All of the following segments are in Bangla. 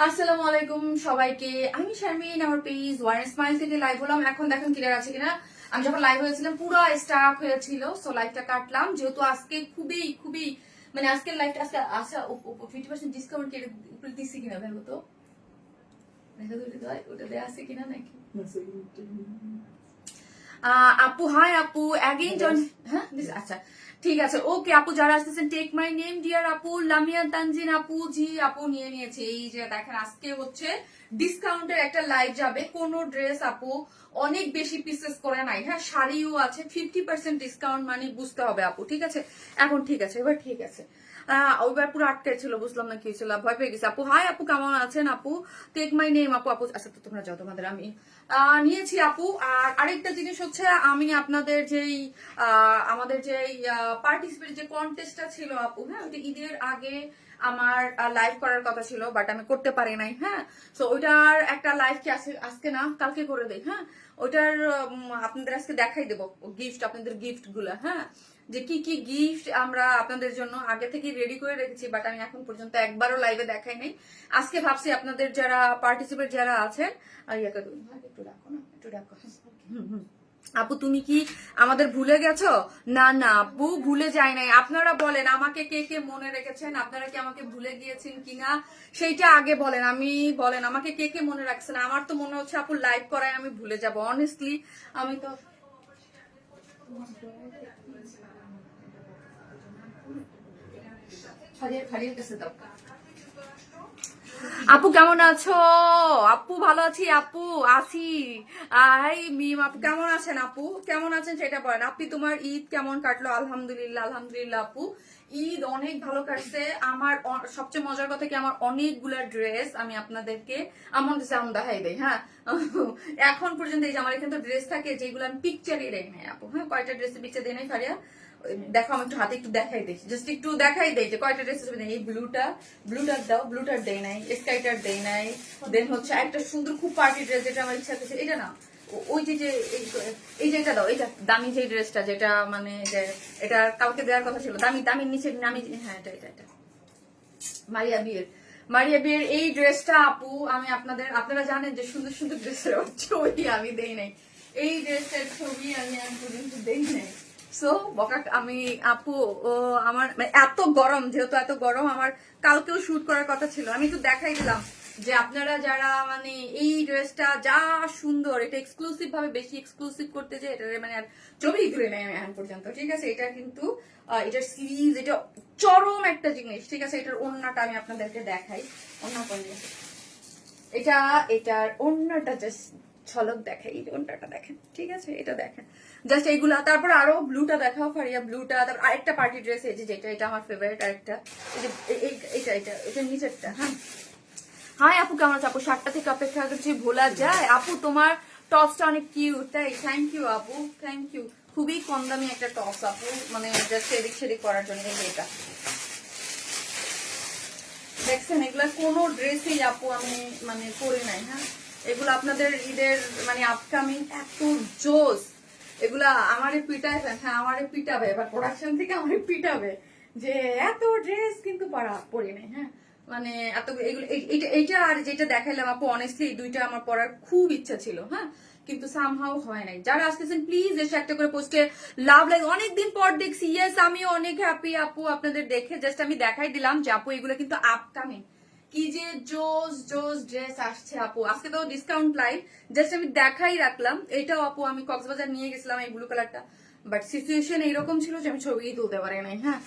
আসসালামু আলাইকুম সবাইকে, আমি শারমিন, আমার পেজ ওয়ান স্মাইল থেকে লাইভ হলাম। এখন দেখেন ক্লিয়ার আছে কিনা। আমি যখন লাইভ হয়েছিলাম পুরো স্টাক হয়েছিল, সো লাইভটা কাটলাম যেহেতু আজকে খুবই খুবই মানে আজকের লাইভটা আজকে আচ্ছা 50% ডিসকাউন্ট কেটে উপরে দিছি কিনা ভেবো তো, ওটা দেয়া আছে কিনা নাকি। আপু হাই আপু অ্যাগেইন জয়েন, হ্যাঁ আচ্ছা ঠিক আছে ওকে আপু। যারা আসতেছেন টেক মাই নেম ডিয়ার আপু, লামিয়া তানজিন আপু, জি আপু নিয়ে নিয়েছে। এই যে দেখেন আজকে হচ্ছে ডিসকাউন্টের একটা লাইভ যাবে। কোন ড্রেস আপু অনেক বেশি পিসেস করে নাই, হ্যাঁ শাড়িও আছে 50% ডিসকাউন্ট, মানে বুঝতে হবে আপু। ঠিক আছে এখন ঠিক আছে, এবার ঠিক আছে। ওইবার পুরো আটকে ছিল, বুঝলাম না কি ছিল, ভয় পেয়ে গেছে আপু। হাই আপু কেমন আছেন আপু, টেক মাই নেম আপু। আপু আচ্ছা তো তোমরা যাও, তোমাদের আমি নিয়েছি আপু। আর আরেকটা জিনিস হচ্ছে, আমি আপনাদের যেই আমাদের যেই পার্টিসিপেট যে কন্টেস্টটা ছিল আপু, হ্যাঁ ওইটা ঈদের আগে আমার লাইভ করার কথা ছিল, বাট আমি করতে পারি নাই। হ্যাঁ তো ওইটার একটা লাইভ কি আজকে না কালকে করে দেই। হ্যাঁ ওইটার আপনাদের আজকে দেখাই দেবো গিফট, আপনাদের গিফট গুলা। হ্যাঁ যে কি কি গিফট আমরা আপনাদের জন্য আগে থেকে রেডি করে রেখেছি, বাট আমি এখন পর্যন্ত একবারও লাইভে দেখাই নাই। আজকে ভাবছি আপনাদের যারা পার্টিসিপেট যারা আছেন, একটু রাখো না, একটু রাখো। আপু তুমি কি আমাদের ভুলে গেছো? না না আপু ভুলে যাই নাই। আপনারা বলেন আমাকে কে কে মনে রেখেছেন, আপনারা কি আমাকে ভুলে গিয়েছেন কিনা সেইটা আগে বলেন। বলেন আমাকে কে কে মনে রাখছেন। আমার তো মনে হচ্ছে আপু লাইভ করায় আমি ভুলে যাব, অনেস্টলি। আমি তো আপু কেমন আছো? আপু ভালো আছি আপু, আছি। হাই মিম আপু কেমন আছেন? আপু কেমন আছেন সেটা বলেন। আপনি তোমার ঈদ কেমন কাটলো? আলহামদুলিল্লাহ আলহামদুলিল্লাহ আপু, ঈদ অনেক ভালো কাটছে আমার। সবচেয়ে মজার কথা কি, আমার অনেকগুলা ড্রেস আমি আপনাদেরকে আমার দেখাই দেয়। হ্যাঁ এখন পর্যন্ত এই যে আমার এখানে তো ড্রেস থাকে যেগুলো আমি পিকচারই দেয় নাই আপু। হ্যাঁ কয়টা ড্রেসের পিকচার দেয় নাই ফারিয়া, দেখো আমি একটু হাতে একটু দেখাই দিই, জাস্ট একটু দেখাই দেই যে কয়টা ড্রেস হবে। এই ব্লুটার দাও, ব্লুটার দেই নাই, স্কাইটার দেই নাই। দেন হচ্ছে একটা সুন্দর খুব পার্টি ড্রেস যেটা আমার ইচ্ছা করছে, এটা না ওই যে যে এই যে এটা দাও, এটা দামি যে ড্রেসটা যেটা মানে যে এটা কালকে দেওয়ার কথা ছিল, দামি দামির নিচে নামি, হ্যাঁ এটা এটা এটা মারিয়া বিয়ের এই ড্রেসটা আপু আমি আপনারা জানেন যে সুন্দর সুন্দর ড্রেসের ছবি আমি দেই নাই। এই ড্রেসের ছবি আমি পর্যন্ত দেই নাই। সো বকা আমি আপু ও আমার এত গরম, যেহেতু এত গরম আমার কালকেও শুট করার কথা ছিল। আমি একটু দেখাই দিলাম যে আপনারা যারা মানে এই ড্রেসটা যা সুন্দর, এটা এক্সক্লুসিভ ভাবে বেশি এক্সক্লুসিভ করতে যে এটা মানে আর ছবি তুলে নেই আমি এখন পর্যন্ত। ঠিক আছে এটা কিন্তু এটার সিরিজ, এটা চরম একটা জিনিস। ঠিক আছে এটার ওড়নাটা আমি আপনাদেরকে দেখাই। ওড়না কোন এটা, এটার ওড়নাটা জাস্ট ঝলক দেখাই, এই ওড়নাটা দেখেন। ঠিক আছে এটা দেখেন জাস্ট এইগুলা। তারপর আরো ব্লুটা দেখাও ফারিয়া, ব্লুটা। তারপর আরেকটা পার্টি ড্রেস এই যে যেটা, এটা আমার ফেভারিট। আরেকটা এটা নিচেরটা। হ্যাঁ হাই আপু কেমন আছে আপু? 7টা থেকে অপেক্ষা করছি, ভোলা যায় আপু? তোমার টপসটা অনেক কিউট, তাই থ্যাংক ইউ আপু, থ্যাংক ইউ। খুবই কম দামি একটা টপস আপু, মানে জাস্ট এদিক সেদিক করার জন্য। এটা দেখছেন এগুলা কোনো ড্রেসই আপু আমি মানে পরে নাই। হ্যাঁ এগুলো আপনাদের ঈদের মানে আপকামিং এত জোস, এগুলা আমারে পিটাবেন। হ্যাঁ আমারে পিটাবে, এবার প্রোডাকশন থেকে আমারে পিটাবে যে এত ড্রেস কিন্তু পরে নাই। হ্যাঁ মানে এত এগুলো, এইটা আর যেটা দেখাইলাম আপু, অনেস্টলি এই দুইটা আমার পড়ার খুব ইচ্ছা ছিল। হ্যাঁ কিন্তু সামহাও হয় নাই। যারা আসতেছেন প্লিজ এসে একটা করে পোস্টে লাভ লাইক, অনেকদিন পর দেখছি। ইয়েস আমি অনেক হ্যাপি আপু আপনাদের দেখে। জাস্ট আমি দেখাই দিলাম যে আপু এগুলো কিন্তু আপকামিং কি যে জোস জোস ড্রেস আসছে আপু। আজকে তো ডিসকাউন্ট লাইভ, জাস্ট আমি দেখাই রাখলাম। এটাও আপু আমি কক্সবাজার নিয়ে গেছিলাম এই ব্লু কালারটা, বাট সিচুয়েশন এইরকম ছিল যে আমি ছবিই তুলতে পারি নাই। হ্যাঁ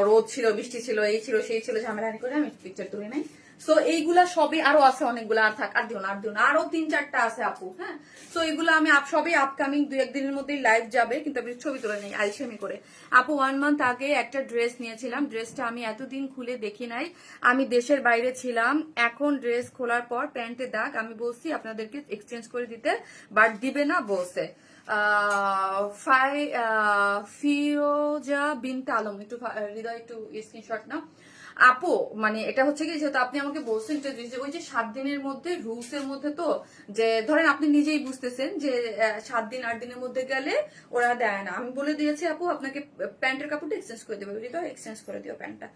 রোদ ছিল, বৃষ্টি ছিল, এই ছিল সেই ছিল, ঝামেলা করে আমি পিকচার তুলে নাই। সো এইগুলা সবই আরো আছে অনেকগুলো, আর থাক আর দিও না, আরো 3-4টা আছে আপু। হ্যাঁ সো এগুলো আমি সবই আপকামিং 2-1 দিনের মধ্যেই লাইভ যাবে, কিন্তু আমি ছবি তুলে নেই আলসেমি করে। আপু 1 মান্থ আগে একটা ড্রেস নিয়েছিলাম, ড্রেসটা আমি এতদিন খুলে দেখি নাই, আমি দেশের বাইরে ছিলাম। এখন ড্রেস খোলার পর প্যান্টে দাগ, আমি বলছি আপনাদেরকে এক্সচেঞ্জ করে দিতে, বাট দিবে না বলছে। ফিরোজা বিনতে আলম, একটু হৃদয় একটু স্ক্রিনশট না আপু। মানে এটা হচ্ছে কি, যেহেতু আপনি আমাকে বলছেন যে ওই যে 7 দিনের মধ্যে রুলস এর মধ্যে, তো যে ধরেন আপনি নিজেই বুঝতেছেন যে 7 দিন 8 দিনের মধ্যে গেলে ওরা দেয় না। আমি বলে দিয়েছি আপু আপনাকে প্যান্টের কাপড়টা এক্সচেঞ্জ করে দেবে, হৃদয় এক্সচেঞ্জ করে দিও প্যান্টটা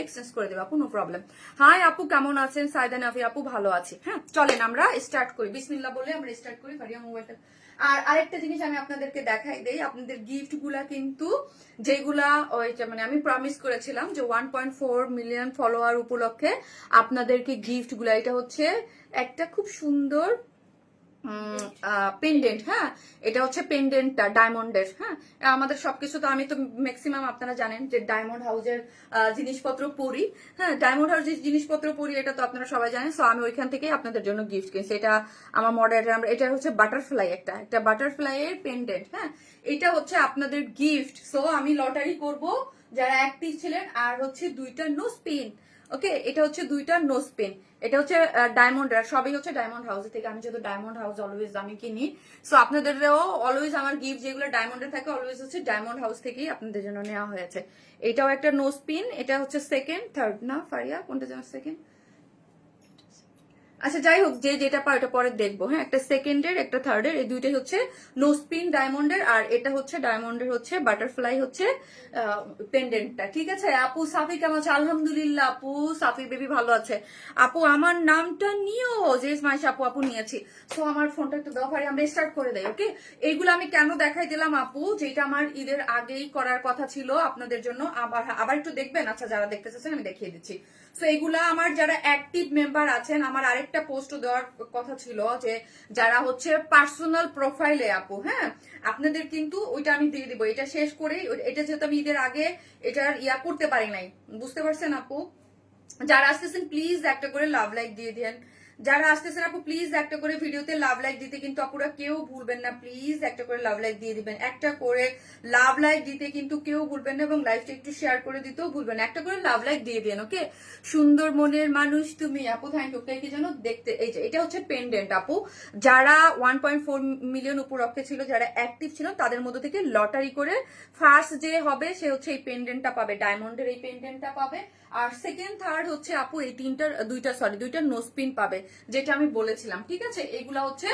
এক্সচেঞ্জ করে দেবে আপু, নো প্রবলেম। হাই আপু কেমন আছেন? সাইদা নাফি আপু ভালো আছি। হ্যাঁ চলেন আমরা স্টার্ট করি, বিসমিল্লাহ বলে আমরা স্টার্ট করি। ফারিয়া মোবাইলটা। আর আরেকটা জিনিস আমি আপনাদেরকে দেখাই দেই, আপনাদের গিফট গুলা কিন্তু যেগুলা ওই মানে আমি প্রমিস করেছিলাম যে 1.4 মিলিয়ন ফলোয়ার উপলক্ষে আপনাদেরকে গিফট গুলা, এটা হচ্ছে একটা খুব সুন্দর পেন্ডেন্ট। হ্যাঁ এটা হচ্ছে পেন্ডেন্টটা ডায়মন্ডের। হ্যাঁ আমাদের সবকিছু তো, আমি তো ম্যাক্সিমাম আপনারা জানেন যে ডায়মন্ড হাউসের জিনিসপত্র পরি। হ্যাঁ ডায়মন্ড হাউসের জিনিসপত্র পরি, এটা তো আপনারা সবাই জানেন। সো আমি ওইখান থেকেই আপনাদের জন্য গিফট কিনছি। এটা আমার মডেল, এটা হচ্ছে বাটারফ্লাই, একটা বাটারফ্লাই এর পেন্ডেন্ট। হ্যাঁ এটা হচ্ছে আপনাদের গিফট। সো আমি লটারি করব যারা অ্যাক্টিভ ছিলেন, আর হচ্ছে 2টা নো স্পিন। ওকে এটা হচ্ছে 2টা নো স্পিন। এটা হচ্ছে ডায়মন্ড, সবই হচ্ছে ডায়মন্ড হাউস থেকে। আমি যেহেতু ডায়মন্ড হাউস অলওয়েজ আমি কিনি, সো আপনাদেরও অলওয়েজ আমার গিফট যেগুলো ডায়মন্ডের থাকে অলওয়েজ হচ্ছে ডায়মন্ড হাউস থেকেই আপনাদের জন্য নেওয়া হয়েছে। এটাও একটা নো স্পিন, এটা হচ্ছে সেকেন্ড থার্ড না ফারিয়া কোনটা যেন সেকেন্ড, আচ্ছা যাই হোক যে যেটা পাও এটা পরে দেখবো। হ্যাঁ একটা সেকেন্ডের একটা থার্ডের, এই দুইটাই হচ্ছে নো স্পিন ডায়মন্ডের, আর এটা হচ্ছে ডায়মন্ডের হচ্ছে বাটারফ্লাই হচ্ছে পেন্ডেন্টটা। ঠিক আছে আপু। সাফি কেমন আছে? আলহামদুলিল্লাহ আপু, সাফি বেবি ভালো আছে। আপু আমার নামটা নিও, যে মাইশ আপু আপু নিয়েছি। সো আমার ফোনটা একটু দাও পারি, আমরা স্টার্ট করে দেই। ওকে এইগুলো আমি কেন দেখাই দিলাম আপু, যেটা আমার ঈদের আগেই করার কথা ছিল আপনাদের জন্য। আবার একটু দেখবেন, আচ্ছা যারা দেখতে চাচ্ছেন আমি দেখিয়ে দিচ্ছি। সো এগুলা আমার যারা অ্যাক্টিভ মেম্বার আছেন, আমার আরেকটা পোস্ট দেওয়ার কথা ছিল যে যারা হচ্ছে পার্সোনাল প্রোফাইলে আপু, হ্যাঁ আপনাদের কিন্তু ওইটা আমি দিয়ে দিব। এটা শেষ করে, এটা যেহেতু আমি ঈদের আগে এটার করতে পারি নাই, বুঝতে পারছেন আপু। যারা আসতেছেন প্লিজ একটা করে লাভ লাইক দিয়ে দেন। যারা আসতেছেন আপু প্লিজ একটা করে ভিডিওতে লাভ লাইক দিতে কিন্তু আপুরা কেউ ভুলবেন না। প্লিজ একটা করে লাভ লাইক দিয়ে দিবেন, একটা করে লাভ লাইক দিতে কিন্তু কেউ ভুলবেন না, এবং লাইভটা একটু শেয়ার করে দিতেও ভুলবেন না। একটা করে লাভ লাইক দিয়ে দেন। ওকে সুন্দর মনের মানুষ তুমি আপু, থ্যাংক ইউ। কি যেন দেখতে, এই যে এটা হচ্ছে পেন্ডেন্ট আপু। যারা 1.4 মিলিয়ন উপলক্ষে ছিল, যারা অ্যাক্টিভ ছিল, তাদের মধ্যে থেকে লটারি করে ফার্স্ট যে হবে সে হচ্ছে এই পেন্ডেন্টটা পাবে, ডায়মন্ডের এই পেন্ডেন্টটা পাবে। আর সেকেন্ড থার্ড হচ্ছে আপু এই দুইটা নো স্পিন পাবে, যেটা আমি বলেছিলাম। ঠিক আছে এগুলা হচ্ছে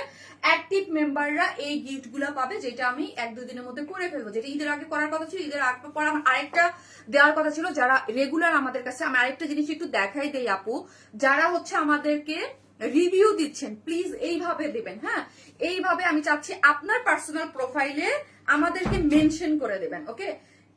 অ্যাক্টিভ মেম্বাররা এই গিফট গুলা পাবে, যেটা আমি 1-2 দিনের মধ্যে করে ফেলবো, যেটা ঈদের আগে করার কথা ছিল। ঈদের আগে পর আরেকটা দেওয়ার কথা ছিল যারা রেগুলার আমাদের কাছে। আমি আরেকটা জিনিস একটু দেখাই দেই আপু, যারা হচ্ছে আমাদেরকে রিভিউ দিচ্ছেন প্লিজ এইভাবে দেবেন। হ্যাঁ এইভাবে আমি চাচ্ছি আপনার পার্সোনাল প্রোফাইলে আমাদেরকে মেনশন করে দেবেন। ওকে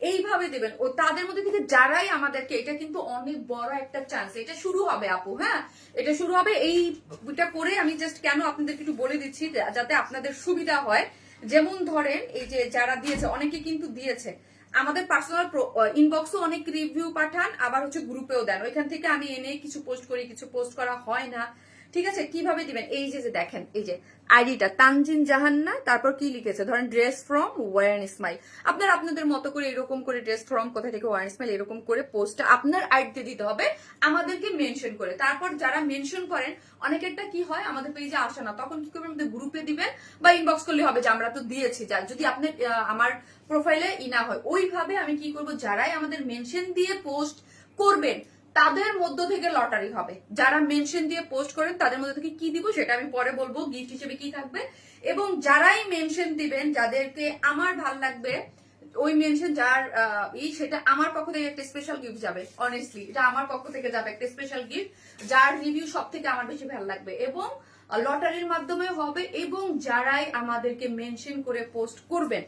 এইভাবে দেবেন, ও তাদের মধ্যে থেকে যারাই আমাদেরকে, এটা কিন্তু অনেক বড় একটা চান্স, এটা শুরু হবে আপু। হ্যাঁ এটা শুরু হবে, এইটা করে আমি জাস্ট কেন আপনাদেরকে একটু বলে দিচ্ছি যাতে আপনাদের সুবিধা হয়। যেমন ধরেন এই যে যারা দিয়েছে, অনেকে কিন্তু দিয়েছে আমাদের পার্সোনাল ইনবক্সও অনেক রিভিউ পাঠান, আবার হচ্ছে গ্রুপেও দেন। ওইখান থেকে আমি এনে কিছু পোস্ট করি, কিছু পোস্ট করা হয় না। ঠিক আছে কিভাবে দিবেন, এই যে দেখেন এই যে আইডিটা তানজিন জাহান্না, তারপর কি লিখেছে ধরেন ড্রেস ফ্রম ওয়ার স্মাইল। আপনারা আপনাদের মতো করে এরকম করে ড্রেস ফ্রম কোথা থেকে ওয়ার স্মাইল এরকম করে পোস্টটা আপনার আইডিতে দিতে হবে, আমাদেরকে মেনশন করে। তারপর যারা মেনশন করেন, অনেকেরটা কি হয় আমাদের পেজে আসে না, তখন কি করবেন আমাদের গ্রুপে দিবেন বা ইনবক্স করলে হবে যে আমরা তো দিয়েছি। যা যদি আপনি আমার প্রোফাইলে না হয়, ওইভাবে আমি কি করব, যারাই আমাদের মেনশন দিয়ে পোস্ট করবেন তাদের মধ্য থেকে লটারি হবে। যারা মেনশন দিয়ে পোস্ট করেন তাদের মধ্যে থেকে কি দিব সেটা আমি পরে বলবো গিফট হিসেবে কি থাকবে। এবং যারাই মেনশন দিবেন, যাদেরকে আমার ভাল লাগবে, ওই মেনশন যার সেটা আমার পক্ষ থেকে একটা স্পেশাল গিফট যাবে। অনেস্টলি এটা আমার পক্ষ থেকে যাবে একটা স্পেশাল গিফট, যার রিভিউ সব থেকে আমার বেশি ভালো লাগবে, এবং লটারির মাধ্যমে হবে। এবং যারাই আমাদেরকে মেনশন করে পোস্ট করবেন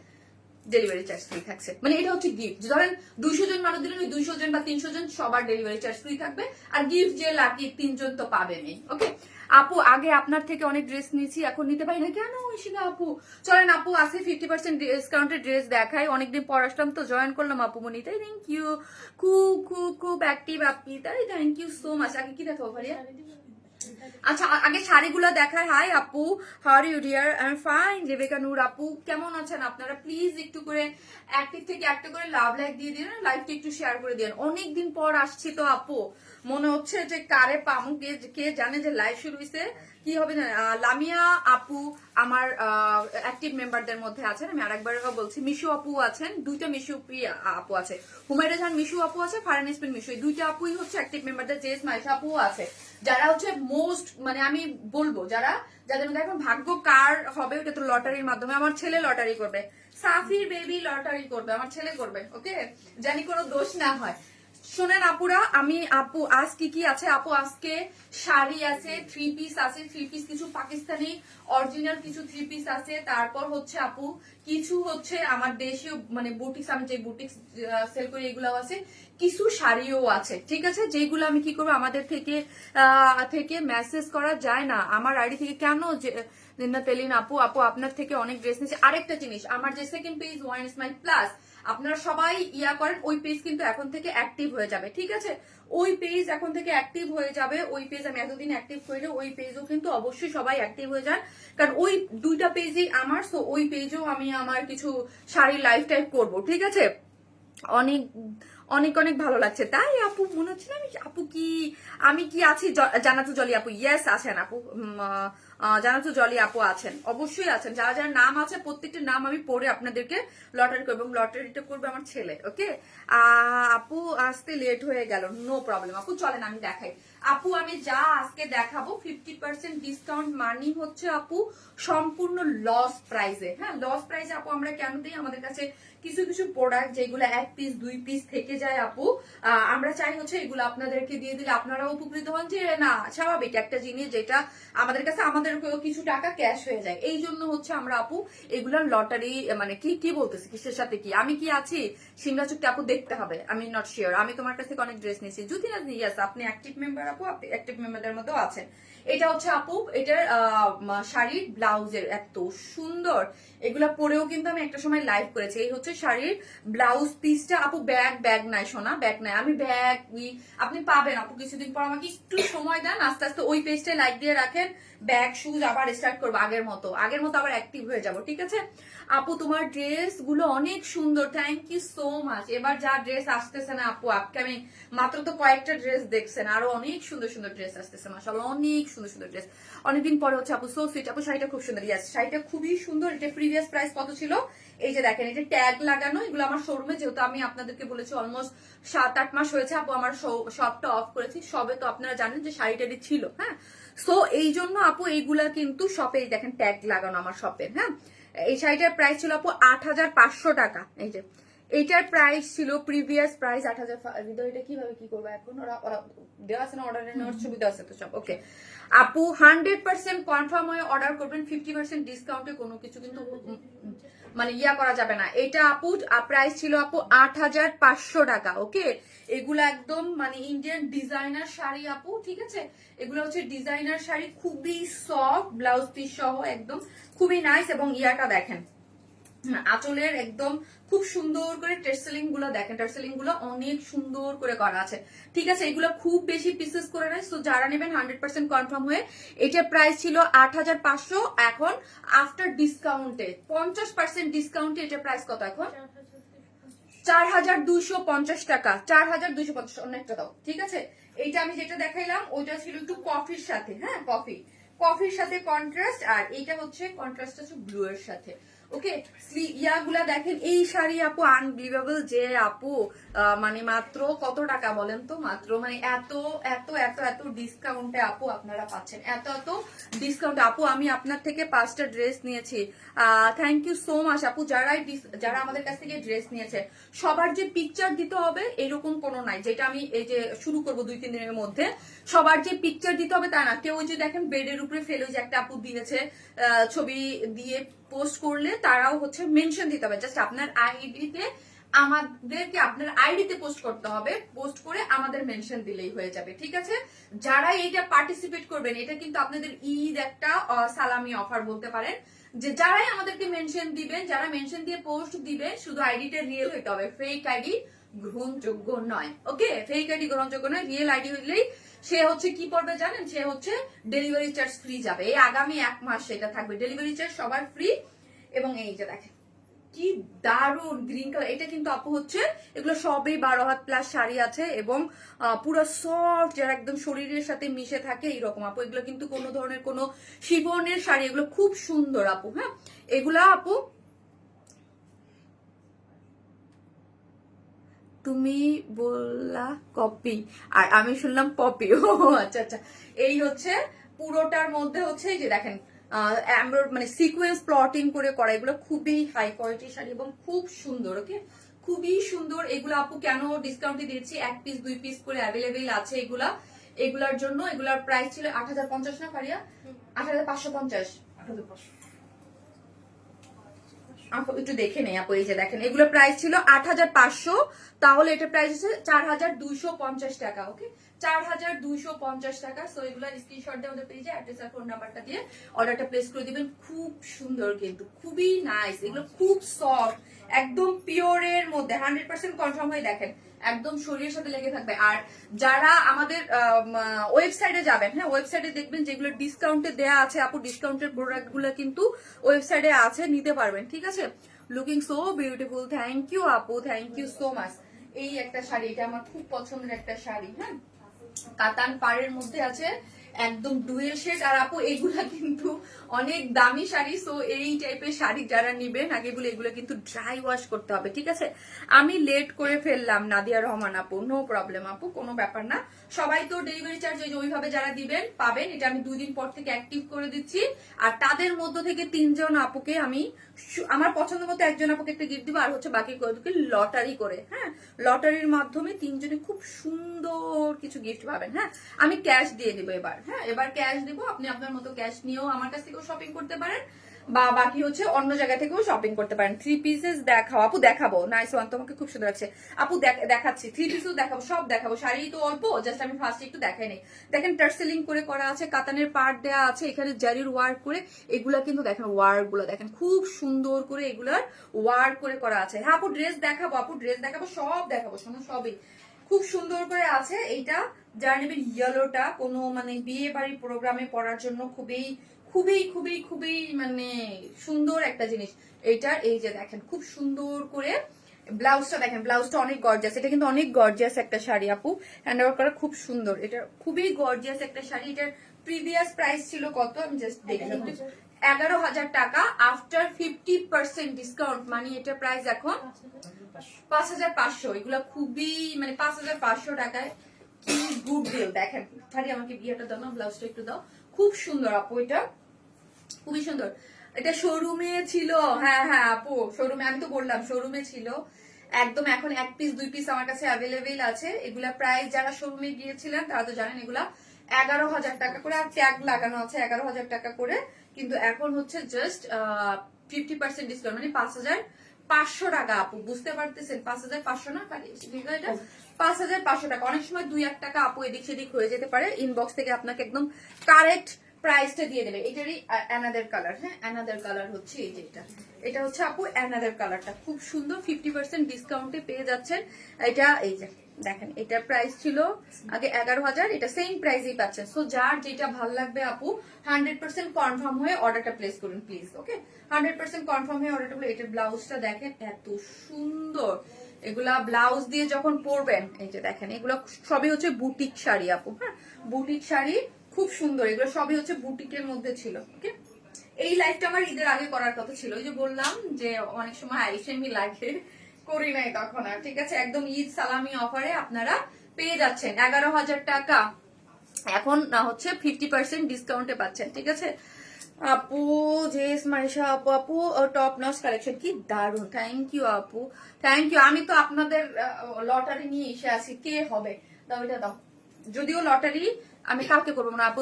ডেলিভারি চার্জ ফ্রি থাকছে। মানে এটা হচ্ছে গিফট। ধরেন 200 জন মানুষ দিলেন, ওই 200 জন বা 300 জন সবার ডেলিভারি চার্জ ফ্রি থাকবে। আর গিফট যে লাকি 3 জন তো পাবেনই। ওকে আপু আগে আপনার থেকে অনেক ড্রেস নিয়েছি, এখন নিতে পারি না কেন ঐশিকা আপু? চলেন আপু আছে 50% ডিসকাউন্টের ড্রেস দেখাই। অনেকদিন পর আসলাম তো জয়েন করলাম আপু মনি, তাই থ্যাংক ইউ। খুব অ্যাক্টিভ আপনি, তাই থ্যাংক ইউ সো মাচ। আগে কি দেখাবো ভাইয়া? আচ্ছা আগে শাড়িগুলো দেখায়। হাই আপু, how are you dear? I am fine. Rebecca Noor আপু কেমন আছেন আপনারা? প্লিজ একটু করে অ্যাক্টিভ থেকে একটা করে লাভ লাইক দিয়ে দিন, লাইভটা একটু শেয়ার করে দিন। অনেকদিন পর আসছি তো আপু, মনে হচ্ছে যে কারে পামু, কে জানে যে লাইভ শুরু হয়েছে কি হবে না, লামিয়া আপু আমার অ্যাক্টিভ মেম্বারদের মধ্যে আছেন। আমি আরেকবার বলছি, মিশু আপু আছেন, দুইটা মিশু আপু আছে, হুমায়রা জাহান মিশু আপু আছে, ফারহান ইসমিন মিশু, এই দুইটা আপুই হচ্ছে অ্যাক্টিভ মেম্বারদের। জেস মাইশা আপু আছে, যারা হচ্ছে মোস্ট, মানে আমি বলবো যাদের মধ্যে এখন ভাগ্য কার হবে ওটা তো লটারির মাধ্যমে। আমার ছেলে লটারি করবে, সাফির বেবি লটারি করবে, আমার ছেলে করবে, ওকে, জানি কোনো দোষ না হয়। শোনেন আপুরা, আমি আপু আজ কি কি আছে, আপু আজকে শাড়ি আছে, 3 পিস আছে, 3 পিস কিছু পাকিস্তানি অরিজিনাল কিছু 3 পিস আছে, তারপর হচ্ছে আপু কিছু হচ্ছে আমার দেশীয় মানে বুটিক্স, আমি যে বুটিক্স সেল করি এগুলো আছে, কিছু শাড়িও আছে, ঠিক আছে, যেগুলো আমি কি করবো আমাদের থেকে মেসেজ করা যায় না, আমার আইডি থেকে কেন যে তেলিন আপু আপনার থেকে অনেক ড্রেস নিয়েছে। আরেকটা জিনিস, আমার যে second page one smile plus, আপনারা সবাই ইয়া করেন, ওই পেজ কিন্তু এখন থেকে অ্যাক্টিভ হয়ে যাবে, ঠিক আছে, ওই পেজ এখন থেকে অ্যাক্টিভ হয়ে যাবে। ওই পেজ আমি এতদিন অ্যাক্টিভ করি, ওই পেজও কিন্তু অবশ্যই সবাই অ্যাক্টিভ হয়ে যান, কারণ ওই দুইটা পেজই আমার, সো ওই পেজও আমি আমার কিছু শাড়ির লাইফ টাইপ করবো, ঠিক আছে। অনেক অনেক অনেক ভালো লাগছে, তাই আপু মনে হচ্ছে না আমি কি আছি। জানাতু জলি আপু, ইয়েস আছেন আপু, জানাতু জলি আপু আছেন, অবশ্যই আছেন, যারা যারা নাম আছে প্রত্যেকটা নাম আমি পড়ে আপনাদেরকে লটারি করবো, এবং লটারিটা করবে আমার ছেলে, ওকে। আপু আসতে লেট হয়ে গেল, নো প্রবলেম আপু, চলেন আমি দেখাই। আপু আমি যা আজকে দেখাবো 50% ডিসকাউন্ট মানি হচ্ছে আপু সম্পূর্ণ লস প্রাইসে। হ্যাঁ, লস প্রাইসে আপু আমরা কেন দিই, আমাদের কাছে কিছু কিছু প্রোডাক্ট যেগুলো 1 পিস 2 পিস থেকে যায় আপু, আমরা চাই হচ্ছে এগুলো আপনাদেরকে দিয়ে দিলে আপনারাও উপকৃত হন, যে না স্বাভাবিক একটা জিনিস যেটা আমাদের কাছে আমাদেরকেও কিছু টাকা ক্যাশ হয়ে যায়, এই জন্য হচ্ছে আমরা আপু এগুলোর লটারি, মানে কি বলতেছি, কিসের সাথে কি আমি কি আছি, সিমলা চুক্তি আপু দেখতে হবে, আমি নট শিওর। আমি তোমার কাছ থেকে অনেক ড্রেস নিয়েছি, যদি না ইয়াস আপনি অ্যাক্টিভ মেম্বার আপু, আপনি অ্যাক্টিভ মেম্বারদের মধ্যেও আছেন। এটা হচ্ছে আপু এটার শাড়ির ব্লাউজের এত সুন্দর, এগুলা পরেও কিন্তু আমি একটা সময় লাইভ করেছি। এই হচ্ছে শাড়ির ব্লাউজ পিসটা আপু, ব্যাগ নাই সোনা, ব্যাগ নাই, আমি ব্যাগ আপনি পাবেন আপু কিছুদিন পর, আমাকে একটু সময় দেন, আস্তে আস্তে ওই পেজটা লাইক দিয়ে রাখেন, ব্যাগ শুজ আবার স্টার্ট করবো আগের মতো আবার অ্যাক্টিভ হয়ে যাব, ঠিক আছে। আপু তোমার ড্রেস গুলো অনেক সুন্দর, থ্যাংক ইউ সো মাচ। এবার যা ড্রেস আসতেছে না আপু, আপকামিং মাত্র তো কয়েকটা ড্রেস দেখছেন, আরো অনেক সুন্দর সুন্দর ড্রেস আসতেছে, মাশাআল্লাহ অনেক সুন্দর সুন্দর ড্রেস, অনেকদিন পরে হচ্ছে আপু, সো সুইট আপু, শাড়িটা খুব সুন্দর, ইয়াস শাড়িটা খুবই সুন্দর। এটা প্রিভিয়াস প্রাইস কত ছিল, এই যে দেখেন, এটা ট্যাগ লাগানো, এগুলো আমার শোরুমে, যেহেতু আমি আপনাদেরকে বলেছি অলমোস্ট 7-8 মাস হয়েছে আপু আমার শপটা অফ করেছি, সবে তো আপনারা জানেন যে শাড়িটারি ছিল, হ্যাঁ, সো এই জন্য আপু এইগুলা কিন্তু শপে দেখেন ট্যাগ লাগানো আমার শপের, হ্যাঁ। এই শাড়িটার প্রাইস ছিল আপু 8,500 টাকা, এই যে এইটার প্রাইস ছিল প্রিভিয়াস প্রাইস 8,000। এটা কিভাবে কি করবো এখন, ওরা দেওয়া আছে না, অর্ডারের নেওয়ার ছবি দেওয়া আছে তো সব, ওকে। আপু 100% কনফার্ম হয়ে অর্ডার করবেন, 50% ডিসকাউন্টে কোনো কিছু কিন্তু মানে ইয়া করা যাবে না। এটা আপু প্রাইস ছিল আপু 8,500 টাকা, ওকে। এগুলো একদম মানে ইন্ডিয়ান ডিজাইনার শাড়ি আপু, ঠিক আছে, এগুলো হচ্ছে ডিজাইনার শাড়ি, খুবই সফট, ব্লাউজ পিস সহ একদম খুবই নাইস, এবং ইয়াটা দেখেন আঁচলের একদম খুব সুন্দর করে টেসেলিং গুলো দেখেন, টেসেলিং গুলো অনেক সুন্দর করে করা আছে, ঠিক আছে। এগুলো খুব বেশি পিসেস করে নেয়, সো যারা নেবেন 100% কনফার্ম হয়ে। এটার প্রাইস ছিল 8,500, এখন আফটার ডিসকাউন্টে 50% ডিসকাউন্টে এটার প্রাইস কত এখন, 4,250 টাকা, 4,250, অনেকটা দাও, ঠিক আছে। এইটা আমি যেটা দেখাইলাম ওইটা ছিল একটু কফির সাথে, হ্যাঁ কফির সাথে কন্ট্রাস্ট, আর এইটা হচ্ছে কন্ট্রাস্ট আছে ব্লু এর সাথে, ওকে। ইয়াগুলা দেখেন, এই শাড়ি আপু আনবিলিভেবল, যে আপু মানে মাত্র কত টাকা বলেন তো, মাত্র মানে এত এত এত এত ডিসকাউন্টে আপু আপনারা পাচ্ছেন, এত এত ডিসকাউন্ট আপু। আমি আপনার থেকে 5টা ড্রেস নিয়েছি, থ্যাংক ইউ সো মাচ আপু। যারা আমাদের কাছ থেকে ড্রেস নিয়েছে সবার যে পিকচার দিতে হবে এরকম কোনো নাই, যেটা আমি এই যে শুরু করবো 2-3 দিনের মধ্যে, সবার যে পিকচার দিতে হবে তা না। কেউ ওই যে দেখেন বেডের উপরে ফেলে যে একটা আপু দিয়েছে ছবি দিয়ে পোস্ট করলে, তারাও হচ্ছে মেনশন দিতে হবে, জাস্ট আপনার আইডিতে, আমাদেরকে আপনার আইডিতে পোস্ট করতে হবে, পোস্ট করে আমাদের মেনশন দিলেই হয়ে যাবে, ঠিক আছে। যারা এইটা পার্টিসিপেট করবেন, এটা কিন্তু আপনাদের ঈদ একটা সালামি অফার বলতে পারেন, যে যারাই আমাদেরকে মেনশন দিবেন, যারা মেনশন দিয়ে পোস্ট দিবেন, শুধু আইডিটা রিয়েল হইতে হবে, ফেক আইডি গ্রহণযোগ্য নয়, ওকে। ফেক আইডি গ্রহণযোগ্য নয়, রিয়েল আইডি হইলেই সে হচ্ছে কি করবে জানেন, সে হচ্ছে ডেলিভারি চার্জ ফ্রি যাবে, এই আগামী 1 মাস সেটা থাকবে, ডেলিভারি চার্জ সবার ফ্রি। এবং এই যে দেখেন কি দারুন গ্রিন কালার। এটা কিন্তু আপু হচ্ছে এগুলো সবই 12 হাত প্লাস শাড়ি আছে এবং পুরো সফট, যারা একদম শরীরের সাথে মিশে থাকে এইরকম আপু। এগুলো কিন্তু কোনো ধরনের কোনো শিফনের শাড়ি, এগুলো খুব সুন্দর আপু। হ্যাঁ, এগুলা আপু তুমি বললা কপি আর আমি শুনলাম পপি। ও আচ্ছা আচ্ছা, এই হচ্ছে পুরোটার মধ্যে হচ্ছে এই যে দেখেন মানে সিকোয়েন্স প্লটিং করে করা, এগুলো খুবই হাই কোয়ালিটির শাড়ি এবং খুব সুন্দর। ওকে, খুবই সুন্দর। এগুলো আপু কেন ডিসকাউন্টে দিচ্ছি, 1 পিস 2 পিস করে অ্যাভেলেবেল আছে এগুলা। এগুলার জন্য এগুলার প্রাইস ছিল 8050 না ফারিয়া, 8550। একটু দেখে নেই আপু, এই যে দেখেন এগুলো প্রাইস ছিল 8500, তাহলে এটা প্রাইস হচ্ছে 4250 টাকা। ওকে, 4250 টাকা। সো এগুলো স্ক্রিনশট দিয়ে ওদের পেজে অ্যাড্রেস আর ফোন নাম্বারটা দিয়ে অর্ডারটা প্লেস করে দিবেন। খুব সুন্দর কিন্তু খুবই নাইস, এগুলো খুব সফট, একদম পিওরের মধ্যে 100% কনফার্ম হয়ে দেখেন একদম শরীরের সাথে লেগে থাকবে। আর যারা আমাদের ওয়েবসাইটে যাবেন, হ্যাঁ ওয়েবসাইটে দেখবেন যেগুলো ডিসকাউন্টে দেয়া আছে আপু, ডিসকাউন্টের প্রোডাক্ট গুলো কিন্তু ওয়েবসাইটে আছে, নিতে পারবেন। ঠিক আছে, looking so beautiful. Thank you আপু, থ্যাংক ইউ সো মাচ। এই একটা শাড়ি, এটা আমার খুব পছন্দের একটা শাড়ি। হ্যাঁ, কাতান পাড়ের মধ্যে আছে, একদম ডুয়েল শেড। আর আপু এগুলা কিন্তু অনেক দামি শাড়ি, সো এই টাইপের শাড়ি যারা নিবেন আগে বলে এগুলো কিন্তু ড্রাই ওয়াশ করতে হবে। ঠিক আছে, আমি লেট করে ফেললাম নাদিয়া রহমান আপু, নো প্রবলেম আপু, কোনো ব্যাপার না। সবাই তো ডেলিভারি চার্জ ওইভাবে যারা দিবেন পাবেন, এটা আমি 2 দিন পর থেকে অ্যাক্টিভ করে দিচ্ছি। আর তাদের মধ্য থেকে 3 জন আপুকে আমি আমার পছন্দ মতো একজন আপুকে একটা গিফট দিব, আর হচ্ছে বাকি কয়েককে লটারি করে, হ্যাঁ লটারির মাধ্যমে 3 জনে খুব সুন্দর কিছু গিফট পাবেন। হ্যাঁ, আমি ক্যাশ দিয়ে দিব এবার। হ্যাঁ, এবার ক্যাশ দিব, আপনি আপনার মতো ক্যাশ নিয়েও আমার কাছ থেকেও শপিং করতে পারেন, বা বাকি হচ্ছে অন্য জায়গা থেকেও শপিং করতে পারেন। 3 পিসেস দেখাও আপু, দেখাবো। নাইস ওয়ান, তোমাকে খুব সুন্দর লাগছে আপু, দেখাচ্ছি 3 পিসও দেখাবো, সব দেখাবো। শাড়ি তো অল্প, জাস্ট আমি ফার্স্ট একটু দেখাই নেই। দেখেন টার্সেলিং করে করা আছে, কাতানের পার্ট দেয়া আছে, এখানে জারির ওয়ার্ক করে, এগুলা কিন্তু দেখেন ওয়ার্ক গুলো দেখেন খুব সুন্দর করে এগুলার ওয়ার্ক করে করা আছে। হ্যাঁ আপু ড্রেস দেখাবো, আপু ড্রেস দেখাবো, সব দেখাবো, শোনো সবই খুব সুন্দর করে আছে। এইটা যারা নেবেন ইয়েলোটা কোনো মানে বিয়ে বাড়ি প্রোগ্রামে পরার জন্য খুবই খুবই খুবই খুবই মানে সুন্দর একটা জিনিস। এইটা এই যে দেখেন খুব সুন্দর করে ব্লাউজটা দেখেন, ব্লাউজটা অনেক গর্জিয়াস, এটা কিন্তু অনেক গর্জিয়াস একটা শাড়ি আপু, হ্যান্ড ওয়ার্ক করা খুব সুন্দর। এটা খুবই গর্জিয়াস একটা শাড়ি। এটার প্রিভিয়াস প্রাইস ছিল কত আমি জাস্ট দেখি, 11,000 টাকা। আফটার 50% ডিসকাউন্ট মানে এটা প্রাইস এখন 5,500। এগুলো খুবই মানে 5,500 টাকায় কি গুড ডিল। দেখেন ভারি, আমাকে বিয়েটা দাও না, ব্লাউজটা একটু দাও। খুব সুন্দর আপু, এটা খুবই সুন্দর। এটা শোরুমে ছিল, হ্যাঁ হ্যাঁ আপু শোরুমে, আমি তো বললাম শোরুমে ছিল একদম। এখন 1 পিস 2 পিস আমার কাছে অ্যাভেলেবেল আছে। এগুলা প্রাইস যারা শোরুমে গিয়েছিলেন তারা তো জানেন, এগুলা 11,000 টাকা করে, আর ট্যাগ লাগানো আছে 11,000 টাকা করে। কিন্তু এখন হচ্ছে জাস্ট 50% ডিসকাউন্ট মানে 5,500 টাকা আপু, বুঝতে পারতেছেন? 5,500 না, এটা 5,500 টাকা। অনেক সময় 2-1 টাকা আপু এদিক সেদিক হয়ে যেতে পারে, ইনবক্স থেকে আপনাকে একদম কারেক্ট প্রাইসটা দিয়ে দেবে। এটারই অ্যানাদার কালার, হ্যাঁ অ্যানাদার কালার হচ্ছে এই যে এটা হচ্ছে আপু অ্যানাদার কালারটা খুব সুন্দর, 50% ডিসকাউন্টে পেয়ে যাচ্ছেন। এটা এই যে দেখেন, এটার প্রাইস ছিল আগে 11,000, এটা সেম প্রাইসেই পাচ্ছেন। সো যার যেটা ভালো লাগবে আপু 100% কনফার্ম হয়ে অর্ডারটা প্লেস করুন প্লিজ। ওকে, 100% কনফার্ম হয়ে অর্ডারটা। এটার ব্লাউজটা দেখেন এত সুন্দর, এগুলা ব্লাউজ দিয়ে যখন পরবেন, এই যে দেখেন এগুলো সবই হচ্ছে বুটিক শাড়ি আপু। হ্যাঁ, বুটিক শাড়ি খুব সুন্দর, এগুলো সবই হচ্ছে বুটিকের মধ্যে ছিল। ওকে, এই লাইভটা আমার ঈদের আগে করার কথা ছিল, ওই যে বললাম যে অনেক সময় আইসেমি লাগে, করি নাই তখন আর। ঠিক আছে, একদম ঈদ সালামি অফারে আপনারা পেয়ে যাচ্ছেন 11,000 টাকা, এখন না হচ্ছে 50% ডিসকাউন্টে পাচ্ছেন। ঠিক আছে আপু, জেস মারিশা আপু, আপু টপ নচ কালেকশন, কি দারুন। থ্যাংক ইউ আপু, থ্যাংক ইউ। আমি তো আপনাদের লটারি নিয়ে এসে আছি, কে হবে দাও, এটা দাও। যদিও লটারি আমি কালকে করবো না আপু।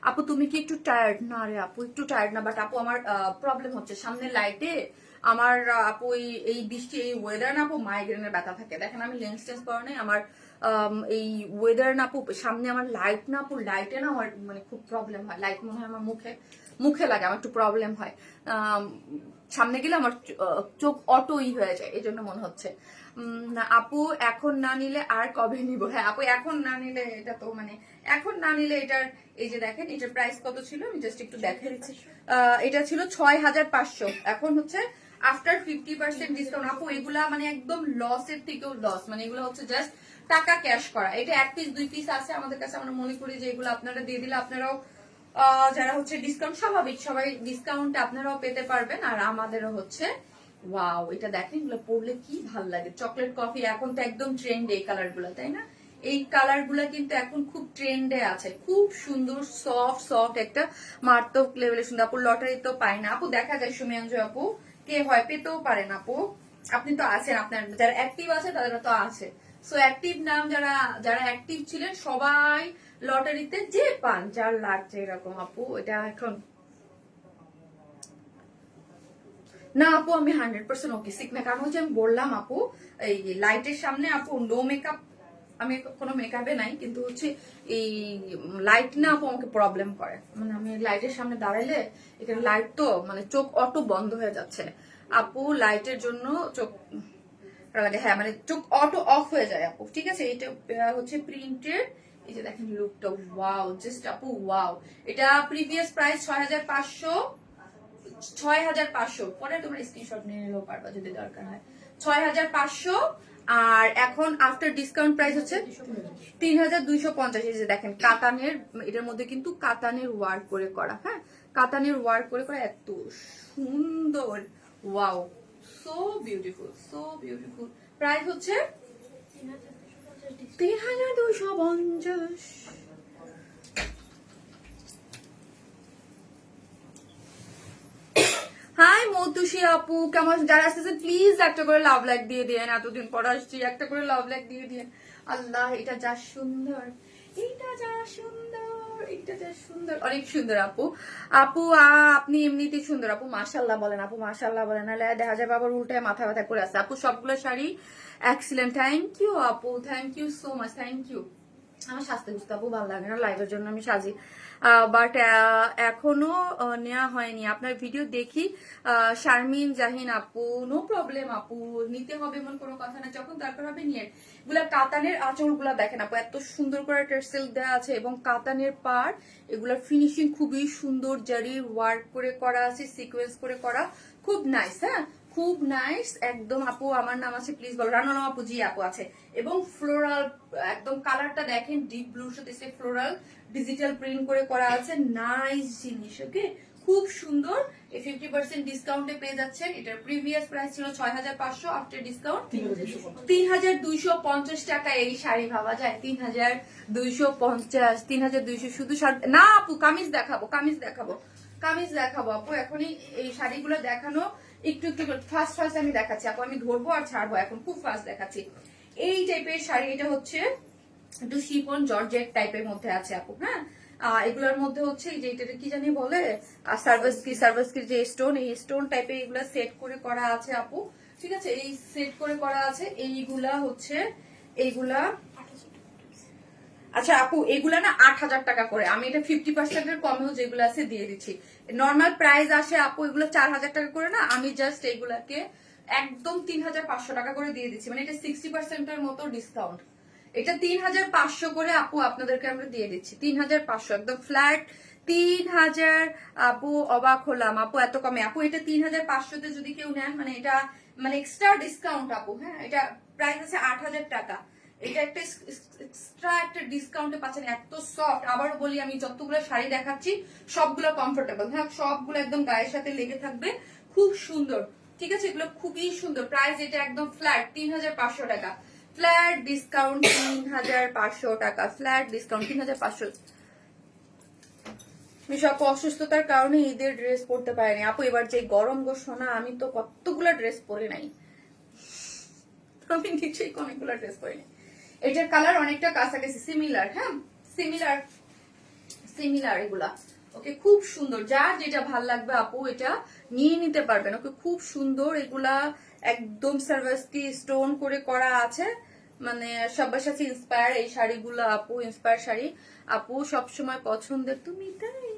আপু তুমি কি একটু টায়ার্ড? না রে আপু একটু টায়ার্ড না, বাট আপু আমার প্রবলেম হচ্ছে সামনে লাইটে আমার আপু এই বৃষ্টি এই ওয়েদার না আপু মাইগ্রেনের ব্যথা থাকে। দেখেন আমি লেন্স টেন্স করা নেই, আমার এই ওয়েদার না আপু সামনে আমার লাইট না আপু, লাইটে না আমার মানে খুব প্রবলেম হয়। লাইট মনে হয় আমার মুখে লাগে, আমার একটু প্রবলেম হয়। সামনে গেলে আমার চোখ অটোই হয়ে যায়, এই জন্য মনে হচ্ছে। আপু এখন না নিলে আর কবে নিব? হ্যাঁ আপু এখন না নিলে, এটা তো মানে এখন না নিলে এটার এই যে দেখেন এটার প্রাইস কত ছিল আমি জাস্ট একটু দেখে দিচ্ছি। এটা ছিল 6,500, এখন হচ্ছে আফটার 50% ডিসকাউন্ট আপু এগুলা মানে একদম লসের থেকেও লস, মানে এগুলো হচ্ছে জাস্ট টাকা ক্যাশ করা। এটা 1 পিস 2 পিস আছে আমাদের কাছে, আমরা মনে করি যে এগুলো আপনারা দিয়ে দিলে আপনারাও যারা হচ্ছে ডিসকাউন্ট, স্বাভাবিক সবাই ডিসকাউন্ট আপনারাও পেতে পারবেন, আর আমাদেরও হচ্ছে। ওয়াও, এটা দেখেন এগুলো পরলে কি ভাল লাগে, চকলেট কফি এখন তো একদম ট্রেন্ডে এই কালার গুলা, তাই না? এই কালার গুলা কিন্তু এখন খুব ট্রেন্ডে আছে, খুব সুন্দর সফট সফট একটা মারাত্মক লেভেলের সুন্দর। আপু লটারি তো পায় না আপু, দেখা যায় সুমিয়াঞ্জু আপু কে হয় পেতেও পারেন আপু, আপনি তো আছেন, আপনার যারা অ্যাক্টিভ আছে তাদের তো আছে। সো অ্যাক্টিভ নাম যারা যারা অ্যাক্টিভ ছিলেন সবাই লটারিতে যে পান, যার লাগছে এরকম আপু। এটা এখন না আপু আমি 100% ওকে সিক না, কারণ হচ্ছে আমি বললাম আপু এই লাইটের সামনে আপু নো মেকআপ, আমি কোনো মেকআপে নাই, কিন্তু হচ্ছে এই লাইট না আপু আমাকে প্রবলেম করে, মানে আমি লাইটের সামনে দাঁড়াইলে এখানে লাইট তো মানে চোখ অটো বন্ধ হয়ে যাচ্ছে আপু, লাইটের জন্য চোখ লাগে, হ্যাঁ মানে চোখ অটো অফ হয়ে যায় আপু। ঠিক আছে, এটা হচ্ছে প্রিন্টের, এই যে দেখেন লুকটা, ওয়াও জাস্ট আপু ওয়াও। এটা প্রিভিয়াস প্রাইস 6500, 6500, পরে তোমরা স্ক্রিনশট নিয়ে নিলেও পারবা যদি দরকার হয়, 6500। আর এখন আফটার ডিসকাউন্ট প্রাইস হচ্ছে 3250। এই যে দেখেন কাতানের, এটার মধ্যে কিন্তু কাতানের ওয়ার্ক করে করা, হ্যাঁ কাতানের ওয়ার্ক করে করা, এত সুন্দর, wow so beautiful so beautiful. Price হচ্ছে 3250। হাই মধুশী আপু, কেমন যারা আসতেছেন প্লিজ একটা করে লাভ লাইক দিয়ে দিয়েন, এতদিন পর আসছি একটা করে লাভ লাইক দিয়ে দিয়েন। আল্লাহ এটা যা সুন্দর, এটা যা সুন্দর, এটা যা সুন্দর, অনেক সুন্দর আপু। আপু আপনি এমনিতেই সুন্দর আপু, মাশাল্লাহ বলেন আপু, মাশাল্লাহ বলেন, নাহলে দেখা যায় বাবার উল্টায় মাথা ব্যথা করে আছে আপু। সবগুলো শাড়ি এক্সিলেন্ট, থ্যাংক ইউ আপু, thank you so much, thank you. আমার সাজতে বুঝতে আপু ভালো লাগে না, লাইভের জন্য আমি সাজি, বাট এখনো নেওয়া হয়নি। আপনার ভিডিও দেখি শারমিন জাহিন আপু, নো প্রবলেম আপু, নিতে হবে এমন কোনো কথা না, যখন দরকার হবে নিয়ে। এগুলা কাতানের আঁচল গুলা দেখেন আপু, এত সুন্দর করে টেক্সটাইল দেওয়া আছে এবং কাতানের পার, এগুলার ফিনিশিং খুবই সুন্দর, জারির ওয়ার্ক করে করা আছে, সিকোয়েন্স করে করা, খুব নাইস, হ্যাঁ খুব নাইস একদম আপু। আমার নাম আছে প্লিজ বলো, রানা নাম আপু, জি আপু আছে। এবং ফ্লোরাল একদম কালারটা দেখেন, ডিপ ব্লুর সাথে ফ্লোরাল ডিজিটাল প্রিন্ট করে করা আছে, নাইস জিনিস, ওকে খুব সুন্দর। এই 50% ডিসকাউন্টে পেয়ে যাচ্ছেন। এটার প্রিভিয়াস প্রাইস ছিল 6500, আফটার ডিসকাউন্ট 3250 টাকা। এই শাড়ি ভাবা যায় 3250, 3200 শুধু না আপু, কামিজ দেখাবো, কামিজ দেখাবো, কামিজ দেখাবো আপু, এখনই এই শাড়িগুলো দেখানো একটু একটু ফার্স্ট ফার্স্ট আমি দেখাচ্ছি আপু, আমি ধরবো আর ছাড়বো, এখন খুব ফাস্ট দেখাচ্ছি। এই টাইপের শাড়ি, এটা হচ্ছে একটু শিফন জর্জেট টাইপের মধ্যে আছে আপু, হ্যাঁ এগুলোর মধ্যে হচ্ছে এই যে এটা কি জানি বলে সার্ভাসকি যে স্টোন, এই স্টোন টাইপের এগুলা সেট করে করা আছে আপু। ঠিক আছে, এই সেট করে করা আছে, এইগুলা হচ্ছে এইগুলা, আচ্ছা আপু এগুলা না 8000 টাকা করে, আমি এটা 50% এর কমেও যেগুলো আছে দিয়ে দিচ্ছি। নর্মাল প্রাইস আসে আপু এগুলো 4000 টাকা করে না, আমি জাস্ট এগুলাকে একদম 3500 টাকা করে দিয়ে দিচ্ছি, মানে এটা 60% এর মতো ডিসকাউন্ট। এটা 3500 করে আপু আপনাদেরকে আমরা দিয়ে দিচ্ছি, 3500 একদম ফ্ল্যাট 3000। আপু অবাক হলাম আপু এত কমে, আপু এটা 3500 তে যদি কেউ নেন মানে এটা মানে এক্সট্রা ডিসকাউন্ট আপু, হ্যাঁ এটা প্রাইস আছে 8000 টাকা, এটা একটা এক্সট্রা একটা ডিসকাউন্টে পাচ্ছেন, এত সফট। আবার বলি আমি যতগুলো শাড়ি দেখাচ্ছি সবগুলো কমফোর্টেবল, হ্যাঁ সবগুলো একদম গায়ের সাথে লেগে থাকবে, খুব সুন্দর। ঠিক আছে, এগুলো খুবই সুন্দর। প্রাইস এটা একদম ফ্ল্যাট 3500 টাকা, ফ্ল্যাট ডিসকাউন্ট 3500 টাকা, ফ্ল্যাট ডিসকাউন্ট 3500। মিশাপু অসুস্থতার কারণে ঈদের ড্রেস পরতে পারেনি আপু, এবার যে গরম গো সোনা, আমি তো কতগুলো ড্রেস পরে নাই, আমি নিশ্চয়ই অনেকগুলো ড্রেস পরিনি। এটার কালার অনেকটা কাছাকাছি সিমিলার, হ্যাঁ সিমিলার সিমিলার এগুলা, ওকে খুব সুন্দর, যার যেটা ভাল লাগবে আপু এটা নিয়ে নিতে পারবেন, ওকে খুব সুন্দর। এগুলা একদম সার্ভাসকি স্টোন করে করা আছে, মানে সবার সাথে ইন্সপায়ার এই শাড়িগুলো আপু, ইন্সপায়ার শাড়ি আপু সবসময় পছন্দের, তুমি তাই,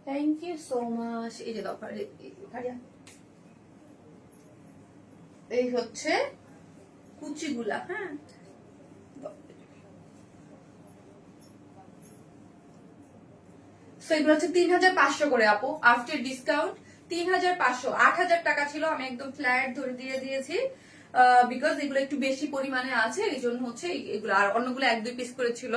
থ্যাংক ইউ সো মাচ। এই যে দরকার এই হচ্ছে কুচিগুলা, হ্যাঁ এগুলো হচ্ছে 3500 করে আপু, আফটার ডিসকাউন্ট 3500, 8000 টাকা ছিল, আমি একদম ফ্ল্যাট ধরে দিয়ে দিয়েছি বিকজ এগুলো একটু বেশি পরিমাণে আছে, এই জন্য হচ্ছে এগুলো। আর অন্যগুলো 1-2 পিস করে ছিল।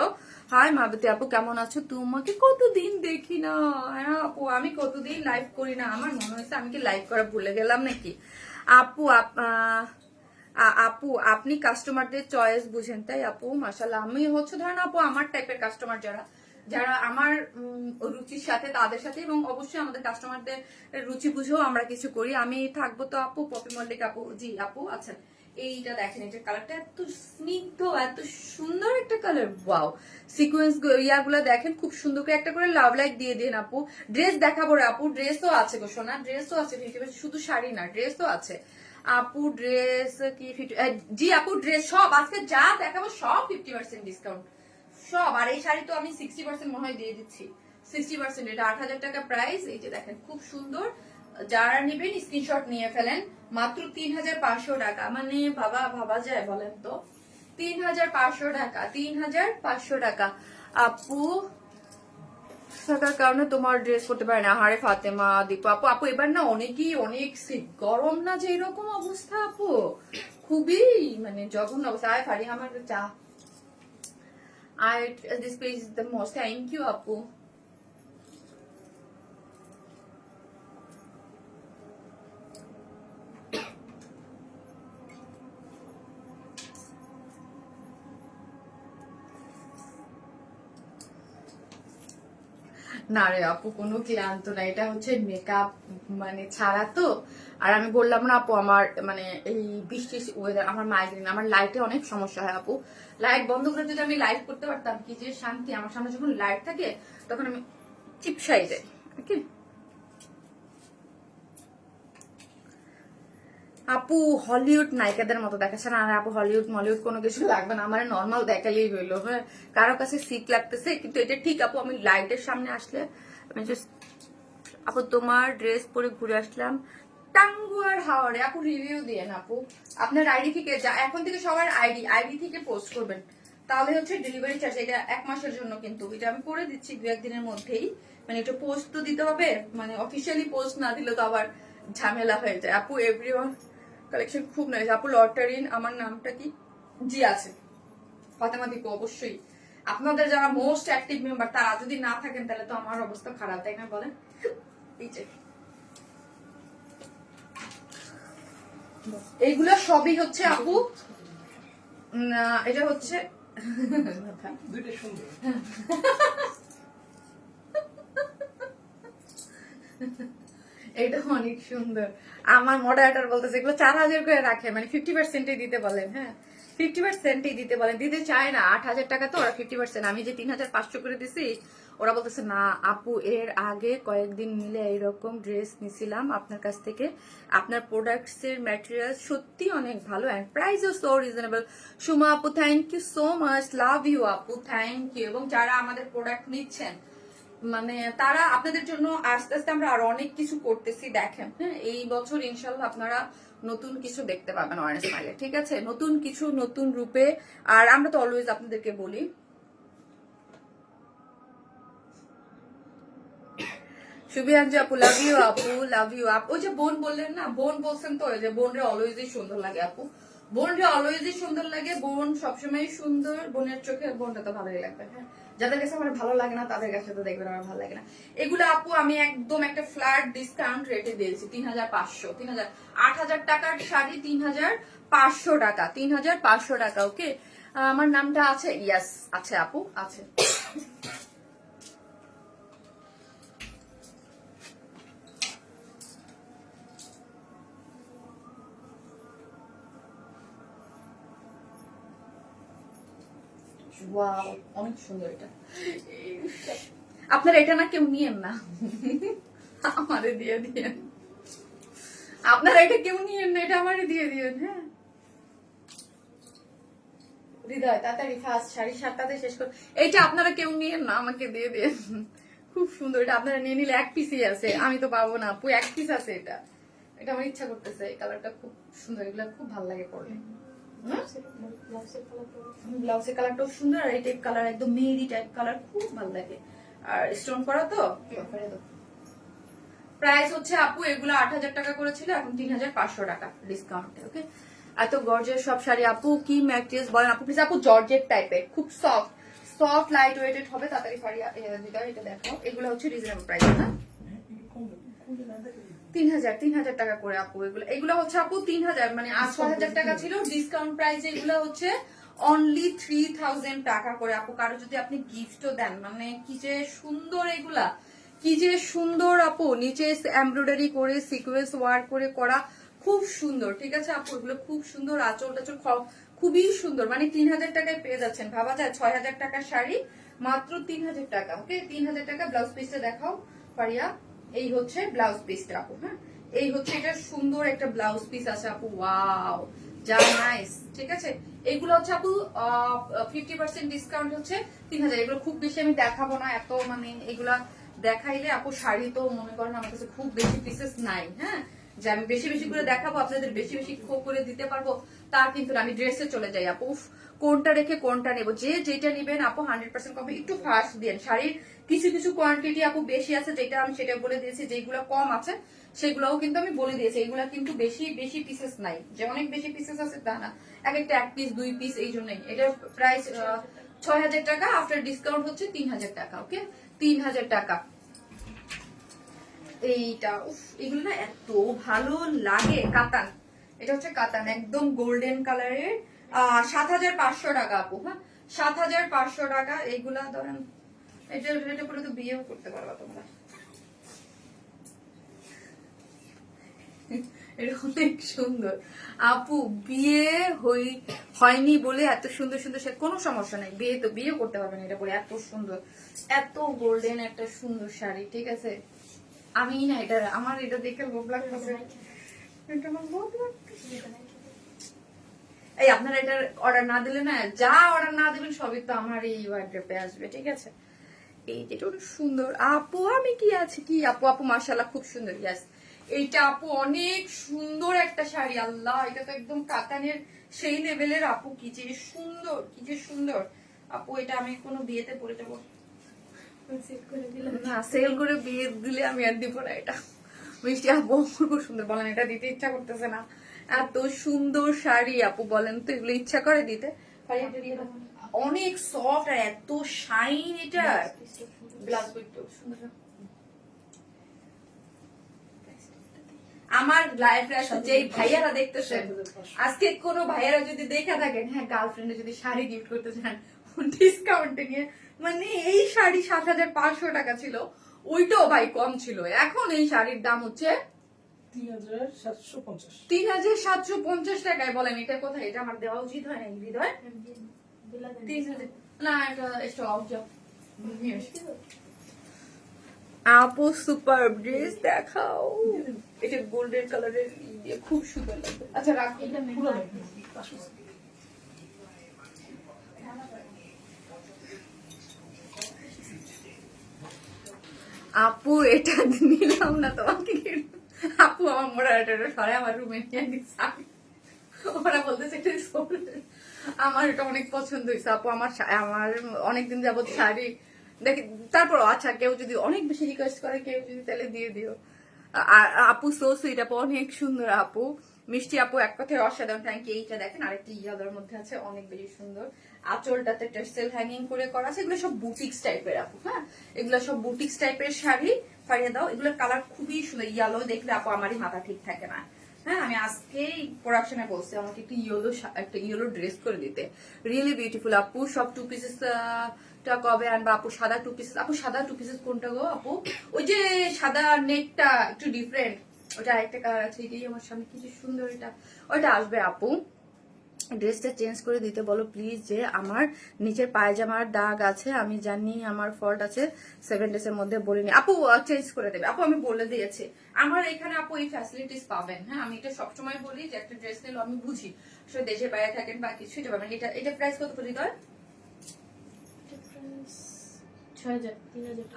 হাই মাবতী আপু, কেমন আছো? তোমাকে কতদিন দেখি না। হ্যাঁ আপু, আমি কতদিন লাইভ করি না, আমার মনে হয়েছে আমি কি লাইভ করা ভুলে গেলাম নাকি। আপু আপু আপনি কাস্টমারদের চয়েস বুঝেন, তাই আপু? মাশাআল্লাহ। আমি হচ্ছে ধরেন আপু আমার টাইপের কাস্টমার যারা যারা আমার রুচির সাথে, তাদের সাথে, এবং অবশ্যই আমাদের কাস্টমারদের রুচি বুঝেও আমরা কিছু করি। আমি থাকবো তো আপু, পপি মল্লিক আপু। জি আপু। আচ্ছা, এইটা দেখেন, এটা কালারটা এত স্নিগ্ধ, এত সুন্দর একটা কালার। ওয়াও, সিকোয়েন্স ইয়াগুলো দেখেন, খুব সুন্দর করে একটা করে লাভ লাইক দিয়ে দিন আপু। ড্রেস দেখাবো রে আপু, ড্রেসও আছে গো সোনা, ড্রেসও আছে। শুধু শাড়ি না, ড্রেসও আছে আপু। ড্রেস কি জি আপু, ড্রেস সব আজকে যা দেখাবো সব 50% ডিসকাউন্ট সব। আর এই শাড়ি তো আমি 60% মনে হয় দিয়ে দিচ্ছি, 60%। এটা 8000 টাকা প্রাইস। এই যে দেখেন, খুব সুন্দর। যারা নেবেন স্ক্রিনশট নিয়ে ফেলেন। মাত্র 3500 টাকা, মানে বাবা ভাবা যায় বলেন তো? 3500 টাকা, 3500 টাকা আপু। থাকার কারণে তোমার ড্রেস করতে পারে না। হারে ফাতেমা, দীপু আপু। আপু এবার না অনেকই অনেক গরম না যে এরকম অবস্থা আপু, খুবই মানে জঘন্য অবস্থা। আয় ফারি আমার চা। This page is the most. Thank you আপু। না রে আপু, কোনো ক্লান্ত না, এটা হচ্ছে মেকআপ মানে ছাড়া তো। আর আমি বললাম না আপু, আমার মানে এই বৃষ্টির ওয়েদার, আমার মাইগ্রেন, আমার লাইটে অনেক সমস্যা হয় আপু। লাইট বন্ধ করে যদি আমি লাইভ করতে পারতাম, কি যে শান্তি। আমার সামনে যখন লাইট থাকে তখন আমি চিপসাই যাই। ওকে আপু, হলিউড নায়িকাদের মতো দেখাচ্ছে না। আর আপু হলিউড মলিউড কোনো কিছু লাগবে না, আমার নর্মাল দেখালেই হইলো। হ্যাঁ, কারো কাছে সিক লাগতেছে কিন্তু এটা ঠিক আপু। আমি লাইটের সামনে আসলে আমি জাস্ট আপু তোমার ড্রেস পরে ঘুরে আসলাম টাঙ্গুয়ার হাওড়ে। আপু রিভিউ দিয়ে না আপু, আপনার আইডি থেকে এখন থেকে সবার আইডি থেকে পোস্ট করবেন, তাহলে হচ্ছে ডেলিভারি চার্জ। এটা 1 মাসের জন্য, কিন্তু এটা আমি করে দিচ্ছি 2-1 দিনের মধ্যেই। মানে একটু পোস্ট তো দিতে হবে, মানে অফিসিয়ালি পোস্ট না দিলে তো আবার ঝামেলা হয়ে যায় আপু। এভরিওয়ান কালেকশন খুব নাইস আপু। লটারিন আমার নামটা কি? জি আছে, ফাতেমা দীপু। অবশ্যই আপনাদের যারা মোস্ট অ্যাক্টিভ মেম্বার তারা যদি না থাকেন তাহলে তো আমার অবস্থা খারাপ, তাই না বলেন? এইগুলা সবই হচ্ছে আপু, এটা হচ্ছে এটা অনেক সুন্দর। আমার মডারেটর বলতেছে এগুলো 4000 করে রাখে, মানে 50%ই দিতে বলেন। হ্যাঁ, 50%ই দিতে বলেন, দিতে চায় না। 8000 টাকা তো ওরা 50%। আমি যে 3500 করে দিছি, ওরা বলতেছে না আপু, এর আগে কয়েকদিন মিলে এইরকম ড্রেস নিছিলাম আপনার কাছ থেকে। আপনার প্রোডাক্টস এর ম্যাটেরিয়াল সত্যি অনেক ভালো এন্ড প্রাইসও সো রিজনেবল। সুমা আপু, thank you so much, love you আপু, থ্যাংক ইউ। এবং যারা আমাদের প্রোডাক্ট নিচ্ছেন, মানে তারা আপনাদের জন্য আস্তে আস্তে আমরা আরো অনেক কিছু করতেছি দেখেন। হ্যাঁ, এই বছর ইনশাল্লাহ আপনারা নতুন কিছু দেখতে পাবেন অরেঞ্জ স্মাইলে, ঠিক আছে? নতুন কিছু, নতুন রূপে। আর আমরা তো অলওয়েজ আপনাদেরকে বলি শুভিয়াঞ্জু আপু, লাভ ইউ আপু, লাভ ইউ আপু। ওই যে বোন বললেন না, বোন বলছেন তো, ওই যে বোন রে অলওয়েজই সুন্দর লাগে আপু, বোন রে অলওয়েজই সুন্দর লাগে। বোন সবসময় সুন্দর, বোনের চোখে বোনটা তো ভালোই লাগবে। হ্যাঁ, যাদের কাছে আমার ভালো লাগে না তাদের কাছে তো দেখবেন আমার ভালো লাগে না। এগুলো আপু আমি একদম একটা ফ্ল্যাট ডিসকাউন্ট রেটে দিয়েছি 3500, 8000 টাকার শাড়ি 3500 টাকা, 3500 টাকা। ওকে, আমার নামটা আছে, ইয়াস আছে আপু, আছে। ওয়াও, অনেক সুন্দর এটা। আপনারা এটা না কেউ নিয়েন না, আমারে দিয়ে দিয়েন। আপনারা এটা কেউ নিয়েন না, এটা আমারে দিয়ে দিয়েন। হ্যাঁ, হৃদয় তাড়াতাড়ি ফার্স্ট 7:30 শেষ কর। এইটা আপনারা কেউ নিয়েন না, আমাকে দিয়ে দিয়েন। খুব সুন্দর এটা, আপনারা নিয়ে নিলে 1 পিসই আছে, আমি তো পাবো না আপু, 1 পিস আছে। এটা এটা আমার ইচ্ছা করতেছে, এই কালারটা খুব সুন্দর, এগুলো খুব ভালো লাগে পরলে। ব্লাউজের কালারটাও সুন্দর, আর এই টাইপ কালার একদম মেহেদি টাইপ কালার খুব ভালো লাগে। আর স্টোন করা তো প্রাইস হচ্ছে আপু এগুলো 8,000 টাকা করেছিল, এখন 3,500 টাকা ডিসকাউন্টে। ওকে, এত গর্জিয়াস সব শাড়ি আপু। কি ম্যাটেরিয়ালস বলেন আপু প্লিজ? আপু জর্জেট টাইপের, খুব সফট লাইট ওয়েটেড হবে, তাড়াতাড়ি শাড়ি এটা দেখো। এগুলো হচ্ছে রিজনেবল প্রাইস, হ্যাঁ 3,000 টাকা করে আপু। এগুলো হচ্ছে আপু 3,000, মানে 6,000 টাকা ছিল ডিসকাউন্ট প্রাইস। এগুলো হচ্ছে অনলি 3,000 টাকা করে আপু। কারো যদি আপনি গিফটও দেন, মানে কি যে সুন্দর এগুলা, কি যে সুন্দর আপু। নিচে এমব্রয়ডারি করে সিকোয়েন্স ওয়ার্ক করে করা, খুব সুন্দর। ঠিক আছে আপু, এগুলো খুব সুন্দর। আঁচল টাচল খুবই সুন্দর, মানে 3,000 টাকায় পেয়ে যাচ্ছেন। ভাবা যায় 6,000 টাকার শাড়ি মাত্র 3,000 টাকা। ওকে, 3,000 টাকা। ব্লাউজ পিসটা দেখাও ফারিয়া। এই হচ্ছে ব্লাউজ পিসটা আপু, হ্যাঁ এই হচ্ছে এটা সুন্দর একটা ব্লাউজ পিস আছে আপু। ওয়াও, যা নাইস। ঠিক আছে, এগুলো হচ্ছে আপু 50% ডিসকাউন্ট হচ্ছে 3,000। এগুলো খুব বেশি আমি দেখাবো না, এত মানে এগুলা দেখাইলে আপু শাড়ি তো মনে করেন আমার কাছে খুব বেশি পিসেস নাই, হ্যাঁ যে আমি বেশি বেশি করে দেখাবো, আপনাদের বেশি বেশি করে দিতে পারবো তা কিন্তু না। আমি ড্রেসে চলে যাই আপু, কোনটা রেখে কোনটা নেবো। যে যেটা নিবেন আপু 100% কমে। একটু ফাস্ট দিন, শাড়ির কিছু কিছু কোয়ান্টিটি আপু বেশি আছে, যেটা আমি সেটা বলে দিয়েছি। যেগুলো কম আছে সেগুলোও কিন্তু আমি বলে দিয়েছি। এগুলা কিন্তু বেশি বেশি পিসেস নাই, যে অনেক বেশি পিসেস আছে তা না। এক একটা 1 পিস 2 পিস এই জন্যই। এটার প্রাইস 6,000 টাকা, আফটার ডিসকাউন্ট হচ্ছে 3,000 টাকা। ওকে, 3,000 টাকা। এইটা এগুলো না এত ভালো লাগে। কাতান, এটা হচ্ছে কাতান, একদম গোল্ডেন কালারের। 7,500 টাকা আপু, হ্যাঁ 7,500 টাকা। এইগুলা ধরেন এটা করে তো বিয়েও করতে পারবা তোমরা। এটা অনেক সুন্দর আপু। বিয়ে হয়নি বলে এত সুন্দর সুন্দর, সে কোনো সমস্যা নাই, বিয়ে তো বিয়ে করতে পারবেন এটা পরে। এত সুন্দর, এত গোল্ডেন একটা সুন্দর শাড়ি। ঠিক আছে, আমি না এটা আমার এটা দেখে লোভ লাগতেছে। এই আপনারা এটার অর্ডার না দিলে না, যা অর্ডার না দিবেন সবই তো আমার এই ওয়ার্ড্রপে আসবে। ঠিক আছে, এই যেটা অনেক সুন্দর আপু। আমি কি আছে কি আপু, আপু মাশাআল্লাহ খুব সুন্দর। ইয়াস, এইটা আপু অনেক সুন্দর একটা শাড়ি। আল্লাহ, এটা তো একদম কাতানের সেই লেভেলের আপু। কি যে সুন্দর, কি যে সুন্দর আপু। এটা আমি কোনো বিয়েতে পরে যাবো না, সেল করে বিয়ে দিলে আমি আর দিব না। এটা মিষ্টি আপু খুব সুন্দর। বলেন এটা দিতে ইচ্ছা করতেছে না? এত সুন্দর শাড়ি আপু, বলেন তো এগুলো ইচ্ছা করে দিতে? অনেক সফট আর এত শাইন এটা। আমার লাইফে আসলে যেই ভাইয়ারা দেখতেছেন আজকে, কোন ভাইয়ারা যদি দেখা থাকেন, হ্যাঁ গার্লফ্রেন্ডে যদি শাড়ি গিফট করতে চান ডিসকাউন্টে নিয়ে, মানে এই শাড়ি 7,500 টাকা ছিল, ওইটাও ভাই কম ছিল। এখন এই শাড়ির দাম হচ্ছে 3,750 টাকায়। বলেন এটা কোথায়? এটা আমার দেওয়া উচিত হয় না হৃদয়? না, এটা স্টক জব। আপু সুপার ড্রেস দেখাও। এটা গোল্ডেন কালারের, খুব সুন্দর লাগবে। আচ্ছা রাখো, আপু এটা নিলাম না তোমাকে। আপু আমার মোড়াটা সরে আমার রুমে নিয়ে নিচ্ছে। ওরা বলতেছে আমার এটা অনেক পছন্দ হয়েছে আপু। আমার অনেকদিন যাবত শাড়ি দেখি। তারপর আচ্ছা, কেউ যদি অনেক বেশি রিকোয়েস্ট করে, কেউ যদি তাহলে দিয়ে দিও। আপু সো সুইট আপু, অনেক সুন্দর আপু। মিষ্টি আপু এক কথায় অসাধারণ। Thank you. এইটা দেখেন, আরেকটি ইয়ালোর মধ্যে আছে, অনেক বেশি সুন্দর। আঁচলটাতে টেক্সটাইল হ্যাঙ্গিং করে করা আছে। এগুলো সব বুটিক্স টাইপের আপু, হ্যাঁ এগুলো সব বুটিক্স টাইপের শাড়ি। ফারিয়ে দাও, এগুলোর কালার খুবই সুন্দর। ইয়ালো দেখলে আপু আমারই মাথা ঠিক থাকে না। হ্যাঁ আমি আজকেই প্রোডাকশনে বলছি আমাকে একটা ইয়েলো ড্রেস করে দিতে। রিয়েলি বিউটিফুল আপু। সব 2 পিসেস টা কবে আনবা আপু? সাদা 2 পিসেস আপু। সাদা 2 পিসেস কোনটা গো আপু? ওই যে সাদা নেকটা একটু ডিফারেন্ট, ওটা আরেকটা কালার আছে। এটাই আমার সামনে, কি সুন্দর এটা। ওইটা আসবে আপু। ড্রেসটা চেঞ্জ করে দিতে বলো প্লিজ। যে আমার নিচের পায়জামার দাগ আছে, আমি জানি আমার ফল্ট আছে, 7 ডেজের মধ্যে বলিনি আপু। চেঞ্জ করে দেবে আপু, আমি বলে দিয়েছি। আমার এখানে আপু এই ফ্যাসিলিটিস পাবেন। হ্যাঁ আমি এটা সবসময় বলি যে একটা ড্রেস নিলে আমি বুঝি আসলে দেশের বাইরে থাকেন বা কিছু, এটা পাবেন। এটা প্রাইস কত করে দিতে হয়?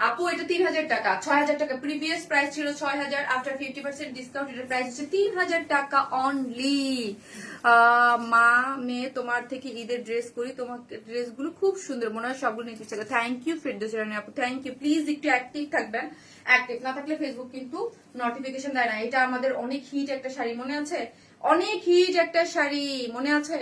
আপু এটা 3000 টাকা, 6000 টাকা। প্রিভিয়াস প্রাইস ছিল 6000, আফটার 50% ডিসকাউন্ট এটার প্রাইস হচ্ছে 3000 টাকা অনলি। মা মেয়ে তোমার থেকে ঈদের ড্রেস করি, তোমার ড্রেসগুলো খুব সুন্দর, মনে হয় সবগুলো নিতে চাই। থ্যাংক ইউ ফেরদৌস রানী আপু, থ্যাংক ইউ। প্লিজ একটু অ্যাক্টিভ থাকবেন, অ্যাক্টিভ না থাকলে ফেসবুক কিন্তু নোটিফিকেশন দেয় না। এটা আমাদের অনেক হিট একটা শাড়ি, মনে আছে? অনেক হিট একটা শাড়ি, মনে আছে?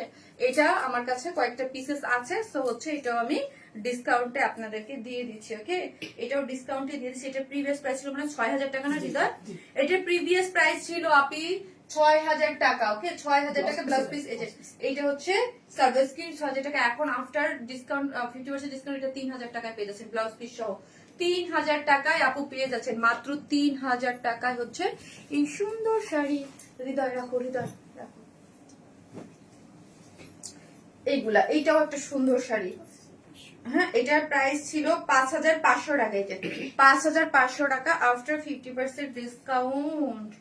এটা আমার কাছে কয়েকটা পিসেস আছে, সো হচ্ছে এটাও আমি ডিসকাউন্টে আপনাদেরকে দিয়ে দিচ্ছি। ওকে, এটাও ডিসকাউন্টে দিয়ে দিচ্ছি। এটা প্রিভিয়াস প্রাইস ছিল মানে 6000 টাকা না দিদা? এটার প্রিভিয়াস প্রাইস ছিল আপি 6000 টাকা। ওকে, 6000 টাকা ব্লাউজ পিস। এইটা হচ্ছে সার্ভিস স্ক্রিন 6000 টাকা। এখন আফটার ডিসকাউন্ট 50% ডিসকাউন্ট এটা 3000 টাকায় পেয়ে যাচ্ছেন ব্লাউজ পিস সহ। 3000 টাকায় আপু পেয়ে যাচ্ছেন, মাত্র 3000 টাকায় হচ্ছে এই সুন্দর শাড়ি। হৃদয় রাখো, হৃদয় রাখো। এইগুলা, এইটাও একটা সুন্দর শাড়ি। হ্যাঁ, এটার প্রাইস ছিল 5500 টাকা। এটা 5500 টাকা আফটার 50% ডিসকাউন্ট।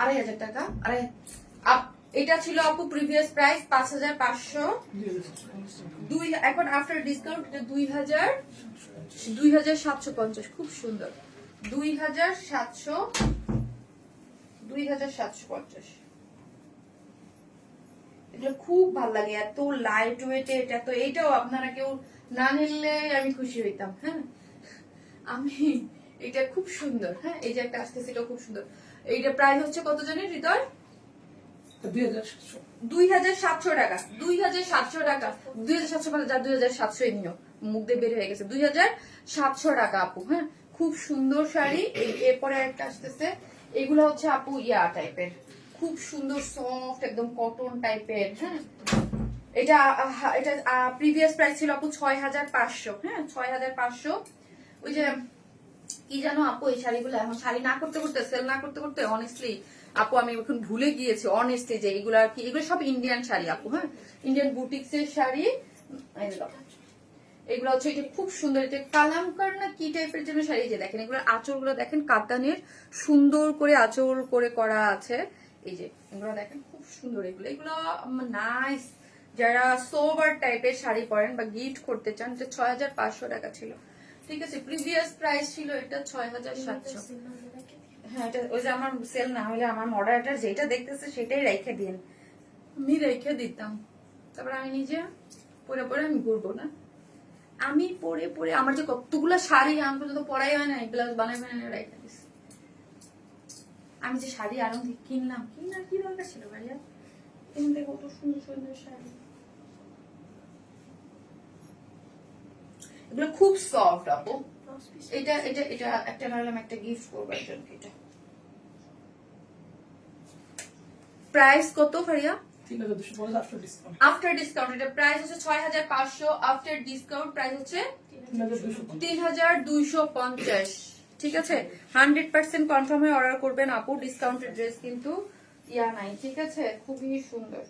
আড়াই হাজার টাকা। এটা ছিল আপু প্রিভিয়াস প্রাইস 5500, এখন আফটার ডিসকাউন্ট এটা 2750। খুব সুন্দর, 2750। এগুলো খুব ভালো লাগে, এত লাইট ওয়েটে। এটা তো এইটাও আপনারা কেউ না নিলে আমি খুশি হইতাম। হ্যাঁ, আমি এটা খুব সুন্দর। হ্যাঁ, এই যে একটা আসতেছে, এটা খুব সুন্দর। এইটা প্রাইস হচ্ছে কত জানেন হৃদয়? 2700 টাকা। 2700 টাকা, 2750, যা 2700 নিও, মুখ দিয়ে বের হয়ে গেছে। 2700 টাকা আপু। হ্যাঁ, খুব সুন্দর শাড়ি। এরপরে একটা আসতেছে, এগুলো হচ্ছে আপু ইয়া টাইপের, খুব সুন্দর সফট একদম কটন টাইপের। হ্যাঁ, এটা প্রিভিয়াস প্রাইস ছিল আপু 6500। হ্যাঁ, 6500। ওই যে কি জানো আপু, এই শাড়িগুলো এখন শাড়ি না করতে করতে, সেল না করতে করতে অনেস্টলি আপু আমি এখন ভুলে গিয়েছি অনেস্টলি যে এগুলা কি, এগুলো সব ইন্ডিয়ান শাড়ি আপু। হ্যাঁ, ইন্ডিয়ান বুটিক্স এর শাড়ি। এগুলো হচ্ছে এটা খুব সুন্দর, এটা কালামকার না কি টাইপের যেন শাড়ি। যে দেখেন এগুলোর আঁচলগুলো দেখেন, কাতানের সুন্দর করে আঁচল করে করা আছে। এই যে এগুলো দেখেন খুব সুন্দর। এগুলো নাইস, যারা সোবার টাইপের শাড়ি পরেন বা গিফট করতে চান। এটা 6500 টাকা ছিল। ঠিক আছে, প্রিভিয়াস প্রাইস ছিল এটা 6700। হ্যাঁ, এটা ওই যে আমার সেল না হলে আমার মডারেটার যেটা দেখতেছে সেটাই রেখে দিন, আমি রেখে দিতাম। তারপর আমি নিজে পরে পরে আমি ঘুরবো না। আমি পরে পরে আমার যে কতগুলো শাড়ি আমি পর্যন্ত পরাই হয় না, ব্লাউজ বানাই বানাই রেখে দিস। আমি যে শাড়ি আরো কিনলাম কি দরকার ছিল ভাইয়া? কিনতে কত সুন্দর সুন্দর শাড়ি, এগুলো খুব সফট আপু। এটা এটা এটা একটা ভাবলাম একটা গিফট করবো একজনকে। এটা প্রাইস কত ভাইয়া? 3250 আফটার ডিসকাউন্ট। আফটার ডিসকাউন্ট এটা প্রাইস হচ্ছে 6500, আফটার ডিসকাউন্ট প্রাইস হচ্ছে 3250। ঠিক আছে, 100% কনফার্ম হয়ে অর্ডার করবেন আপু। ডিসকাউন্টেড ড্রেস কিন্তু ইয়া নাই। ঠিক আছে, খুবই সুন্দর।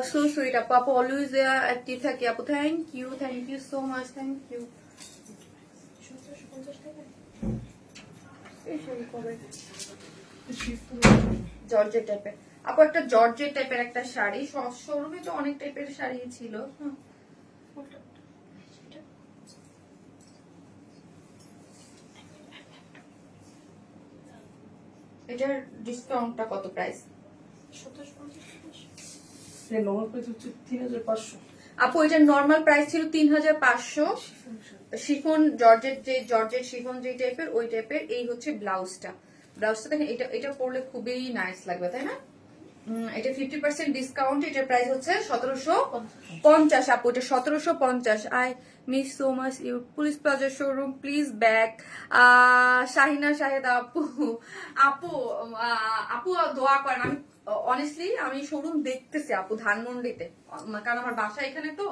সো সুইট আপু, আপু অলওয়েজ অ্যাক্টিভ থাকি আপু। Thank you so much, thank you. Georgette টাইপের আপু, একটা জর্জেট টাইপের একটা শাড়ি। শোরুমে তো অনেক টাইপের শাড়ি ছিল। এটার ডিসকাউন্টটা কত প্রাইস? 2750। এর নরমাল প্রাইস হচ্ছে 3500 আপু। এটার নরমাল প্রাইস ছিল 3500। শিফন জর্জেট শিফন যে টাইপের, ওই টাইপের। এই হচ্ছে ব্লাউজটা দেখেন, এটা পরলে খুবই নাইস লাগবে, তাই না? এটা 50% ডিসকাউন্ট। এটার প্রাইস হচ্ছে 1750 আপু। এটা 1750। I miss so much you. Police plaza showroom please back. Shahina Shahed আপু, আপু আপু দোয়া করেন। আমি অনেস্টলি আমি শোরুম দেখতেছি আপু ধানমন্ডিতে, কারণ আমার বাসা এখানে তো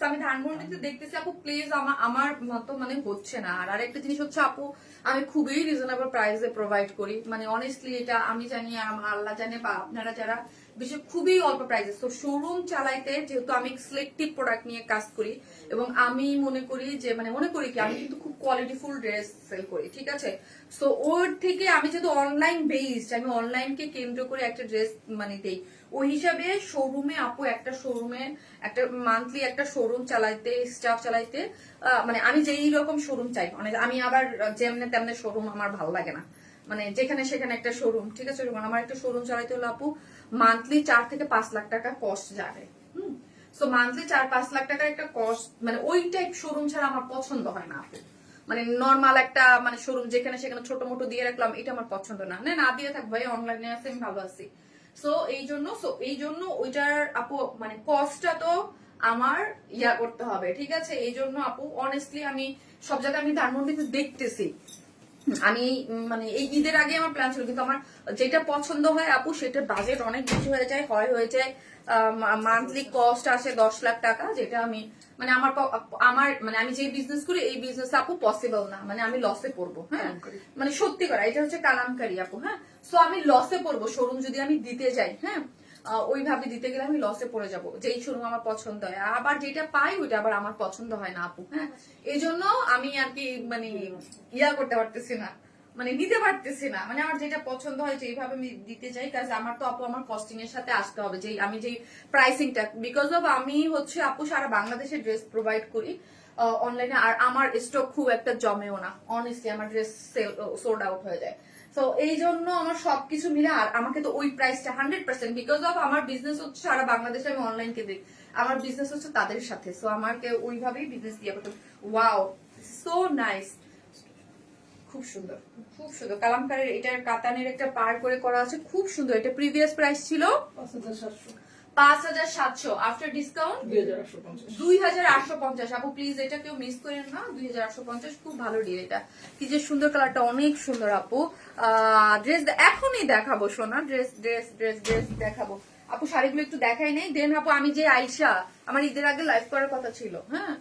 আমি ধানমন্ডিতে দেখতেছি আপু। প্লিজ আমার মতো মানে হচ্ছে না। আর আরেকটা জিনিস হচ্ছে আপু, আমি খুবই রিজনেবল প্রাইসে প্রোভাইড করি। মানে অনেস্টলি এটা আমি জানি, আর আমার আল্লাহ জানে, বা আপনারা যারা বেশি খুবই অল্প প্রাইসে। তো শোরুম চালাইতে যেহেতু আমি সিলেক্টিভ প্রোডাক্ট নিয়ে কাজ করি এবং আমি মনে করি যে মনে করি কি আমি কিন্তু খুব কোয়ালিটিফুল ড্রেস সেল করি, ঠিক আছে। সো ওর থেকে আমি যেহেতু অনলাইন বেসড, আমি অনলাইনকে কেন্দ্র করে একটা ড্রেস দেই, ওই হিসাবে শোরুমে আপু একটা শোরুমে একটা মান্থলি একটা শোরুম চালাইতে, স্টাফ চালাইতে আমি যেই রকম শোরুম চাই, আমি আবার যেমনে তেমনে শোরুম আমার ভালো লাগে না, যেখানে সেখানে একটা শোরুম, ঠিক আছে। আমার একটা শোরুম চালাইতে হলো আপু মান্থলি 4 থেকে 5 লাখ টাকা কস্ট যাবে। সো মান্থলি 4-5 লাখ টাকার একটা কস্ট, ওই টাইপ শোরুম ছাড়া আমার পছন্দ হয় না আপু। নর্মাল একটা শোরুম যেখানে সেখানে ছোট মোটো দিয়ে রাখলাম, এটা আমার পছন্দ না। না দিয়ে থাক ভাই, অনলাইনে আছে, আমি ভালো আছি। সো এই জন্য ওইটার আপু কস্টটা তো আমার করতে হবে, ঠিক আছে। এই জন্য আপু অনেস্টলি আমি সব জায়গায় আমি ধানমন্ডিতে দেখতেছি, আমি এই ঈদের আগে আমার প্ল্যান ছিল, কিন্তু আমার যেটা পছন্দ হয় আপু সেটার বাজেট অনেক বেশি হয়ে যায়, হয়ে যায় মান্থলি কস্ট আসে 10 লাখ টাকা, যেটা আমি আমার আমি যে বিজনেস করি এই বিজনেস আপু পসিবল না, আমি লসে পড়বো। হ্যাঁ, সত্যি করা, এটা হচ্ছে কালামকারী আপু। হ্যাঁ, সো আমি লসে পড়বো শোরুম যদি আমি দিতে যাই। হ্যাঁ, ওইভাবে দিতে গেলে আমি লসে পড়ে যাব, যেই শোরুম আমার পছন্দ হয়, আবার যেটা পাই ওইটা আবার আমার পছন্দ হয় না আপু। হ্যাঁ, এই জন্য আমি আর কি করতে পারতেছি না, নিতে পারতেছি না, আমার যেটা পছন্দ হয় যেইভাবে আমি দিতে চাই, কাজ আমার তো আপু আমার কস্টিং এর সাথে আসতে হবে, যে আমি যে প্রাইসিংটা, বিকজ অফ আমি হচ্ছে আপু সারা বাংলাদেশে ড্রেস প্রোভাইড করি অনলাইনে, আর আমার স্টক খুব একটা জমেও না, অনেস্টলি আমার ড্রেস সোল্ড আউট হয়ে যায়। তো এই জন্য আমার সবকিছু মিলে, আর আমাকে তো ওই প্রাইসটা 100%, বিকজ অফ আমার বিজনেস হচ্ছে সারা বাংলাদেশে, আমি অনলাইনকে দিই, আমার বিজনেস হচ্ছে তাদের সাথে, সো আমাকে ওইভাবেই বিজনেস দিয়ে করতে। ওয়াও, সো নাইস, খুব সুন্দর, খুব সুন্দর। কালামকারের এটার কাতানের একটা পার করে করা আছে, খুব সুন্দর। এটা প্রিভিয়াস প্রাইস ছিল 5,700, আফটার ডিসকাউন্ট 2,850। আপু প্লিজ এটা কেউ মিস করেন না, 2,850, খুব ভালো ডিল। এটা কি যে সুন্দর, কালারটা অনেক সুন্দর আপু। ড্রেস এখনই দেখাবো সোনা, ড্রেস ড্রেস ড্রেস ড্রেস দেখাবো আপু, শাড়িগুলো একটু দেখাই নেই। দেন আপু আমি যে আইসা আমার ঈদের আগে লাইভ করার কথা ছিল, হ্যাঁ,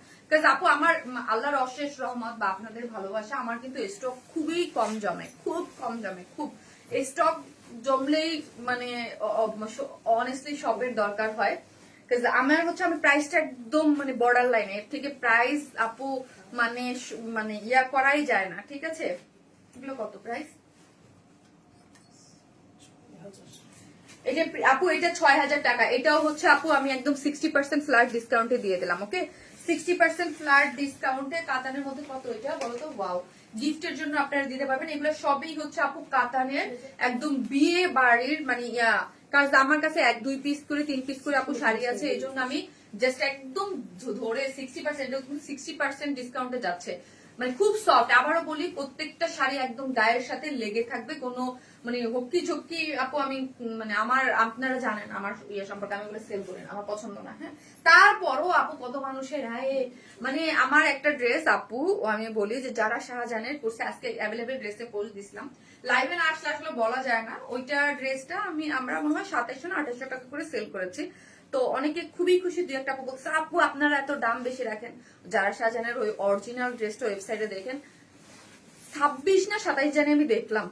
আপু আমার আল্লাহর অশেষ রহমত বা আপনাদের ভালোবাসা, আমার কিন্তু স্টক খুবই কম জমে, খুব কম জমে, খুব স্টক জমলেই অনেস্টলি শপের দরকার হয়। আমার হচ্ছে আমি প্রাইসটা একদম বর্ডার লাইনে, এর থেকে প্রাইস আপু করাই যায় না, ঠিক আছে। এগুলো কত প্রাইস? এটা আপু এটা 6,000 টাকা। এটাও হচ্ছে আপু আমি একদম 60% ফ্ল্যাট ডিসকাউন্টে দিয়ে দিলাম, ওকে। 60% ফ্ল্যাট ডিসকাউন্টে কাতানের মধ্যে কত এটা বলো তো? ওয়াও, গিফটের জন্য আপনারা দিতে পারবেন। এগুলো সবই হচ্ছে আপু কাতানের, একদম বিয়ে বাড়ির কাজ। আমার কাছে 1-2 পিস করে 3 পিস করে আপু শাড়ি আছে, এই জন্য আমি জাস্ট একদম ধরে 60% ডিসকাউন্টে যাচ্ছে, খুব সফট। আবারও বলি, প্রত্যেকটা শাড়ি একদম গায়ের সাথে লেগে থাকবে, কোনো হকি ঝক্কি আপু আমি আপনারা জানেন আমার সম্পর্কে, আমি ওগুলো সেল করি না, আমার পছন্দ না। হ্যাঁ, তারপরও আপু কত মানুষের আমার একটা ড্রেস আপু, আমি বলি যে যারা শাহজাহানের করছে, আজকে অ্যাভেলেবেল ড্রেসে পোস্ট দিছিলাম, লাইভে না আসলে আসলে বলা যায় না, ওইটা ড্রেসটা আমরা মনে হয় 2700 না 2800 টাকা করে সেল করেছি। তো অনেকে খুবই খুশি, দুই একটা আপু বলছে আপু আপনারা এত দাম বেশি রাখেন। যারা শাহজাহানের ওই অরিজিনাল ড্রেসটা ওয়েবসাইটে দেখেন, 26 না 27 জানি আমি দেখলাম।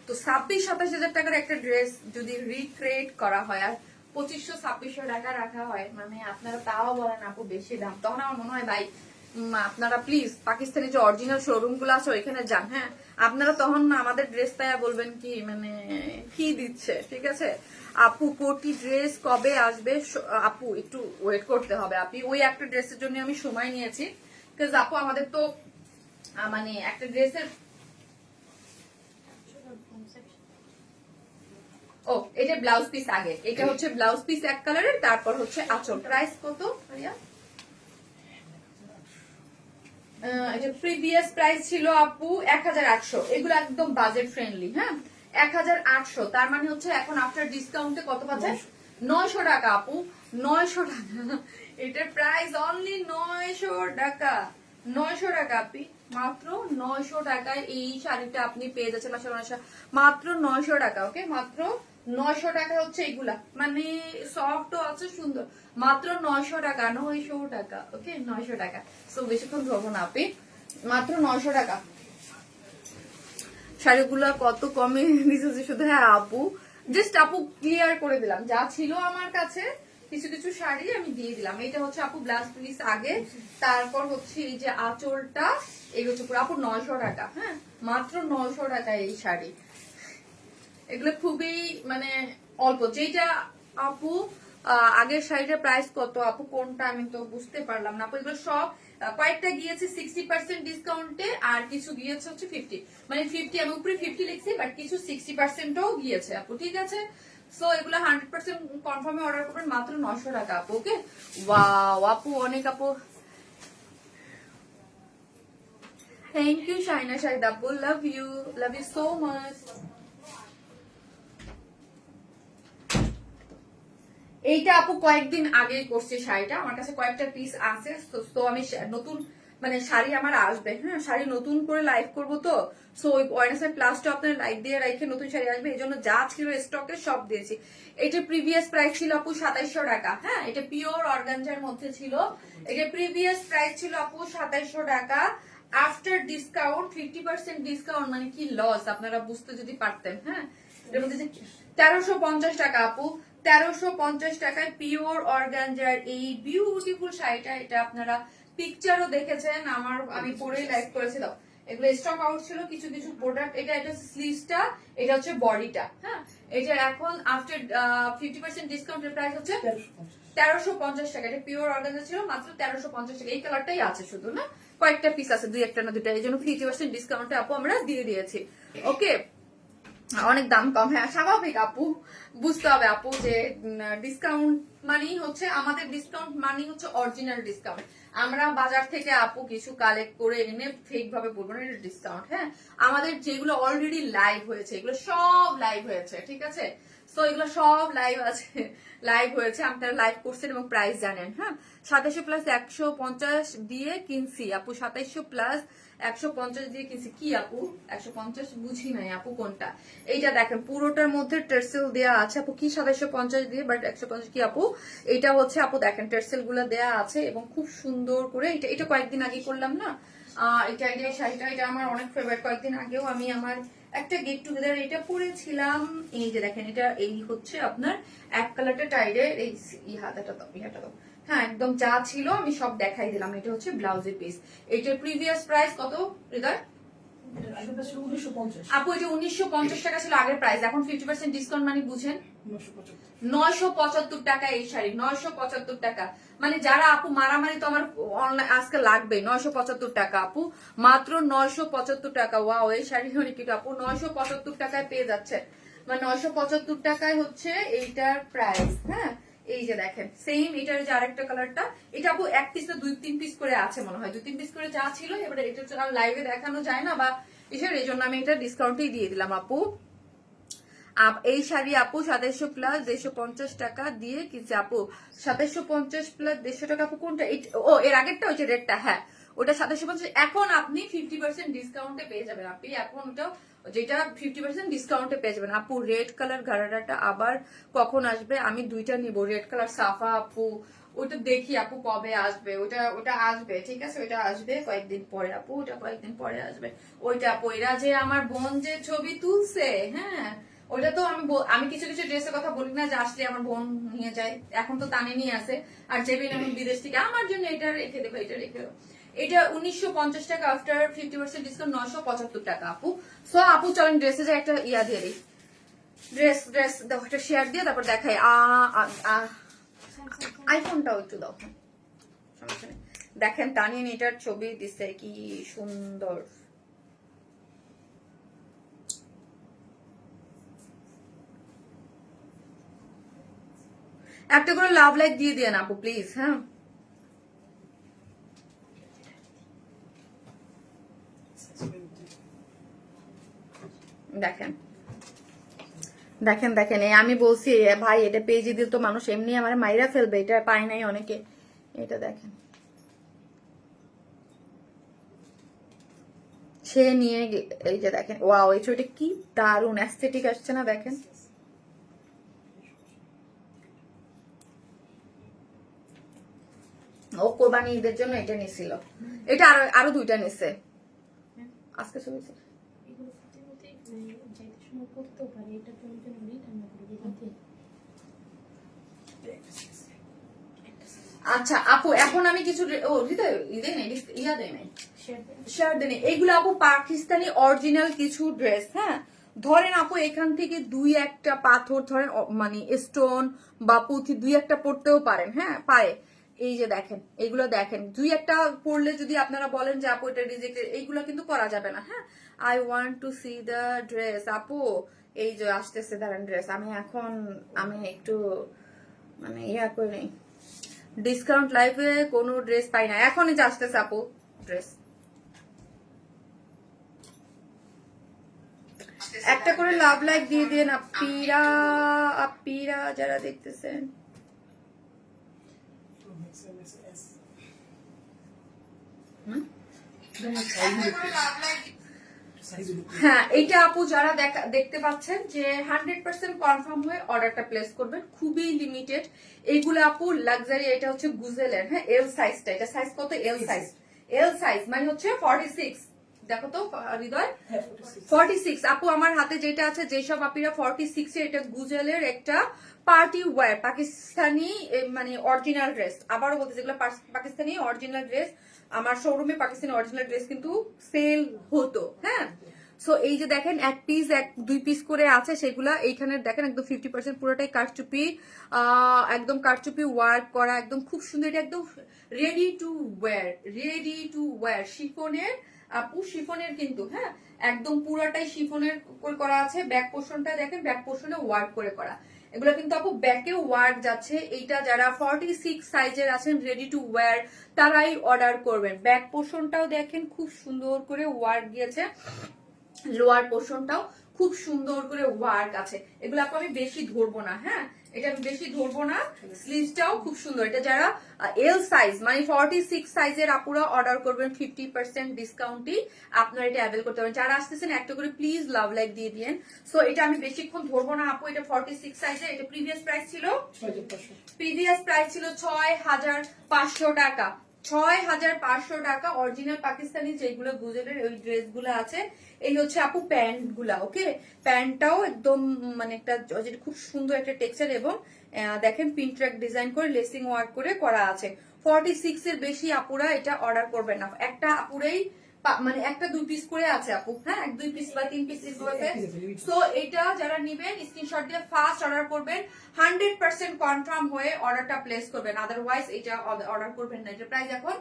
তো 26-27 হাজার টাকার একটা ড্রেস যদি রিক্রিয়েট করা হয় আর 2500-2600 টাকা রাখা হয়, আপনারা তাও বলেন আপু বেশি দাম, তখন আমার মনে হয় ভাই আপনারা প্লিজ পাকিস্তানি যে অরিজিনাল শোরুম গুলো আছে ওইখানে যান। হ্যাঁ, আপনারা তখন আমাদের ড্রেস পাইয়া বলবেন কি কি দিচ্ছে, ঠিক আছে। আপু কোটি ড্রেস কবে আসবে? আপু একটু ওয়েট করতে হবে, আপনি ওই একটা ড্রেসের জন্য আমি সময় নিয়েছি, বিকজ আপু আমাদের তো একটা ড্রেসের ও এটা ব্লাউজ পিস আগে, এটা হচ্ছে ব্লাউজ পিস এক কালারের, তারপর হচ্ছে আঁচল। প্রাইস কত ভাইয়া? এটা প্রিভিয়াস প্রাইস ছিল আপু 1,800। এগুলো একদম বাজেট ফ্রেন্ডলি। হ্যাঁ, 1,800, তার মানে হচ্ছে এখন আফটার ডিসকাউন্টে কত পাচ্ছে? 900 টাকা আপু, 900 টাকা। এটার প্রাইস অনলি 900 টাকা, 900 টাকা আপনি, মাত্র 900 টাকায় এই শাড়িটা আপনি পেয়ে যাচ্ছেন মাত্র 900 টাকা, ওকে। মাত্র 900 টাকা হচ্ছে এগুলা, সফটও আছে, সুন্দর, মাত্র 900 টাকা, 900 টাকা, ওকে, 900 টাকা। সো বেশিক্ষণ ধরবো না আপনি, মাত্র 900 টাকা। শাড়িগুলা কত কমে দিচ্ছে শুধু। হ্যাঁ আপু, জাস্ট আপু ক্লিয়ার করে দিলাম, যা ছিল আমার কাছে কিছু কিছু শাড়ি আমি দিয়ে দিলাম। এটা হচ্ছে আপু ব্লাউজ পিস আগে, তারপর হচ্ছে এই যে আঁচলটা, এই হচ্ছে পুরো আপু 900 টাকা। হ্যাঁ, মাত্র 900 টাকা এই শাড়ি। এগুলো খুবই মানে অল্প। যেটা আপু আগের শাড়িটার প্রাইস কত আপু, কোনটা আমি তো বুঝতে পারলাম না আপু। এগুলো সব কয়েকটা গিয়েছে 60% ডিসকাউন্টে, আর কিছু গিয়েছে হচ্ছে 50, মানে 50 আমি উপরে 50 লিখছি, বাট কিছু 60%ও গিয়েছে আপু। ঠিক আছে, সো এগুলো 100% কনফার্মে অর্ডার করবেন মাত্র 900 টাকা আপু। ওকে, ওয়াও আপু, অনেক আপু, থ্যাংক ইউ শাইনা শাহিদ আপু, লাভ ইউ সো মাচ। এইটা আপু কয়েকদিন আগে করছে শাড়িটা, আমার কাছে কয়েকটা পিস আছে, তো আমি নতুন মানে শাড়ি আমার আসবে। হ্যাঁ, শাড়ি নতুন করে লাইভ করবো, তো সো ওই ওয়াইনাসের প্লাসটা আপনার লাইভ দিয়ে রেখে নতুন শাড়ি আসবে, এই জন্য যা ছিল স্টকে সব দিয়েছি। এটা প্রিভিয়াস প্রাইস ছিল আপু 2700 টাকা। হ্যাঁ, এটা পিওর অর্গানজার মধ্যে ছিল। এটা প্রিভিয়াস প্রাইস ছিল আপু 2700 টাকা। আফটার ডিসকাউন্ট 50% ডিসকাউন্ট, মানে কি লস আপনারা বুঝতে যদি পারতেন। হ্যাঁ, এর মধ্যে 1350 টাকা আপু, 1350 টাকায় পিওর অর্গানজার এই বিউটিফুল শাড়িটা। এটা আপনারা পিকচারও দেখেছেন, আমি পরেই লাইভ করেছিলাম। এগুলো স্টক আউট ছিল কিছু কিছু প্রোডাক্ট। এটা স্লিভসটা, এটা হচ্ছে বডিটা। হ্যাঁ, এটা এখন আফটার 50% ডিসকাউন্টের প্রাইস হচ্ছে 1350 টাকা। এটা পিওর অর্গানজা ছিল, মাত্র 1350 টাকা। এই কালারটাই আছে শুধু, না কয়েকটা পিস আছে, দুই একটা না দুটা, এই জন্য 50% ডিসকাউন্টে আপু আমরা দিয়ে দিয়েছি। ওকে, অনেক দাম কম। হ্যাঁ, স্বাভাবিক আপু, বুঝতে হবে আপু যে ডিসকাউন্ট মানেই হচ্ছে আমাদের, ডিসকাউন্ট মানেই হচ্ছে অরিজিনাল ডিসকাউন্ট। আমরা বাজার থেকে আপু কিছু কালেক্ট করে এনে ফেক ভাবে বলবো না এটা ডিসকাউন্ট। হ্যাঁ, আমাদের যেগুলো অলরেডি লাইভ হয়েছে এগুলো সব লাইভ হয়েছে। ঠিক আছে, তো এগুলো সব লাইভ আছে, লাইভ হয়েছে, আপনারা লাইভ করছেন এবং প্রাইস জানেন। হ্যাঁ, 2700 প্লাস 150 দিয়ে কিনছি আপু, 2700 প্লাস 150 দিয়ে কিনছি। কি আপু 150 বুঝি নাই আপু কোনটা? এইটা দেখেন পুরোটার মধ্যে টার্সেল দেয়া আছে আপু। কি 2750 দিয়ে, বাট 150 কি আপু? এটা হচ্ছে আপু দেখেন টার্সেল গুলো দেয়া আছে এবং খুব সুন্দর করে। এটা কয়েকদিন আগে করলাম না, এটা শাড়িটা, এটা আমার অনেক ফেভারিট। কয়েকদিন আগেও আমি আমার একটা গেট টুগেদার এটা পরেছিলাম। এই যে দেখেন, এটা এই হচ্ছে আপনার এক কালারটা টাইডের, এই হাতাটা তো, ইহাটা তো, হ্যাঁ একদম যা ছিল আমি সব দেখাই দিলাম। এটা হচ্ছে ব্লাউজের পিস। এটার প্রিভিয়াস প্রাইস কত হৃদয় আপু? এটা 1950 টাকা ছিল আগের প্রাইস, এখন 50% ডিসকাউন্ট মানে বুঝেন 975 টাকা এই শাড়ি, 975 টাকা। মানে যারা আপু মারামারি তো আমার অনলাইন আজকে লাগবে। 975 টাকা আপু, মাত্র 975 টাকা। ওয়াও, এই শাড়ি অনেক কিটো আপু, 975 টাকায় পেয়ে যাচ্ছে। মানে 975 টাকায় হচ্ছে এইটার প্রাইস। হ্যাঁ, এই যে দেখেন সেম এটার যে আরেকটা কালারটা, এটা আপু এক পিস না 2-3 পিস করে আছে মনে হয়, 2-3 পিস করে যা ছিল। এবারে এটা লাইভে দেখানো যায় না বা এসব, এই জন্য আমি এটা ডিসকাউন্টেই দিয়ে দিলাম আপু। এই শাড়ি আপু 2700 প্লাস 150 টাকা দিয়ে কিনছে আপু। 2750 প্লাস 150 টাকা আপু কোনটা? ও এর আগেরটা, ওই যে রেডটা, হ্যাঁ ওটা 2750। এখন আপনি 50% ডিসকাউন্টে পেয়ে যাবেন আপনি, এখন ওটা যেটা 50% ডিসকাউন্টে পেয়ে যাবেন আপু। রেড কালার ঘাড়াটা আবার কখন আসবে? আমি দুইটা নিব, রেড কালার সাফা আপু। ওটা দেখি আপু কবে আসবে। ওটা আসবে, ঠিক আছে, ওটা আসবে কয়েকদিন পরে আপু, ওটা কয়েকদিন পরে আসবে। ওইটা আপু, এরা যে আমার বোন যে ছবি তুলছে, হ্যাঁ ওটা তো আমি কিছু কিছু ড্রেসের কথা বলি না যে আসলে আমার বোন নিয়ে যায়, এখন তো টানে নিয়ে আসে। আর যেদিন আমি বিদেশ থেকে আমার জন্য এটা রেখে দেবো, এটা রেখে দেবো। এটা 1950 টাকা, আফটার 50% ডিসকাউন্ট 975 টাকা আপু। সো আপু চলেন ড্রেসে যে একটা ইয়া দিয়ে দিই, ড্রেস দাও, একটা শেয়ার দিয়ে তারপর দেখাই। আইফোনটাও একটু দাও, সমস্যা নেই। দেখেন তানিন এটার ছবি দিছে, কি সুন্দর। একটা করে লাভ লাইক দিয়ে দিয়ে আপু প্লিজ। হ্যাঁ, দেখেন দেখেন দেখেন, আমি বলছি ভাই এটা পেজে দিলে তো মানুষ এমনি আমার মাইরা ফেলবে, এটা পায় নাই অনেকে। এটা দেখেন, সে নিয়ে এই যে দেখেন, ওয়াও এই ছবিটা কি দারুন অ্যাস্থেটিক আসছে না? দেখেন ও কোরবানি ঈদের জন্য এটা নিছিল, এটা আরো দুইটা নিছে আজকে ছবি। সময় করতেও পারে, এটা তো আমি জন্য ঠান্ডা করে দিতে। আচ্ছা আপু, এখন আমি কিছু ও হৃদয় ইদে নেই, ইয়া দেয় নাই, শেয়ার দেয় নাই। এইগুলো আপু পাকিস্তানি অরিজিনাল কিছু ড্রেস। হ্যাঁ, ধরেন আপু এখান থেকে দুই একটা পাথর ধরেন মানে স্টোন বা পুঁথি দুই একটা পড়তেও পারেন। হ্যাঁ পারে। এই যে দেখেন, এইগুলো দেখেন, দুই একটা পড়লে যদি আপনারা বলেন যে আপু এটা রিজেক্টেড, এইগুলো কিন্তু করা যাবে না। হ্যাঁ, I want to C the dress. আপু এই যে আসতেছে দাঁড়ান ড্রেস, আমি একটু মানে ইয়া করে নেই, ডিসকাউন্ট লাইভে কোনো ড্রেস পাই না, এখনই যে আসতেছে আপু ড্রেস। একটা করে লাভ লাইক দিয়ে দেন আপিরা, আপিরা যারা দেখতেছেন। হ্যাঁ, এইটা আপু যারা দেখতে পাচ্ছেন যে 100% কনফার্ম হয়ে অর্ডারটা প্লেস করবেন, খুবই লিমিটেড। এইগুলো আপু লাক্সারি, এটা হচ্ছে গুজেলের। হ্যাঁ, এল সাইজটা, এটা সাইজ কত? L size. এল সাইজ মানে হচ্ছে 46। দেখো তো হৃদয়, 46 আপু আমার হাতে যেটা আছে, যেসব আপিরা 46 এর, এটা গুজেলের একটা পার্টি ওয়্যার পাকিস্তানি মানে অরিজিনাল ড্রেস। আবারও বলতেছি এগুলো পাকিস্তানি অরিজিনাল ড্রেস। আমার শোরুমে পাকিস্তানি অরিজিনাল ড্রেস কিন্তু সেল হতো। হ্যাঁ, সো এই যে দেখেন এক পিস দুই পিস করে আছে সেগুলা এইখানে দেখেন একদম 50% পুরোটাই কারচুপি, একদম কারচুপি ওয়ার্ক করা, একদম খুব সুন্দর। এটা একদম ready to wear, ready to wear শিফনের আপু, শিফনের কিন্তু। হ্যাঁ, একদম পুরাটাই শিফনের করা আছে। ব্যাক পোর্শনটা দেখেন, ব্যাক পোর্শনে ওয়ার্ক করে করা। এগুলো কিন্তু আপু ব্যাকে ওয়ার্ক যাচ্ছে। এইটা যারা 46 সাইজের আছেন রেডি টু ওয়্যার তারাই অর্ডার করবেন। ব্যাক পোর্শনটাও দেখেন খুব সুন্দর করে ওয়ার্ক গিয়েছে, লোয়ার পোর্শনটাও খুব সুন্দর করে ওয়ার্ক আছে। এগুলো আপু আমি বেশি ধরবো না। হ্যাঁ, এটা আমি বেশি ধরবো না। স্লিভসটাও খুব সুন্দর। এটা যারা এল সাইজ মানে 46 সাইজের আপুরা অর্ডার করবেন 50% ডিসকাউন্টই আপনারা এটা অ্যাভেল করতে পারেন। যারা আসতেছেন একটা করে প্লিজ লাভ লাইক দিয়ে দিয়েন। সো এটা আমি বেশিক্ষণ ধরবো না আপু। এটা 46 সাইজের। এটা প্রিভিয়াস প্রাইস ছিল 6,500 টাকা। 6,500 টাকা অরিজিনাল পাকিস্তানি যেগুলো গুজেলের ওই ড্রেস গুলো আছে। এই হচ্ছে আপু প্যান্ট গুলা। ওকে, প্যান্টটাও একদম মানে একটা খুব সুন্দর একটা টেক্সচার এবং দেখেন পিন ট্র্যাক ডিজাইন করে লেসিং ওয়ার্ক করে করা আছে। 46 এর বেশি আপুরা এটা অর্ডার করবেন না। একটা আপুরেই মানে একটা দুই পিস করে আছে আপু। হ্যাঁ, এক দুই পিস বা তিন পিস আছে। সো এটা যারা নিবেন স্ক্রিনশট দিয়ে ফার্স্ট অর্ডার করবেন, 100% কনফার্ম হয়ে অর্ডারটা প্লেস করবেন, আদারওয়াইজ এটা অর্ডার করবেন না। এটা প্রাইস এখন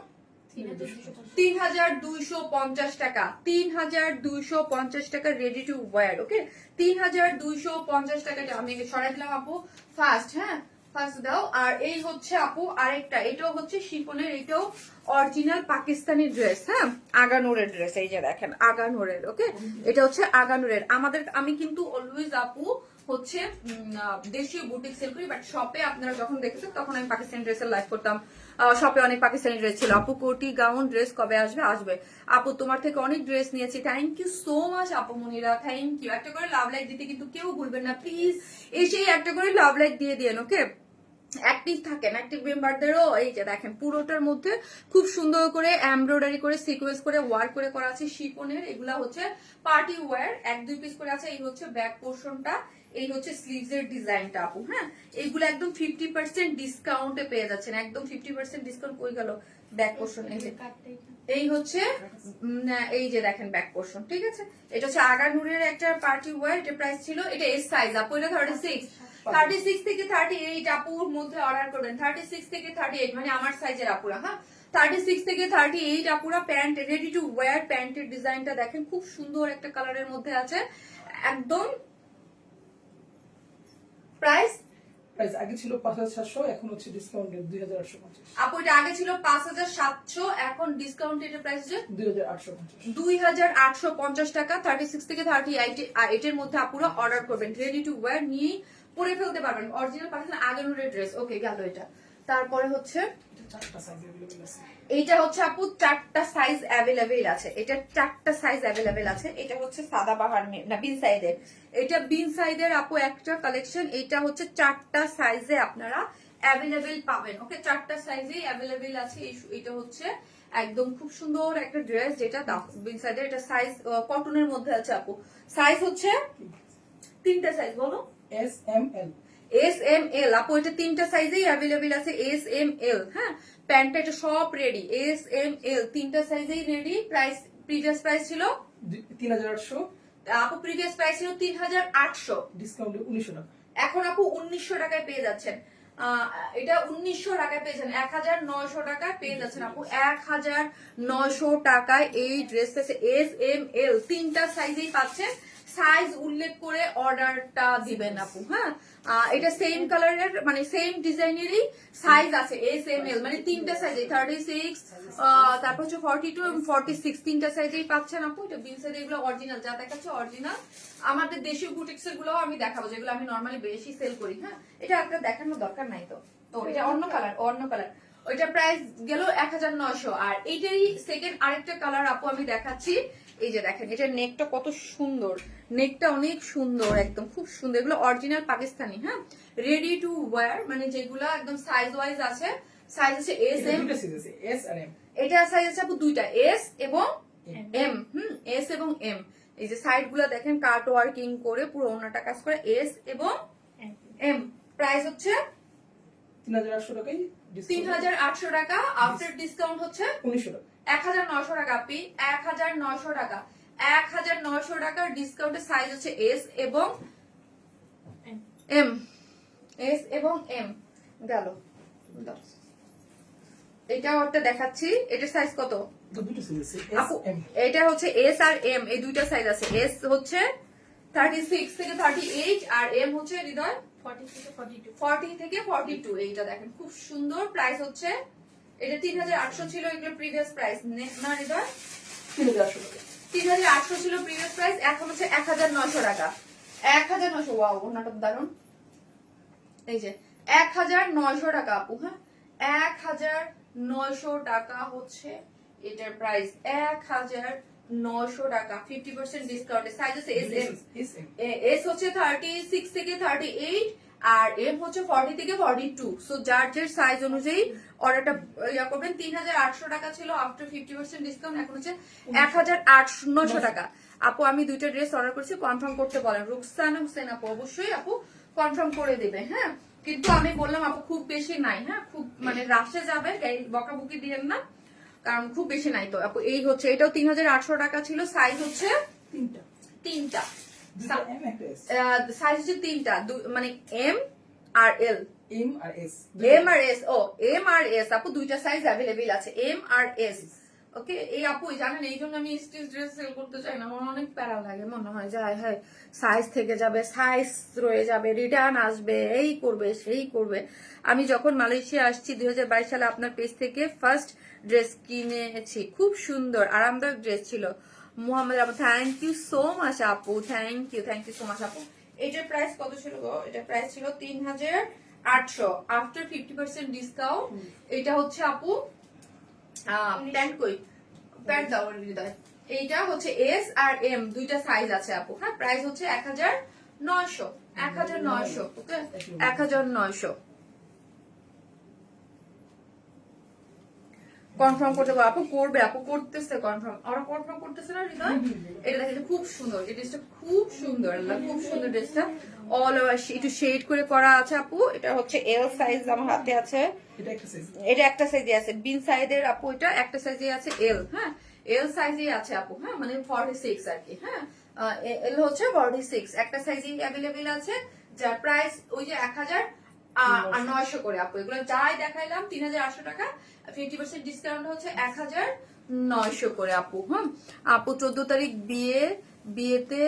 3,250 টাকা। 3,250 টাকা রেডি টু ওয়্যার। ওকে, 3,250 টাকা আমি সরাই দিলাম আপু ফার্স্ট। হ্যাঁ, ফার্স্ট দাও। আর এই হচ্ছে আপু আরেকটা, এটাও হচ্ছে শিফনের, এটাও অরিজিনাল পাকিস্তানি ড্রেস। হ্যাঁ, আগানুরের ড্রেস। এই যে দেখেন আগানুরের। ওকে, এটা হচ্ছে আগানুরের। আমি কিন্তু অলওয়েজ আপু হচ্ছে দেশীয় বুটিক সেল করি, বাট শপে আপনারা যখন দেখেছেন তখন আমি পাকিস্তানি ড্রেসের লাইভ করতাম। শপে অনেক পাকিস্তানি ড্রেস ছিল। আপু কোটি গাউন ড্রেস কবে আসবে? আসবে আপু, তোমার থেকে অনেক ড্রেস নিয়েছি। থ্যাংক ইউ সো মাচ আপু মনিরা, থ্যাংক ইউ। একটা করে লাভ লাইক দিতে কিন্তু কেউ ভুলবেন না প্লিজ, এসেই একটা করে লাভ লাইক দিয়ে দিন। ওকে, অ্যাক্টিভ থাকেন, অ্যাক্টিভ মেম্বারদেরও। এই যে দেখেন পুরোটার মধ্যে খুব সুন্দর করে এমব্রয়ডারি করে সিকোয়েন্স করে ওয়ার্ক করে করা আছে শিফনের। এগুলা হচ্ছে পার্টি ওয়্যার, এক দুই পিস করে আছে। এই হচ্ছে ব্যাক পোর্শনটা, এই হচ্ছে স্লিভস এর ডিজাইনটা আপু। হ্যাঁ, এইগুলো একদম 50% ডিসকাউন্টে পেয়ে যাচ্ছেন। একদম 50% ডিসকাউন্ট কই গেল? ব্যাক পোর্শন এই হচ্ছে, এই যে দেখেন ব্যাক পোর্শন। ঠিক আছে, এটা হচ্ছে আগানুরের একটা পার্টি ওয়্যার। এটা প্রাইস ছিল, এটা এস সাইজ আপু, এটা 36 থেকে 38 আপুর মধ্যে অর্ডার করবেন। 36 থেকে 38 মানে আমার সাইজের আপুরা। হ্যাঁ, 36 থেকে 38 আপুরা প্যান্ট রেডি টু ওয়্যার। প্যান্টের ডিজাইনটা দেখেন খুব সুন্দর একটা কালারের মধ্যে আছে। একদম প্রাইস আগে ছিল 5,700, এখন হচ্ছে ডিসকাউন্টেড 2,850 আপু। এটা আগে ছিল 5,700, এখন ডিসকাউন্টেড প্রাইস হচ্ছে 2,850। 2,850 টাকা। 36 থেকে 38 এর মধ্যে আপুরা অর্ডার করবেন। রেডি টু ওয়্যার নিয়ে পরে ফেলতে পারবেন। অরিজিনাল পাকিস্তান আগানুরের ড্রেস। ওকে, গেল এটা। তারপরে হচ্ছে এইটা হচ্ছে আপু 4টা সাইজ অ্যাভেলেবেল আছে। এটা 4টা সাইজ অ্যাভেলেবেল আছে। এটা হচ্ছে সাদাবাহার না বিন সাইদের, এটা বিন সাইদের আপু একটা কালেকশন। এটা হচ্ছে 4টা সাইজে আপনারা অ্যাভেলেবেল পাবেন। ওকে, 4টা সাইজেই অ্যাভেলেবেল আছে। এটা হচ্ছে একদম খুব সুন্দর একটা ড্রেস, যেটা বিন সাইদের। এটা সাইজ কটনের মধ্যে আছে আপু। সাইজ হচ্ছে তিনটা সাইজ বলো। S M L. S M L আপু, এটা তিনটা সাইজেই অ্যাভেলেবেল আছে। এস এম এল, হ্যাঁ প্যান্টটা এটা সব রেডি। এস এম এল তিনটা সাইজেই রেডি। প্রাইস প্রিভিয়াস প্রাইস ছিল 3800, আপু, প্রিভিয়াস প্রাইস ছিল 3800, ডিসকাউন্টে 1900 টাকা। এখন আপু 1900 টাকায় পেয়ে যাচ্ছেন। এটা 1900 টাকায় পেয়েছেন, 1900 টাকায় পেয়ে যাচ্ছেন আপু। 1900 টাকায় এই ড্রেস পেয়েছে। এস এম এল তিনটা সাইজেই পাচ্ছেন। সাইজ উল্লেখ করে অর্ডারটা দিবেন আপু, হ্যাঁ। এটা সেম কালারের মানে সেম ডিজাইনেরই সাইজ আছে। এস এম এল মানে তিনটা সাইজে 36, তারপর হচ্ছে 42 এবং 46 তিনটা সাইজেই পাচ্ছেন আপু। এটা বিন সাইজ, এগুলো অরিজিনাল, যা দেখাচ্ছে অরিজিনাল। আমাদের দেশীয় বুটিক্সের গুলো আমি দেখাবো, যেগুলো আমি নরমালি বেশি সেল করি, হ্যাঁ। এটা একটা দেখানোর দরকার নাই তো। তো এটা অন্য কালার, অন্য কালার। ওইটা প্রাইস গেল 1900। আর এইটারই সেকেন্ড আরেকটা কালার আপু আমি দেখাচ্ছি। এই যে দেখেন, এটা নেকটা কত সুন্দর, নেকটা অনেক সুন্দর, একদম খুব সুন্দর। এগুলো অরিজিনাল পাকিস্তানি, হ্যাঁ, রেডি টু ওয়্যার, মানে যেগুলো একদম সাইজ ওয়াইজ আছে। সাইজ আছে এস এম, দুটো সাইজ আছে, এস আর এম। এটা সাইজ আছে আপু দুইটা, এস এবং এম। এস এবং এম। এই যে সাইড গুলা দেখেন কাট ওয়ার্কিং করে পুরো ওনাটা কাজ করে। এস এবং এম। প্রাইস হচ্ছে 3800 টাকায়, 3800 টাকা। আফটার ডিসকাউন্ট হচ্ছে 1900 টাকা। 1900 টাকা আপনি, 1900 টাকা। 1900 টাকার ডিসকাউন্টের সাইজ হচ্ছে এস এবং এম। এস এবং এম গেল। এটাও একটা দেখাচ্ছি, এটার সাইজ কত দুটো সাইজ আছে, এস আপু? এম। এটা হচ্ছে এস আর এম, এই দুইটা সাইজ আছে। এস হচ্ছে 36 থেকে 38 আর এম হচ্ছে হৃদয় 40 থেকে 42। 40 থেকে 42। এইটা দেখেন খুব সুন্দর। প্রাইস হচ্ছে এটা 3800 ছিল, এগুলো প্রিভিয়াস প্রাইস না হৃদয়? 3800 টাকা। 3800 ছিল প্রিভিয়াস প্রাইস, এখন হচ্ছে 1900 টাকা। 1900। ওয়াও, ওনাটা দারুন। এই যে 1900 টাকা আপু, হ্যাঁ 1900 টাকা হচ্ছে এটার প্রাইস। 1900 টাকা 50% ডিসকাউন্টে। সাইজ আছে S M. S M. S হচ্ছে 36 থেকে 38 আর এম হচ্ছে 40 থেকে 42। সো যার যার সাইজ অনুযায়ী অর্ডারটা ইয়া করবেন। 3800 টাকা ছিল আফটার 50% ডিসকাউন্ট, এখন হচ্ছে 1900 টাকা। আপু আমি দুইটা ড্রেস অর্ডার করেছি, কনফার্ম করতে বলেন। রুকসানা হোসেন আপু, অবশ্যই আপু কনফার্ম করে দেবে, হ্যাঁ। কিন্তু আমি বললাম আপু খুব বেশি নাই, হ্যাঁ, খুব মানে রাশে যাবে, বকাবকি দিয়েন না, কারণ খুব বেশি নাই তো আপু। এই হচ্ছে, এটাও 3800 টাকা ছিল। সাইজ হচ্ছে তিনটা, তিনটা, দুটো এম একটা এস। সাইজ হচ্ছে তিনটা, মানে এম আর এল। M R S. M R S, ও এম আর এস আপু, দুইটা সাইজ অ্যাভেলেবেল আছে, এম আর এস। ওকে, এই আপু জানেন এই জন্য আমি স্টিচ ড্রেস সেল করতে চাই না, আমার অনেক প্যারা লাগে। মনে হয় যে হ্যাঁ সাইজ থেকে যাবে, সাইজ রয়ে যাবে, রিটার্ন আসবে, এই করবে সেই করবে। আমি যখন মালয়েশিয়া আসছি 2022 সালে আপনার পেজ থেকে ফার্স্ট ড্রেস কিনেছি, খুব সুন্দর আরামদায়ক ড্রেস ছিল। মোহাম্মদ আপু, থ্যাংক ইউ সো মাচ আপু, থ্যাংক ইউ সো মাচ আপু। এটার প্রাইস কত ছিল গো? এটার প্রাইস ছিল 3800 আফটার 50% ডিসকাউন্ট। এটা হচ্ছে আপু প্যান্ট, কই প্যান্ট দাও হৃদয়। এইটা হচ্ছে এস আর এম, দুইটা সাইজ আছে আপু, হ্যাঁ। প্রাইস হচ্ছে 1900। 1900, ওকে 1900। কনফার্ম করতে পারবো আপু, করবে আপু, করতেছে কনফার্ম, ওরা কনফার্ম করতেছে না হৃদয়। এটা দেখেন খুব সুন্দর, এই ড্রেসটা খুব সুন্দর, খুব সুন্দর ড্রেসটা। অল ওভার একটু শেড করে করা আছে আপু। এটা হচ্ছে এল সাইজ আমার হাতে আছে, এটা একটা সাইজ। এটা একটা সাইজে আছে বিন সাইজের আপু, এটা একটা সাইজে আছে এল, হ্যাঁ এল সাইজে আছে আপু, হ্যাঁ মানে 46 আর কি, হ্যাঁ এল হচ্ছে 46, একটা সাইজে অ্যাভেলেবেল আছে। যার প্রাইস ওই যে 1900 করে আপু। এগুলো যাই দেখাইলাম 3800 টাকা, 50% ডিসকাউন্ট হচ্ছে 1900 করে আপু, হ্যাঁ। আপু 14 তারিখ বিয়েতে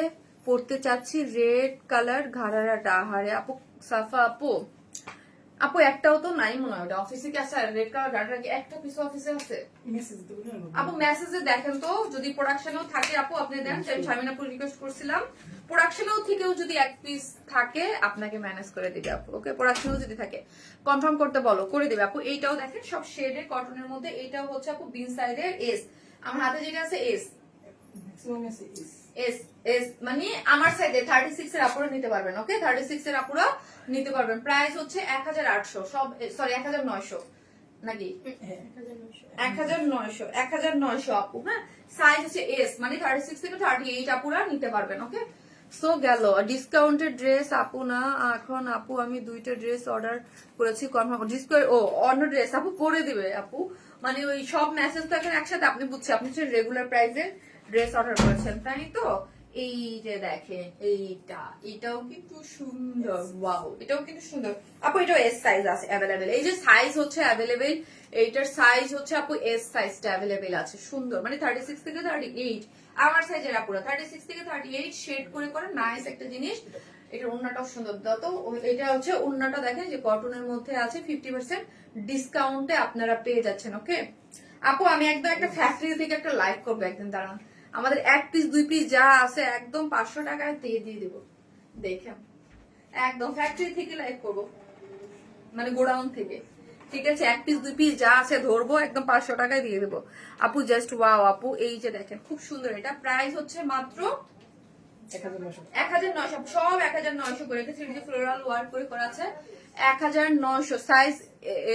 পড়তে চাচ্ছি রেড কালার ঘাড়ারা ডাহারে আপু। সাফা আপু একটাও তো নাই মনে হয়, ওটা অফিসে কি আছে? রেড কালার গাড়িটা কি একটা পিস অফিসে আছে? মেসেজ তো বলেন আপু মেসেজে দেখেন তো, যদি প্রোডাকশনেও থাকে আপু আপনি দেন। আমি শামিনা আপু রিকোয়েস্ট করছিলাম, প্রোডাকশনেও থেকেও যদি এক পিস থাকে আপনাকে ম্যানেজ করে দিবে আপু, ওকে। প্রোডাকশনেও যদি থাকে কনফার্ম করতে বলো, করে দিবে আপু। এইটাও দেখেন সব শেডে কটনের মধ্যে। এইটাও হচ্ছে আপু বিন সাইডের এস, আমার হাতে যেটা আছে এস। ম্যাক্সিমাম আছে এস। এস এস মানে আমার সাইডে 36 এর আপুরা নিতে পারবেন, ওকে 36 এর আপুরা নিতে পারবেন। প্রাইস হচ্ছে 1800, সব সরি 1900 নাকি 1900 আপু, হ্যাঁ। সাইজ হচ্ছে এস মানে 36 থেকে 38 আপুরা নিতে পারবেন, ওকে। সো গেল ডিসকাউন্টেড ড্রেস আপু না, এখন আপু আমি 2টা ড্রেস অর্ডার করেছি কনফার্ম ডিসকাউন্ট ও অন্য ড্রেস আপু করে দিবে আপু, মানে ওই সব মেসেজ তো এখন একসাথে আপনি বুঝছেন, আপনি হচ্ছে রেগুলার প্রাইসে ড্রেস অর্ডার করেছেন তাই তো। এই যে দেখেন এটাও কিন্তু সুন্দর, ওয়াও এটাও কিন্তু সুন্দর আপু, এটাও এস সাইজ আছে অ্যাভেলেবেল, এই যে সাইজ হচ্ছে অ্যাভেলেবেল, এইটার সাইজ হচ্ছে আপু এস সাইজটা অ্যাভেলেবেল আছে, সুন্দর মানে 36 থেকে 38 আমার সাইজের আপুরা 36 থেকে 38 শেড করে করে নাইস একটা জিনিস। এটার ওন্নাটাও সুন্দর দাও তো, এটা হচ্ছে ওন্নাটা দেখেন যে কটনের মধ্যে আছে, 50% ডিসকাউন্টে আপনারা পেয়ে যাচ্ছেন। ওকে আপু আমি একদম একটা ফ্যাক্টরি থেকে একটা লাইভ করবো একদিন, দাঁড়ান আমাদের 1 পিস 2 পিস যা আছে একদম 500 টাকায় দিয়ে দেবো, দেখেন একদম ফ্যাক্টরি থেকে লাইভ করবো, মানে গোডাউন থেকে, ঠিক আছে 1 পিস 2 পিস যা আছে ধরবো একদম 500 টাকায় দিয়ে দেবো আপু, জাস্ট ওয়াও আপু, এই যে দেখেন খুব সুন্দর, এটা প্রাইস হচ্ছে মাত্র 1900, সব 1900 করে, এটা 3D ফ্লোরাল ওয়ার্ক করে করা আছে, 1900 সাইজ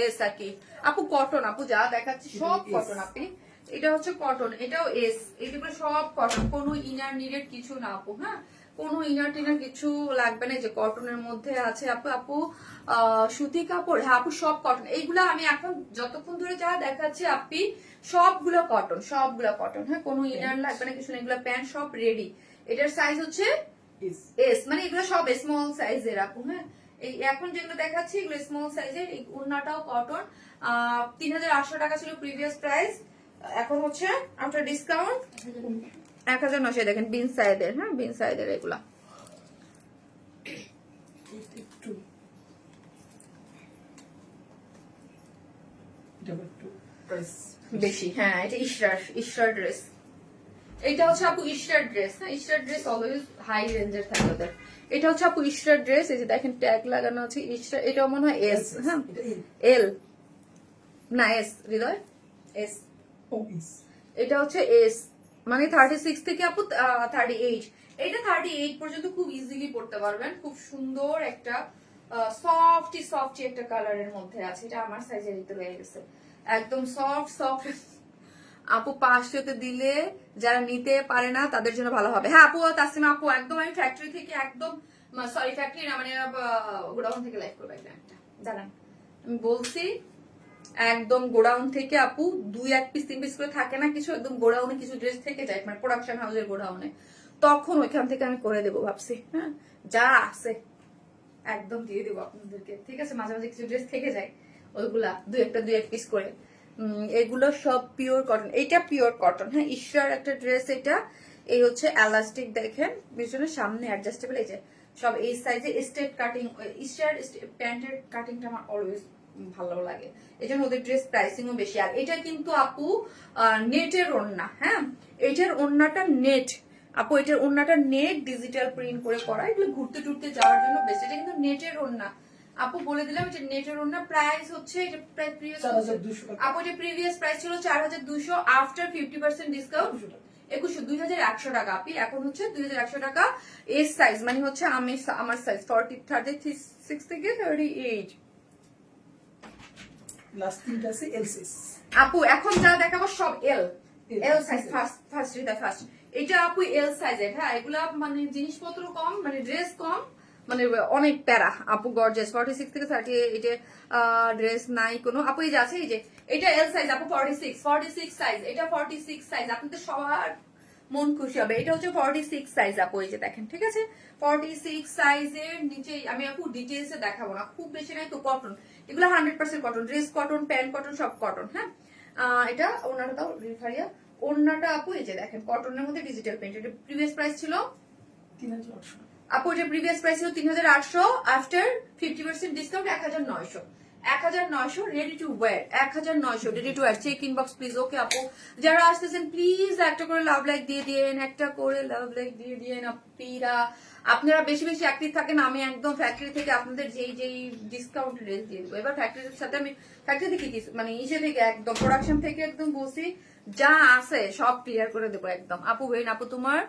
এস আর কি আপু, কটন আপু যা দেখাচ্ছি সব কটন আপনি, এটা হচ্ছে কটন, এটাও এস, এইগুলো সব কটন, কোনো ইনার নিডেড কিছু না আপু, হ্যাঁ কোনো ইনার টিনার কিছু লাগবে না, যে কটনের মধ্যে আছে আপু। আপু সুতি কাপড়, হ্যাঁ আপু সব কটন, এইগুলা আমি এখন যতক্ষণ ধরে যা দেখাচ্ছি আপনি সবগুলো কটন, সবগুলো কটন, হ্যাঁ কোনো ইনার লাগবে না কিছু না, এগুলো প্যান্ট সব রেডি, এটার সাইজ হচ্ছে এস, মানে এগুলো সব স্মল সাইজের আপু, হ্যাঁ এই এখন যেগুলো দেখাচ্ছি এগুলো স্মল সাইজের, এই ওড়নাটাও কটন, 3800 টাকা ছিল প্রিভিয়াস প্রাইস, এখন হচ্ছে আফটার ডিসকাউন্ট 1900, দেখেন বিন সাইজের, হ্যাঁ বিন সাইজের এগুলা, বেশি, হ্যাঁ এটা ইশরার ড্রেস, এটা হচ্ছে আপু ইশরার ড্রেস, হ্যাঁ ইশরার ড্রেস অলওয়েজ হাই রেঞ্জের থাকে ওদের, এটা হচ্ছে আপু ইশরার ড্রেস, এই যে দেখেন ট্যাগ লাগানো আছে ইশরার, এটা মনে হয় এস, হ্যাঁ এল না এস, হৃদয় এস, এটা হচ্ছে এস, মানে 36 থেকে আপু 38, এটা 38 পর্যন্ত খুব ইজিলি পড়তে পারবেন, খুব সুন্দর একটা সফটি একটা কালারের মধ্যে আছে, এটা আমার সাইজের ভিতরে রয়ে গেছে, একদম সফট আপু 500তে দিলে যারা নিতে পারে না তাদের জন্য ভালো হবে, হ্যাঁ আপু তাসলিমা আপু একদম আমি ফ্যাক্টরি থেকে একদম, সরি ফ্যাক্টরি না মানে গোডাউন থেকে লাইভ করবো একটা, দাঁড়ান আমি বলছি একদম গোডাউন থেকে আপু 2-1 পিস 3 পিস করে থাকে না কিছু, একদম গোডাউনে কিছু ড্রেস থেকে যায়, মানে প্রোডাকশন হাউসের গোডাউনে, তখন ওইখান থেকে আমি করে দেবো ভাবছি, হ্যাঁ যা আছে একদম দিয়ে দেবো আপনাদেরকে, ঠিক আছে মাঝে মাঝে কিছু ড্রেস থেকে যায় ওইগুলা 2-1 পিস করে, এগুলো সব পিওর কটন, এটা পিওর কটন, হ্যাঁ ইশরার একটা ড্রেস, এটা এই হচ্ছে এলাস্টিক দেখেন পিছনে সামনে অ্যাডজাস্টেবল, এই যে সব এই সাইজে স্ট্রেট কাটিং, ইশরার প্যান্টের কাটিংটা আমার অলওয়েজ ভালো লাগে, এই জন্য ওদের ড্রেস প্রাইসিংও বেশি, আর এটা কিন্তু আপু নেটের ওড়না, হ্যাঁ এটার ওড়নাটা নেট আপু, এটার ওড়নাটা নেট ডিজিটাল প্রিন্ট করে করা, এগুলো ঘুরতে টুরতে যাওয়ার জন্য বেস্ট, এটা কিন্তু নেটের ওড়না আপু, বলে দিলাম এটা নেটের ওড়না, প্রাইস হচ্ছে এটা প্রায় প্রিভিয়াস আপু, এটা প্রিভিয়াস প্রাইস ছিল 4200, আফটার 50% ডিসকাউন্ট 2100 টাকা আপনি, এখন হচ্ছে 2100 টাকা, এস সাইজ মানে হচ্ছে আমি আমার সাইজ 36 থেকে 38, লাস্ট তিনটা আছে এল সাইজ আপু এখন যা দেখাবো সব এল সাইজ, ফার্স্ট এটা আপু এল সাইজের, হ্যাঁ এগুলা মানে জিনিসপত্র কম, মানে ড্রেস কম, মানে অনেক প্যারা আপু, গর্জিয়াস 46 থেকে 38, এটা ড্রেস নাই কোনো আপু, এই যে আছে এই যে এটা এল সাইজ আপু, 46 সাইজ, এটা 46 সাইজ, আপনাদের সবার মন খুশি হবে, এটা হচ্ছে 46 সাইজ আপু, এই যে দেখেন ঠিক আছে 46 সাইজের নিচে, আমি আপু ডিটেইলসে দেখাবো না, খুব বেশি নাই তো, কটন এগুলো 100% cotton, dress cotton, pant cotton, সব কটন, হ্যাঁ এটা ওনাটা দাও রিফারিয়া, ওড়নাটা আপু এই যে দেখেন কটনের মধ্যে ডিজিটাল প্রিন্ট, এটা প্রিভিয়াস প্রাইস ছিল 3800 আপু, এটা প্রিভিয়াস প্রাইস ছিল 3800, after 50% discount 1900 ready to wear, 1900 ready to wear, check inbox please. Okay আপু যারা আসতেছেন প্লিজ একটা করে লাভ লাইক দিয়ে দিয়েন, একটা করে লাভ লাইক দিয়ে দিয়েন আপিরা, আপনারা বেশি বেশি অ্যাক্টিভ থাকেন, আমি একদম ফ্যাক্টরি থেকে আপনাদের যেই ডিসকাউন্ট রেট দিয়ে দেবো, এবার ফ্যাক্টরির সাথে আমি ফ্যাক্টরি থেকে মানে ইসে থেকে একদম প্রোডাকশন থেকে একদম বসি যা আছে সব ক্লিয়ার করে দেবো একদম। আপু ওয়েন আপু তোমার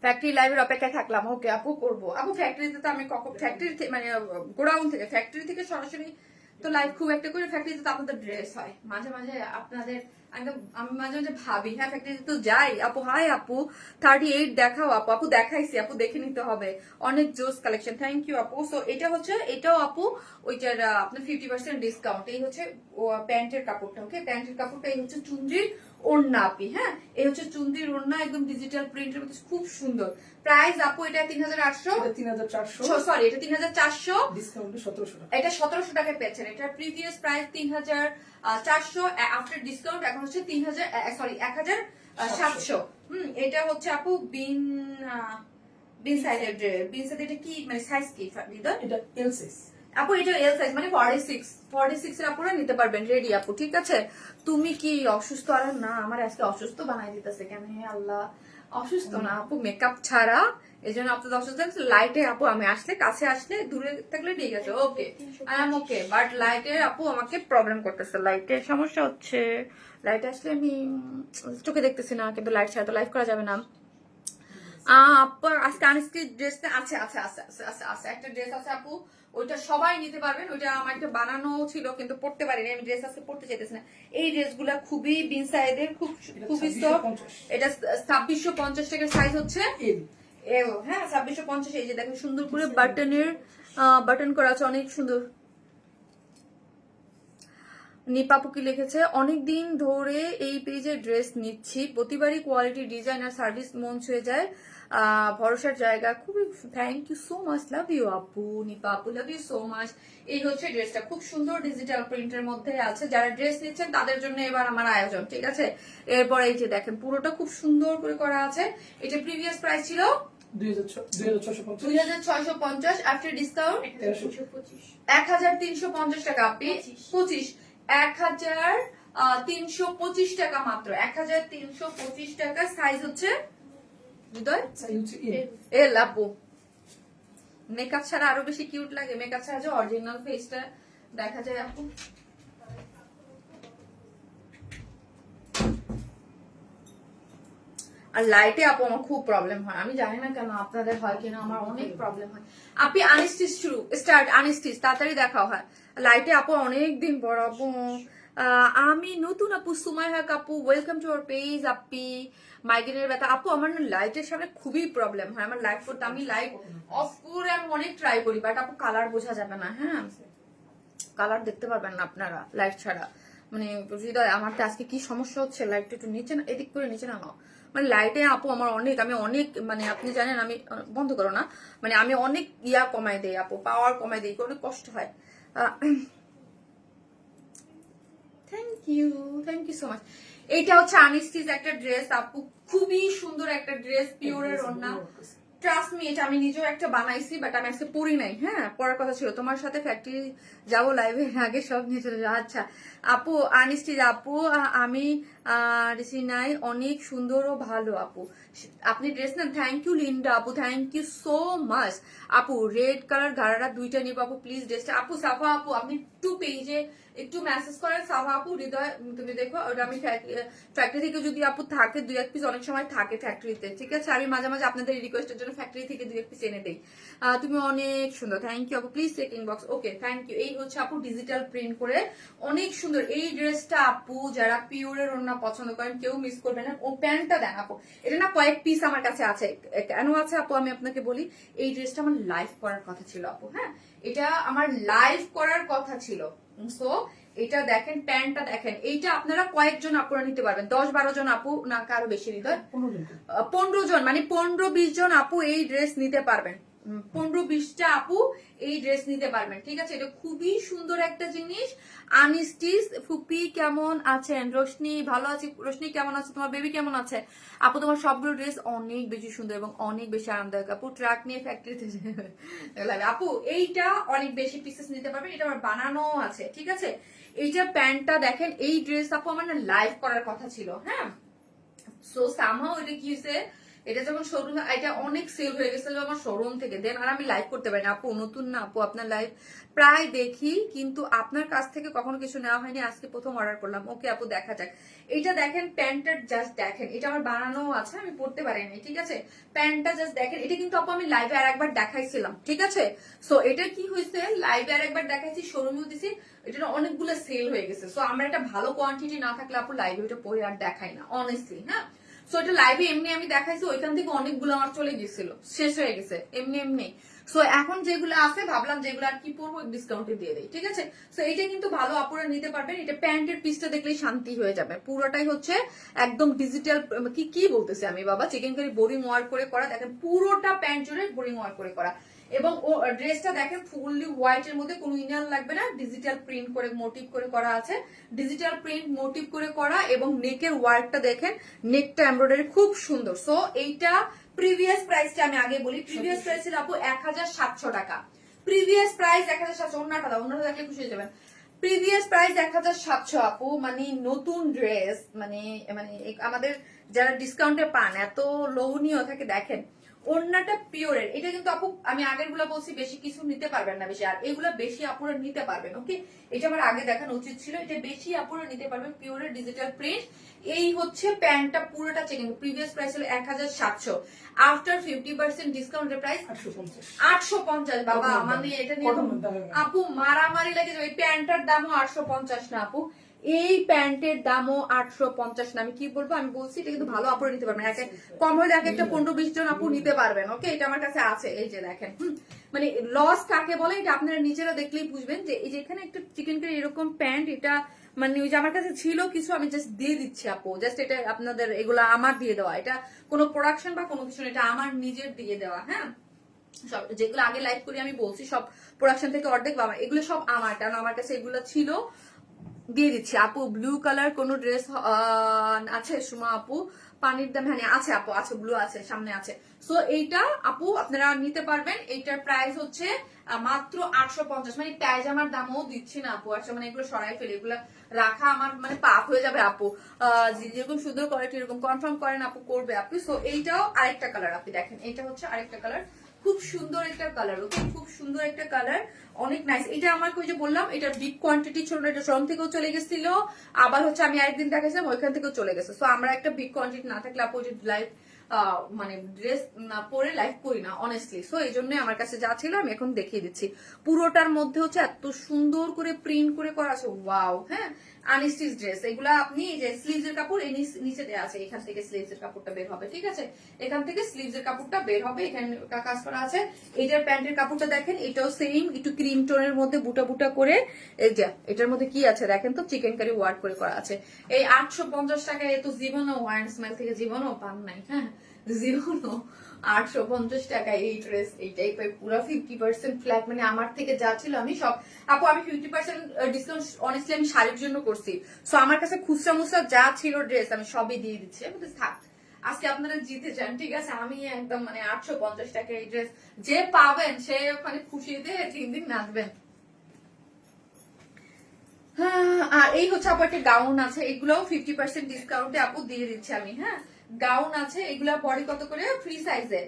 ফ্যাক্টরি লাইভের অপেক্ষায় থাকলাম, ওকে আপু করবো আপু, ফ্যাক্টরিতে তো আমি কখন ফ্যাক্টরি মানে গোডাউন থেকে, ফ্যাক্টরি থেকে সরাসরি তো লাইভ খুব একটা করে ফ্যাক্টরিতে তো আপনাদের ড্রেস হয় মাঝে মাঝে আপনাদের একদম আমি মাঝে মাঝে ভাবি হ্যাঁ ফ্যাক্টরিতে তো যাই আপু হাই আপু 38 দেখাও আপু আপু দেখাইছি আপু দেখে নিতে হবে অনেক জোস কালেকশন থ্যাংক ইউ আপু সো এটা হচ্ছে এটাও আপু ওইটার আপনার 50% ডিসকাউন্ট এই হচ্ছে প্যান্টের কাপড়টা ওকে প্যান্টের কাপড়টা এই হচ্ছে চুনরির ওড়না আপি হ্যাঁ এই হচ্ছে চুনরির ওড়না একদম ডিজিটাল প্রিন্টের মধ্যে খুব সুন্দর প্রাইস আপু এটা 3800 এটা 3400 সরি এটা 3400 ডিসকাউন্টে 1700 টাকা। এটা 1700 টাকায় পেয়েছেন এটা প্রিভিয়াস প্রাইস 3400 আফটার ডিসকাউন্ট এখন হচ্ছে 3000 সরি 1700 এটা হচ্ছে আপু বিন সাইজের বিন সাইজ এটা কি মানে সাইজ কি দিদা এটা এল সাইজ। আপু এটা এল সাইজ মানে 46 এর আপুরা নিতে পারবেন রেডি আপু ঠিক আছে তুমি কি অসুস্থ আর না আমার আজকে অসুস্থ বানাই দিতেছে কেন হে আল্লাহ অসুস্থ না আপু মেকআপ ছাড়া এই জন্য আপনাদের অসুস্থ লাইটে আপু আমি আসলে কাছে আসলে দূরে থাকলে ঠিক আছে okay I am okay but লাইটে আপু আমাকে প্রবলেম করতেছে লাইটের সমস্যা হচ্ছে লাইট আসলে আমি চোখে দেখতেছি না কিন্তু লাইট ছাড়া তো লাইভ করা যাবে না আপু আজকে আনস্টিচ ড্রেস আছে আছে আছে আছে আছে আছে একটা ড্রেস আছে আপু ওইটা সবাই নিতে পারবেন ওইটা আমার একটা বানানো ছিল কিন্তু পড়তে পারিনি আমি ড্রেস আজকে পড়তে চাইতেছি না এই ড্রেসগুলা খুবই বিন সাইজের খুবই সফট এটা 2650 টাকার সাইজ হচ্ছে এল। হ্যাঁ 2650 এই যে দেখেন সুন্দর করে বাটন করা আছে অনেক সুন্দর নিপাপু কি লিখেছে অনেকদিন ধরে এই পেজে ড্রেস নিচ্ছি প্রতিবারই কোয়ালিটি ডিজাইন আর সার্ভিস মন ছুঁয়ে যায় ভরসার জায়গা খুবই thank you so much love you আপু নিপাপু লাভ ইউ সো মাচ এই হচ্ছে ড্রেসটা খুব সুন্দর ডিজিটাল প্রিন্টের মধ্যে আছে যারা ড্রেস নিচ্ছেন তাদের জন্য এবার আমার আয়োজন ঠিক আছে এরপর এই যে দেখেন পুরোটা খুব সুন্দর করে করা আছে এটা প্রিভিয়াস প্রাইস ছিল 2650 আফটার ডিসকাউন্ট 1350 টাকা আপনি 1325 টাকা মাত্র 1325 টাকা সাইজ হচ্ছে হৃদয় এল আপু মেকআপ ছাড়া আরো বেশি কিউট লাগে মেকআপ ছাড়া যে অরিজিনাল ফেসটা দেখা যায় আপু আর লাইটে আপু আমার খুব প্রবলেম হয় আমি জানি না কেন আপনাদের হয় কিনা আমার অনেক প্রবলেম হয় আপনি আনস্টিচ শুরু স্টার্ট আনস্টিচ তাড়াতাড়ি দেখাও হয় লাইটে আপু অনেক দিন পর আপু আমি নতুন আপু সুমাইহা আপু ওয়েলকাম টু আওয়ার পেজ আপি মাইগ্রেনের ব্যথা আপু আমার না লাইটের সামনে খুবই প্রবলেম হয় আমার লাইট করতে আমি লাইট অফ করে আমি অনেক ট্রাই করি বাট আপু কালার বোঝা যাবে না হ্যাঁ কালার দেখতে পারবেন না আপনারা লাইট ছাড়া মানে হৃদয় আমার তো আজকে কি সমস্যা হচ্ছে লাইটটা একটু নিচে না এদিক করে নিচে নামাও মানে লাইটে আপু আমার আমি অনেক মানে আপনি জানেন আমি বন্ধ করো না মানে আমি অনেক কমাই দেই আপু পাওয়ার কমাই দেই অনেক কষ্ট হয় থ্যাংক ইউ সো মাচ এইটা হচ্ছে আনস্টিচ একটা ড্রেস আপু খুবই সুন্দর একটা ড্রেস পিওরের ওড়না ট্রাস্ট মি এটা আমি নিজেও একটা বানাইছি বাট আমি আজকে পড়ি নাই হ্যাঁ পড়ার কথা ছিল তোমার সাথে ফ্যাক্টরি যাবো লাইভে আগে সব নিয়ে চলে যাবো আচ্ছা আপু আনিস্টিজ আপু আমি রিসি নাই অনেক সুন্দর ও ভালো আপু আপনি ড্রেস নেন থ্যাংক ইউ লিন্ডা আপু থ্যাংক ইউ সো মাচ আপু রেড কালার গাড়াটা দুইটা নিব আপু প্লিজ ড্রেসটা আপু সাফা আপু আপনি একটু পেজে একটু মেসেজ করেন সাফা আপু হৃদয় তুমি দেখো ওটা আমি ফ্যাক্টরি থেকে যদি আপু থাকে 2-1 পিস অনেক সময় থাকে ফ্যাক্টরিতে ঠিক আছে আমি মাঝে মাঝে আপনাদের রিকোয়েস্টের জন্য ফ্যাক্টরি থেকে 2-1 পিস এনে দেই তুমি অনেক সুন্দর থ্যাংক ইউ আপু please check inbox okay thank you এই হচ্ছে আপু ডিজিটাল প্রিন্ট করে অনেক সুন্দর এই ড্রেসটা আপু যারা পিওরের ওড়না পছন্দ করেন কেউ মিস করবেন না ও প্যান্টটা দেন আপু এটা না কয়েক পিস আমার কাছে আছে কেন আছে আপু আমি আপনাকে বলি এই ড্রেসটা আমার লাইভ করার কথা ছিল আপু হ্যাঁ এটা আমার লাইভ করার কথা ছিল সো এটা দেখেন প্যান্টটা দেখেন এইটা আপনারা কয়েকজন আপুরা নিতে পারবেন 10-12 জন আপু না কারো বেশি হৃদয় 15 জন মানে 15-20 জন আপু এই ড্রেস নিতে পারবেন 15-20টা আপু এই ড্রেস নিতে পারবেন ঠিক আছে এটা খুবই সুন্দর একটা জিনিস আনস্টিচ ফুপি কেমন আছেন রোশনি ভালো আছি রোশনি কেমন আছে তোমার বেবি কেমন আছে আপু তোমার সবগুলো ড্রেস অনেক বেশি সুন্দর এবং অনেক বেশি আরামদায়ক আপু ট্রাক নিয়ে ফ্যাক্টরিতে লাগে আপু এইটা অনেক বেশি পিসেস নিতে পারবেন এটা আমার বানানো আছে ঠিক আছে এইটা প্যান্টটা দেখেন এই ড্রেস আপু আমার না লাইভ করার কথা ছিল হ্যাঁ সো সামহাও এটা কি হয়েছে এটা যখন শোরুম, এটা অনেক সেল হয়ে গেছিল আমার শোরুম থেকে, দেন আর আমি লাইভ করতে পারি না। আপু নতুন না আপু, আপনার লাইভ প্রায় দেখি কিন্তু আপনার কাছ থেকে কখনো কিছু নেওয়া হয়নি, আজকে প্রথম অর্ডার করলাম। ওকে আপু দেখা যাক। এটা দেখেন প্যান্টটা জাস্ট দেখেন, এটা আমার বানানো আছে, আমি পড়তে পারিনি, ঠিক আছে। প্যান্টটা জাস্ট দেখেন, এটা কিন্তু আপু আমি লাইভে আর একবার দেখাইছিলাম, ঠিক আছে। সো এটা কি হয়েছে, লাইভে আর একবার দেখাইছি, শোরুমেও দিছি, এটা অনেকগুলো সেল হয়ে গেছে। সো আমরা একটা ভালো কোয়ান্টিটি না থাকলে আপু লাইভে ওটা পরে আর দেখাই না অনেস্টলি, হ্যাঁ। সো এটা লাইভে এমনি আমি দেখাইছি, ওইখান থেকে অনেকগুলো আমার চলে গেছিল, শেষ হয়ে গেছে এমনি এমনি। সো এখন যেগুলো আছে ভাবলাম যেগুলো আর কি পরবো ডিসকাউন্টে দিয়ে দেই, ঠিক আছে। সো এইটা কিন্তু ভালো, আপুরা নিতে পারবেন। এটা প্যান্টের পিসটা দেখলেই শান্তি হয়ে যাবে, পুরোটাই হচ্ছে একদম ডিজিটাল, কি বলতেছি আমি বাবা, চিকেন কারি বোরিং ওয়ার্ক করে করা, দেখেন পুরোটা প্যান্ট জুড়ে বোরিং ওয়ার্ক করে করা। এবং ও ড্রেসটা দেখেন ফুললি হোয়াইট এর মধ্যে কোনো ইনার লাগবে না, ডিজিটাল প্রিন্ট করে মোটিভ করে করা আছে, ডিজিটাল প্রিন্ট মোটিভ করে করা। এবং নেকের ওয়ার্কটা দেখেন, নেকটা এমব্রয়ডারি খুব সুন্দর। সো এইটা প্রিভিয়াস প্রাইসটা আমি আগে বলি, প্রিভিয়াস প্রাইস ছিল আপু 1700 টাকা। প্রিভিয়াস প্রাইস 1700, অন্যটা দেখলে খুশি হয়ে যাবেন। প্রিভিয়াস প্রাইস 1700 আপু, মানে নতুন ড্রেস, মানে মানে আমাদের যারা ডিসকাউন্টে পান এত লোভনীয় থাকে দেখেন। ওড়নাটা পিওরের, এটা কিন্তু আপু আমি আগের গুলা বলছি বেশি কিছু নিতে পারবেন না বেশি, আর এগুলা বেশি আপুরা নিতে পারবেন। ওকে, এটা আমার আগে দেখানো উচিত ছিল, এটা বেশি আপুরা নিতে পারবেন, পিওরের ডিজিটাল প্রিন্ট। এই হচ্ছে প্যান্টটা পুরোটা চেকিং, প্রিভিয়াস প্রাইস ছিল 1700, আফটার 50% ডিসকাউন্টের প্রাইস 850 বাবা, মানে এটা নিয়ে আপু মারামারি লাগে যাবে। এই প্যান্টটার দামও 850 না আপু, এই প্যান্টের দামও 850 না। আমি কি বলবো, আমি বলছি এটা কিন্তু ভালো আপুরা নিতে পারবেন, কম হলে এক একটা 15-20 জন আপু নিতে পারবেন। ওকে, এটা আমার কাছে আছে, এই যে দেখেন। মানে লস কাকে বলে এটা আপনারা নিজেরা দেখলেই বুঝবেন, যে এই যে এখানে একটা চিকেন কারি এরকম প্যান্ট, এটা মানে ওই যে আমার কাছে ছিল কিছু, আমি জাস্ট দিয়ে দিচ্ছি আপু, জাস্ট এটা আপনাদের এগুলো আমার দিয়ে দেওয়া, এটা কোনো প্রোডাকশন বা কোনো কিছু না, এটা আমার নিজের দিয়ে দেওয়া, হ্যাঁ। সব যেগুলো আগে লাইভ করি আমি বলছি, সব প্রোডাকশন থেকে অর্ধেক বা এগুলো সব আমার, কারণ আমার কাছে এগুলো ছিল, দিয়ে দিচ্ছি। আপু ব্লু কালার কোন ড্রেস আছে সুমা আপু, পানির দাম, হ্যাঁ আছে আপু, আছে ব্লু আছে, সামনে আছে। সো এইটা আপু আপনারা নিতে পারবেন, এইটার প্রাইস হচ্ছে মাত্র 850, মানে পায়জামার দামও দিচ্ছি না আপু। আচ্ছা, মানে এগুলো সরাই ফেলে, এগুলো রাখা আমার মানে পাপ হয়ে যাবে আপু। যেরকম সুন্দর কোয়ালিটি এরকম কনফার্ম করেন আপু, করবে আপু। সো এইটাও আরেকটা কালার, আপনি দেখেন এটা হচ্ছে আরেকটা কালার, খুব সুন্দর একটা কালার। ওকে, খুব সুন্দর একটা কালার, অনেক নাইস। এটা আমার ওই যে বললাম, এটা বিগ কোয়ান্টিটি ছিল, এটা শোরুম থেকেও চলে গেছিল, আবার হচ্ছে আমি আরেকদিন দেখাইছিলাম ওইখান থেকেও চলে গেছে। সো আমরা একটা বিগ কোয়ান্টিটি না থাকলে আপু যে লাইভ মানে ড্রেস না পরে লাইভ করি না অনেস্টলি। সো এই জন্য আমার কাছে যা ছিল আমি এখন দেখিয়ে দিচ্ছি। পুরোটার মধ্যে হচ্ছে এত সুন্দর করে প্রিন্ট করে করা আছে, ওয়াও। হ্যাঁ, আনস্টিচ ড্রেস এগুলা, আপনি এই যে স্লিভস এর কাপড় এই নিচে দেওয়া আছে, এখান থেকে স্লিভস এর কাপড়টা বের হবে, ঠিক আছে। এখান থেকে স্লিভস এর কাপড়টা বের হবে, এখানে কাজ করা আছে। এইটার প্যান্টের কাপড়টা দেখেন, এটাও সেম, একটু ক্রিম টোনের মধ্যে বুটা বুটা করে। এই যে এটার মধ্যে কি আছে দেখেন তো, চিকেন কারি ওয়ার্ক করে করা আছে। এই 850 টাকায় এত জীবনও ওয়ান স্মাইল থেকে জীবনও পান নাই, হ্যাঁ, জীবনও 850 টাকায় এই ড্রেস, এই টাইপের পুরো 50% ফ্ল্যাট, মানে আমার থেকে যা ছিল আমি সব আপু, আমি 50% ডিসকাউন্ট অনেস্টলি আমি শাড়ির জন্য করছি। সো আমার কাছে খুচরা মুচরা যা ছিল ড্রেস আমি সবই দিয়ে দিচ্ছি। আমি থাক, আজকে আপনারা জিতে যান, ঠিক আছে। আমি একদম মানে 850 টাকা এই ড্রেস যে পাবেন সে ওখানে খুশিতে 3 দিন নাচবেন। আর এই হচ্ছে আপু একটা গাউন আছে, এগুলোও 50% ডিসকাউন্টে আপু দিয়ে দিচ্ছি আমি, হ্যাঁ। গাউন আছে, এগুলা বডি কত করে, ফ্রি সাইজে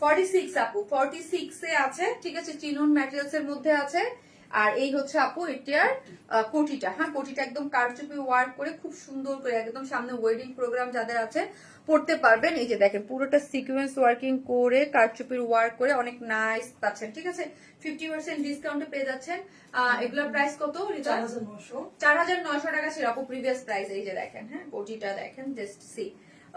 46 আপু, 46 এ আছে, ঠিক আছে। চিনন ম্যাটেরিয়ালস এর মধ্যে আছে। আর এই হচ্ছে আপু এটার কোটিটা, হ্যাঁ, কোটিটা একদম কারচুপি ওয়ার্ক করে খুব সুন্দর করে, একদম সামনে ওয়েডিং প্রোগ্রাম যাদের আছে পড়তে পারবেন। এই যে দেখেন পুরোটা সিকোয়েন্স ওয়ার্কিং করে কারচুপির ওয়ার্ক করে অনেক নাইস পাচ্ছেন, ঠিক আছে। 50% ডিসকাউন্টে পেয়ে যাচ্ছেন। এগুলোর প্রাইস কত, 4900 টাকা ছিল আপু প্রিভিয়াস প্রাইস। এই যে দেখেন, হ্যাঁ, কোটিটা দেখেন, জাস্ট সি।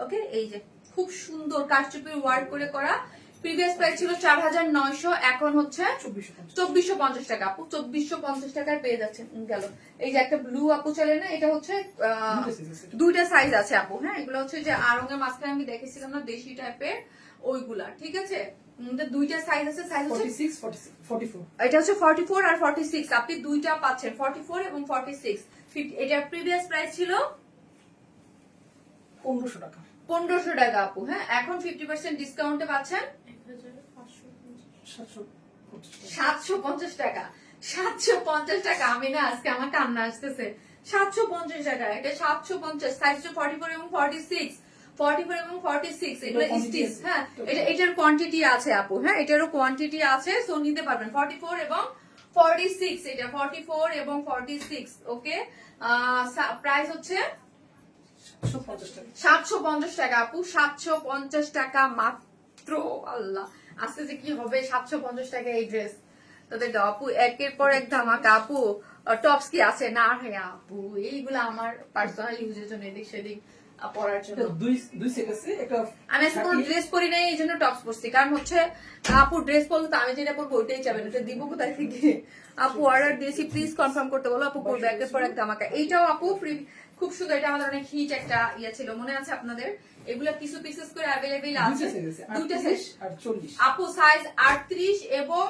ওকে, এই যে খুব সুন্দর কারচুপির ওয়ার্ক করে করা, প্রিভিয়াস প্রাইস ছিল 4900, এখন হচ্ছে 2450 টাকা আপু, 2450 টাকায় পেয়ে যাচ্ছেন। গেল এই যে একটা ব্লু আপু চলে না, এটা হচ্ছে দুইটা সাইজ আছে আপু, হ্যাঁ। এগুলো হচ্ছে যে আরঙের মাঝখানে আমি দেখেছিলাম না দেশি টাইপের ওইগুলা, ঠিক আছে। দুইটা সাইজ আছে, সাইজ হচ্ছে 44, এটা হচ্ছে 44 আর 46, আপনি দুইটা পাচ্ছেন 44 এবং 46। এটা প্রিভিয়াস প্রাইস ছিল 1500 টাকা, 1500 টাকা আপু, হ্যাঁ। এখন 50% ডিসকাউন্টে পাচ্ছেন 750 টাকা, 750 টাকা। আমি না আজকে আমার কান্না আসতেছে, 750 টাকা, এটা 750, সাইজ 44 এবং 46, 44 এবং 46 এগুলো quantity স্টিচ। আছে। হ্যাঁ, এটার কোয়ান্টিটি আছে আপু। হ্যাঁ, এটারও কোয়ান্টিটি আছে, সো নিতে পারবেন। 44 এবং 46, এটা 44 এবং 46। ওকে, প্রাইস হচ্ছে 750 টাকা। 750 টাকা আপু, 750 টাকা মাত্র। আল্লাহ, আজকে যে কি হবে 750 টাকা এই ড্রেস তাদের দাও আপু, একের পর এক ধামাকা আপু। টপস কি আছে? না হ্যাঁ আপু, এইগুলো আমার পার্সোনাল ইউজের জন্য, এদিক সেদিক পরার জন্য। এটা দুই সেট আছে, একটা আমি আজকে কোনো ড্রেস পরি নাই, এই জন্য টপস পরছি। কারণ হচ্ছে আপু ড্রেস পরলে তো আমি যেটা পরবো ওইটাই চাবেন, ওটা দিব কোথায় থেকে? আপু অর্ডার দিয়েছি, প্লিজ কনফার্ম করতে বলো আপু, করবে একের পর এক ধামাকা। এইটাও আপু খুব সুন্দর, এটা আমাদের অনেক হিট একটা ইয়ে ছিল, মনে আছে আপনাদের? এগুলা কিছু পিসেস করে অ্যাভেলেবেল আছে, দুইটা সেট। আর 40। আপু সাইজ 38 এবং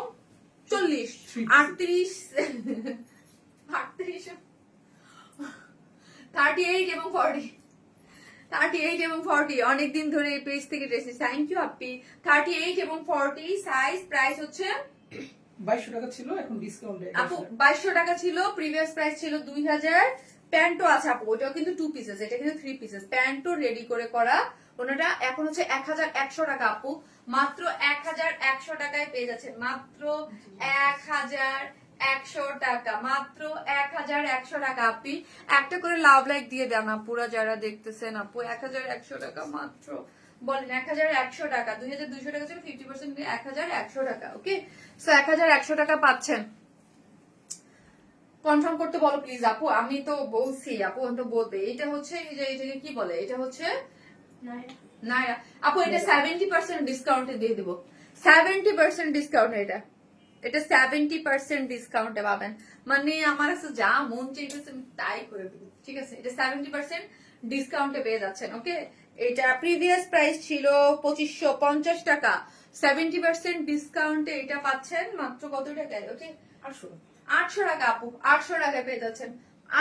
40, 38 38 এবং 40, 38 এবং 40। অনেকদিন ধরে এই পেজ থেকে ড্রেস। থ্যাংক ইউ আপি। 38 এবং 40 সাইজ, প্রাইস হচ্ছে 2200 টাকা ছিল, এখন ডিসকাউন্টে আপু 2200 টাকা ছিল, প্রিভিয়াস প্রাইস ছিল 2000। প্যান্টও আছে আপু, ওটাও কিন্তু 2 পিসেস, এটা কিন্তু 3 পিসেস। প্যান্টও রেডি করে করা, ওনাটা এখন হচ্ছে 1100 টাকা আপু, মাত্র 1100 টাকায় পেয়ে যাচ্ছেন, মাত্র 1100 টাকা, মাত্র 1100 টাকা। আপনি একটা করে লাভ লাইক দিয়ে দেন আপুরা যারা দেখতেছেন আপু, 1100 টাকা মাত্র। বলেন 1100 টাকা, 2200 টাকা ছিল, 50% দিয়ে 1100 টাকা। ওকে, সো 1100 টাকা পাচ্ছেন। কনফার্ম করতে বলো প্লিজ আপু, আমি তো বলছি আপু, আমি তো বলবে। এটা হচ্ছে এই যে এটাকে কি বলে, এটা হচ্ছে নাইরা আপু, এটা 70% ডিসকাউন্টে দিয়ে দিব, 70% ডিসকাউন্ট। এটা 70% ডিসকাউন্টে পাবেন, মানে আমার কাছে যা মন চাইতেছে আমি তাই করে দিব, ঠিক আছে? এটা 70% ডিসকাউন্টে পেয়ে যাচ্ছেন। ওকে, এটা প্রিভিয়াস প্রাইস ছিল 2550 টাকা, 70% ডিসকাউন্টে এটা পাচ্ছেন মাত্র কত টাকায়? ওকে, 800 টাকা আপু, 800 টাকায় পেয়ে যাচ্ছেন,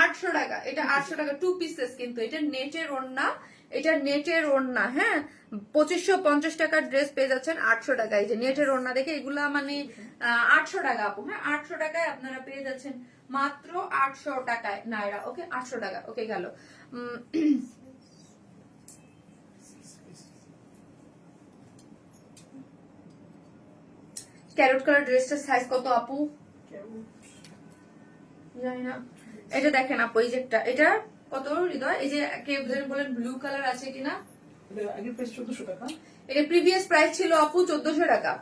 800 টাকা। এটা 800 টাকা, 2 পিসেস কিন্তু, এটা নেটের ওড়না, এটা নেটের ওড়না। হ্যাঁ, 2550 টাকার ড্রেস পেয়ে যাচ্ছেন 800 টাকা। এই যে নেটের ওড়না দেখে এগুলা মানে 800 টাকা আপু। হ্যাঁ, 800 টাকায় আপনারা পেয়ে যাচ্ছেন মাত্র 800 টাকায় নাইরা। ওকে, 800 টাকা। ওকে, গেল। ক্যারট কালার ড্রেসটার সাইজ কত আপু? জানি না। এটা দেখেন আপু, এই যে এটা কত হৃদয়, এই যে কে বলেন ব্লু কালার আছে কিনা? আগের প্রাইস 1400 টাকা, এটা প্রিভিয়াস প্রাইস ছিল আপু 1400 টাকা,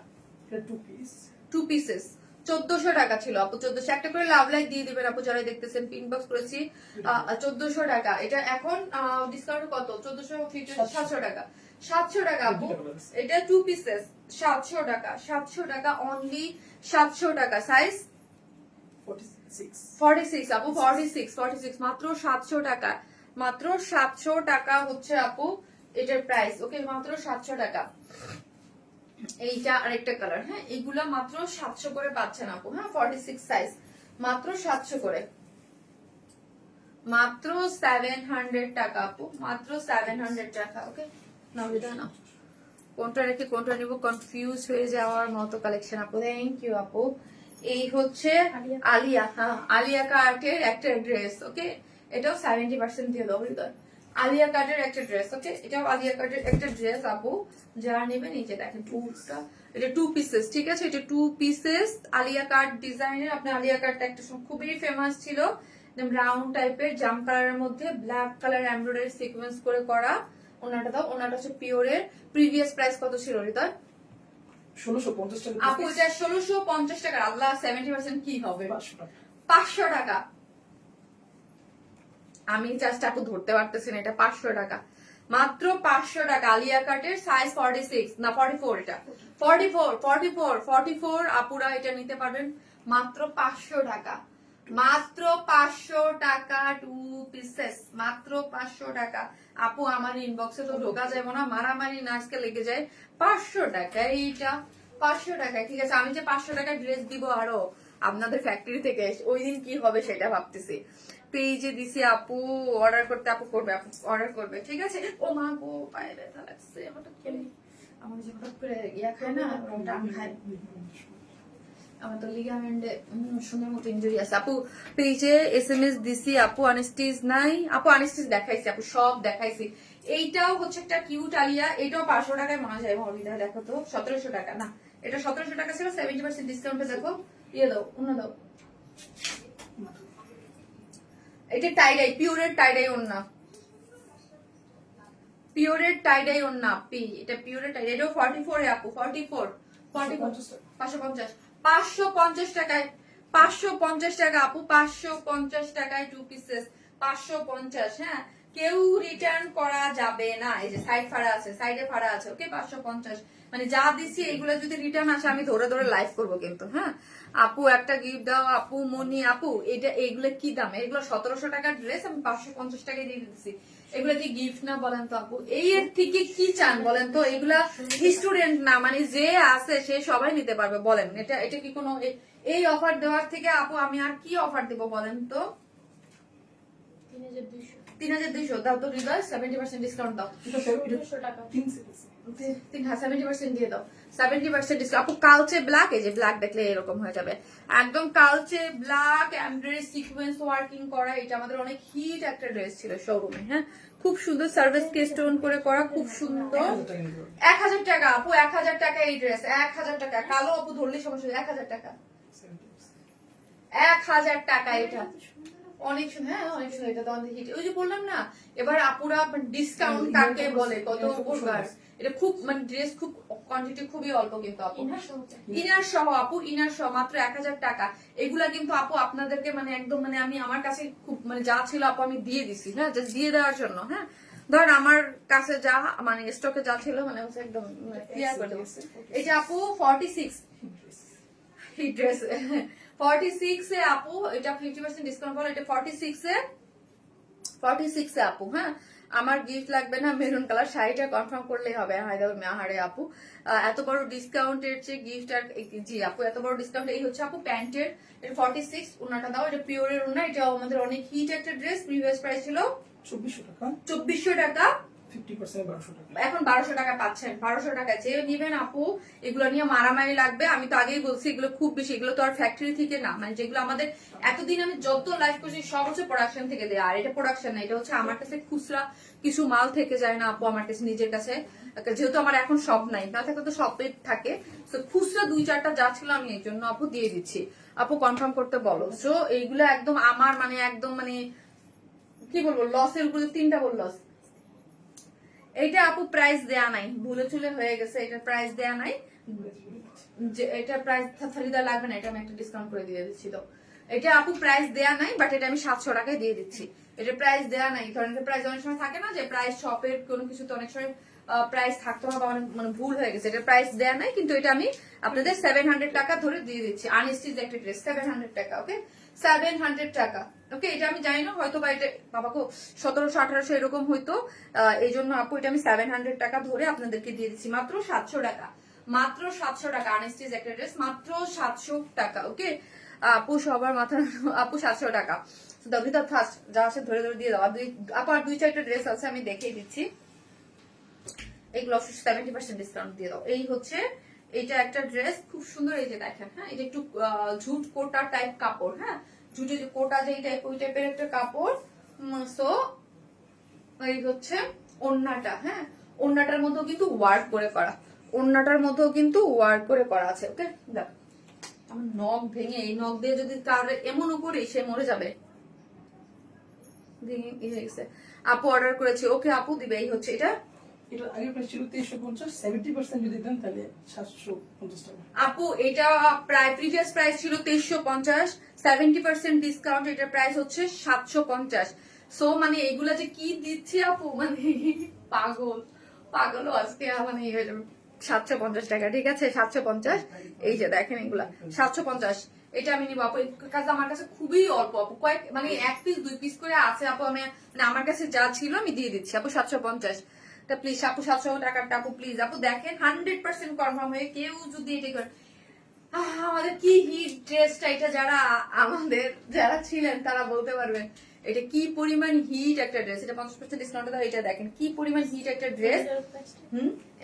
এটা 2 পিস, 2 পিসেস 1400 টাকা ছিল আপু। 1400 একটা করে লাভ লাইক দিয়ে দিবেন আপু যারা দেখতেছেন, পিন বক্স করেছি। 1400 টাকা, এটা এখন ডিসকাউন্ট কত? 1450, 700 টাকা, 700 টাকা আপু। এটা 2 পিসেস 700 টাকা, 700 টাকা অনলি, 700 টাকা। সাইজ 46 আপু, 46 মাত্র 700 টাকা, মাত্র 700 টাকা হচ্ছে আপু এটার প্রাইস। ওকে, মাত্র 700 টাকা। এইটা আরেকটা কালার। হ্যাঁ, এগুলা মাত্র 700 করে পাচ্ছেন আপু। হ্যাঁ, 46 সাইজ, মাত্র 700 করে, মাত্র 700 টাকা আপু, মাত্র 700 টাকা। ওকে, নাও এটা নাও, কোনটা রেখে কোনটা নিব কনফিউজ হয়ে যাওয়ার মতো কালেকশন আপু। থ্যাংক ইউ আপু। এই হচ্ছে আলিয়া, হ্যাঁ আলিয়া কাটের একটা ড্রেস। ওকে, এটাও 70% দিয়ে দাও হৃদয়। আলিয়া কাটের একটা ড্রেস। ওকে, এটাও আলিয়া কাটের একটা ড্রেস আপু, যারা নেবেন এই যে দেখেন টুটা, এটা 2 পিসেস, ঠিক আছে? এটা 2 পিসেস আলিয়া কাট ডিজাইনের। আপনি আলিয়া কাটটা একটা সময় খুবই ফেমাস ছিল, রাউন্ড টাইপের জাম কালারের মধ্যে ব্ল্যাক কালার এমব্রয়ডারি সিকোয়েন্স করে করা। ওনাটা দাও, ওনাটা হচ্ছে পিওরের। প্রিভিয়াস প্রাইস কত ছিল হৃদয়? 1650 টাকা আপু এটা 1650 টাকা। আল্লাহ, 70% কি হবে? 500 টাকা, 500 টাকা। আমি জাস্ট আপু ধরতে পারতেছি না, এটা 500 টাকা, মাত্র 500 টাকা। আলিয়া কাটের সাইজ 46 না 44, এটা 44 আপুরা এটা নিতে পারবেন মাত্র 500 টাকা, মাত্র 500 টাকা 2 পিসেস, মাত্র 500 টাকা আপু। আমার ইনবক্সে তো ঢোকা যাবে না, মারামারি না আজকে লেগে যায়। 500 টাকা এইটা, 500 টাকা, ঠিক আছে? আমি যে 500 টাকা ড্রেস দিব আরো আপনাদের ফ্যাক্টরি থেকে, ওই দিন কি হবে সেটা ভাবতেছি। পেজে দিছি আপু, অর্ডার করতে আপু করবে, আপু অর্ডার করবে, ঠিক আছে? ও মা গো, পায়ে ব্যথা লাগছে হঠাৎ করে, আমার যে হঠাৎ করে ইয়া খায় না, টান খায়, আমার তো লিগামেন্টে সুন্দর মতো ইনজুরি আছে আপু। পেজে SMS দিছি আপু, আনস্টিচ নাই আপু, আনস্টিচ দেখাইছি আপু, সব দেখাইছি। এইটাও হচ্ছে একটা কিউট আলিয়া, এটাও 500 টাকায় মনে যায় মরবিদা, দেখো তো 1700 টাকা না, এটা 1700 টাকা ছিল, 70% ডিসকাউন্টে দেখো, ইয়ে দাও, অন্য দাও। এটা টাইডাই, পিওরের টাইডাই ওন্না, পিওরের টাইডাই ওন্না পি, এটা পিওরের টাইডাই, এটাও 44 এ আপু, 44 550 550 টাকায়, 550 টাকা আপু, 550 টাকায় 2 পিসেস, 550। হ্যাঁ, কেউ রিটার্ন করা যাবে না, এই যে সাইড ফাড়া আছে, সাইডে ফাড়া আছে, ওকে 550। মানে যা দিছি এগুলো যদি রিটার্ন আসে আমি ধরে ধরে লাইভ করবো কিন্তু। হ্যাঁ আপু একটা গিফট দাও, আপু মনি আপু, এটা এগুলো কি দাম? এগুলো 1700 টাকার ড্রেস আমি 550 টাকায় দিয়ে দিচ্ছি। এগুলো কি গিফট না বলেন তো আপু? এই এর থেকে কি চান বলেন তো? এগুলা স্টুডেন্ট না, মানে যে আছে সে সবাই নিতে পারবে, বলেন এটা এটা কি কোনো এই অফার দেওয়ার থেকে আপু আমি আর কি অফার দেবো বলেন তো? 3200 3200 দাও তো হৃদয়, 70% ডিসকাউন্ট দাও। এটা 7 200 টাকা 3 সিরিজ 70% দিয়ে দাও, 70% ডিসকাউন্ট। আপু কালচে ব্ল্যাক, এই যে ব্ল্যাক দেখলে এরকম হয়ে যাবে, একদম কালচে ব্ল্যাক এমব্রয়ডারি সিকোয়েন্স ওয়ার্কিং করা, এটা আমাদের অনেক হিট একটা ড্রেস ছিল শোরুমে। হ্যাঁ খুব সুন্দর সার্ভিস কে স্টোন করে করা, খুব সুন্দর। 1000 টাকা আপু, 1000 টাকা এই ড্রেস, 1000 টাকা। কালো আপু ধরলে সমস্যা, 1000 টাকা, 1000 টাকা। এটা অনেক সুন্দর, হ্যাঁ অনেক সুন্দর, এটা তো আমাদের হিট। ওই যে বললাম না, এবার আপুরা ডিসকাউন্ট কাকে বলে, কত উপকার। এটা খুব মানে ড্রেস খুব কোয়ান্টিটি খুবই অল্প কিন্তু আপু। ইনার সহ আপু, ইনার সহ মাত্র 1000 টাকা। এগুলা কিন্তু আপু আপনাদেরকে মানে একদম মানে আমি আমার কাছে খুব মানে যা ছিল আপু আমি দিয়ে দিছি। হ্যাঁ জাস্ট দিয়ে দেওয়ার জন্য। হ্যাঁ ধরেন আমার কাছে যা মানে স্টকে যা ছিল মানে হচ্ছে একদম ক্লিয়ার করে দেবো। এই যে আপু 46 হিট ড্রেস, 46 এ আপু, এটা 50% ডিসকাউন্ট করে, এটা 46 এ, 46 এ আপু। হ্যাঁ আমার গিফট লাগবে না, মেরুন কালার শাড়িটা কনফার্ম করলেই হবে। হারে আপু এত বড় ডিসকাউন্টের চেয়ে গিফট আর, জি আপু এত বড় ডিসকাউন্ট। এই হচ্ছে আপু প্যান্টের, এটা 46, উন্নাটা দাও, এটা পিওরের উন্না, এটা আমাদের অনেক হিট একটা ড্রেস। প্রিভিয়াস প্রাইস ছিল 2400 টাকা, 2400 টাকা, 50% 1200 টাকা। এখন 1200 টাকা পাচ্ছেন। 1200 টাকা যে নিবেন আপু, এগুলো নিয়ে মারামারি লাগবে। আমি তো আগেই বলছি এগুলো খুব বেশি, এগুলো তো আর ফ্যাক্টরি থেকে না, মানে যেগুলো আমাদের এতদিন আমি যত লাইভ করছি সব হচ্ছে প্রোডাকশন থেকে দেয়। আর এটা প্রোডাকশন না, এটা হচ্ছে আমার কাছে খুচরা কিছু মাল থেকে যায় না আপু, আমার কাছে নিজের কাছে, যেহেতু আমার এখন সব নাই, না থাকলে তো সবই থাকে, তো খুচরা 2-4টা যা ছিল আমি এই জন্য আপু দিয়ে দিচ্ছি। আপু কনফার্ম করতে বলো। তো এইগুলো একদম আমার মানে একদম মানে কি বলবো, লসের উপরে 3টা বল লস। এইটা আপু প্রাইস দেয়া নাই, ভুলে চুলে হয়ে গেছে, এটা প্রাইস দেয়া নাই, যে এটা প্রাইস ফরিদা লাগবে না, এটা আমি একটা ডিসকাউন্ট করে দিয়ে দিচ্ছি। তো এটা আপু প্রাইস দেয়া নাই, বাট এটা আমি 700 টাকায় দিয়ে দিচ্ছি। এটা প্রাইস দেয়া নাই, কারণ এটা প্রাইস অনেক সময় থাকে না যে প্রাইস শপের কোনো কিছু তো অনেক সময় প্রাইস থাকতে হবে, অনেক মানে ভুল হয়ে গেছে, এটা প্রাইস দেয়া নাই, কিন্তু এটা আমি আপনাদের 700 টাকা ধরে দিয়ে দিচ্ছি। আনস্টিচ একটা ড্রেস 700 টাকা, ওকে 700 টাকা। ওকে এটা আমি জানি না, হয়তো বা এটা বাবাকে 1700-1800 এরকম হইতো, এই জন্য আপু এটা আমি 700 টাকা ধরে আপনাদেরকে দিয়ে দিচ্ছি, মাত্র 700 টাকা, মাত্র 700 টাকা। আনস্টিচ একটা ড্রেস মাত্র 700 টাকা, ওকে আপু সবার মাথা, আপু 700 টাকা। দাবিটা ফার্স্ট যা আছে ধরে ধরে দিয়ে দাও। আর আপু আর 2-4টা ড্রেস আছে আমি দেখিয়ে দিচ্ছি, এগুলো 70% ডিসকাউন্ট দিয়ে দাও। এই হচ্ছে এটা একটা ড্রেস খুব সুন্দর, এই যে দেখেন। হ্যাঁ এটা একটু ঝুট কোটা টাইপ কাপড়, হ্যাঁ ঝুটে কোটা যেই টাইপ ওই টাইপের একটা কাপড়। সো এই হচ্ছে ওড়নাটা, হ্যাঁ ওড়নাটার মধ্যেও কিন্তু ওয়ার্ক করে করা, ওড়নাটার মধ্যেও কিন্তু ওয়ার্ক করে করা আছে। ওকে দেখ আমার নখ ভেঙে, এই নখ দিয়ে যদি কারোর এমনও করি সে মরে যাবে। আপু অর্ডার করেছি, ওকে আপু দিবে। এই হচ্ছে এটা, এটা আগের প্রাইস ছিল 2350, 70% যদি দেন তাহলে 750 টাকা। আপু এটা প্রায় প্রিভিয়াস প্রাইস ছিল 2350, 70% ডিসকাউন্ট, এটা প্রাইস হচ্ছে 750। সো মানে এগুলা যে কি দিচ্ছি আপু, মানে পাগল পাগল আজকে মানে 750 টাকা, ঠিক আছে 750। এই যে দেখেন এগুলা 750, এটা আমি নিবো আপু। কাজ আমার কাছে খুবই অল্প আপু, কয়েক মানে 1 পিস 2 পিস করে আছে আপু, আমি মানে আমার কাছে যা ছিল আমি দিয়ে দিচ্ছি আপু 750 টা। প্লিজ আপু 700 টাকাটা আপু প্লিজ আপু দেখেন, 100% কনফার্ম হয়ে কেউ যদি এটা করে। আমাদের কি হিট ড্রেসটা, এটা যারা আমাদের যারা ছিলেন তারা বলতে পারবেন এটা কি পরিমাণ হিট একটা ড্রেস। এটা 50% ডিসকাউন্ট দাও, এটা দেখেন কি পরিমাণ হিট একটা ড্রেস।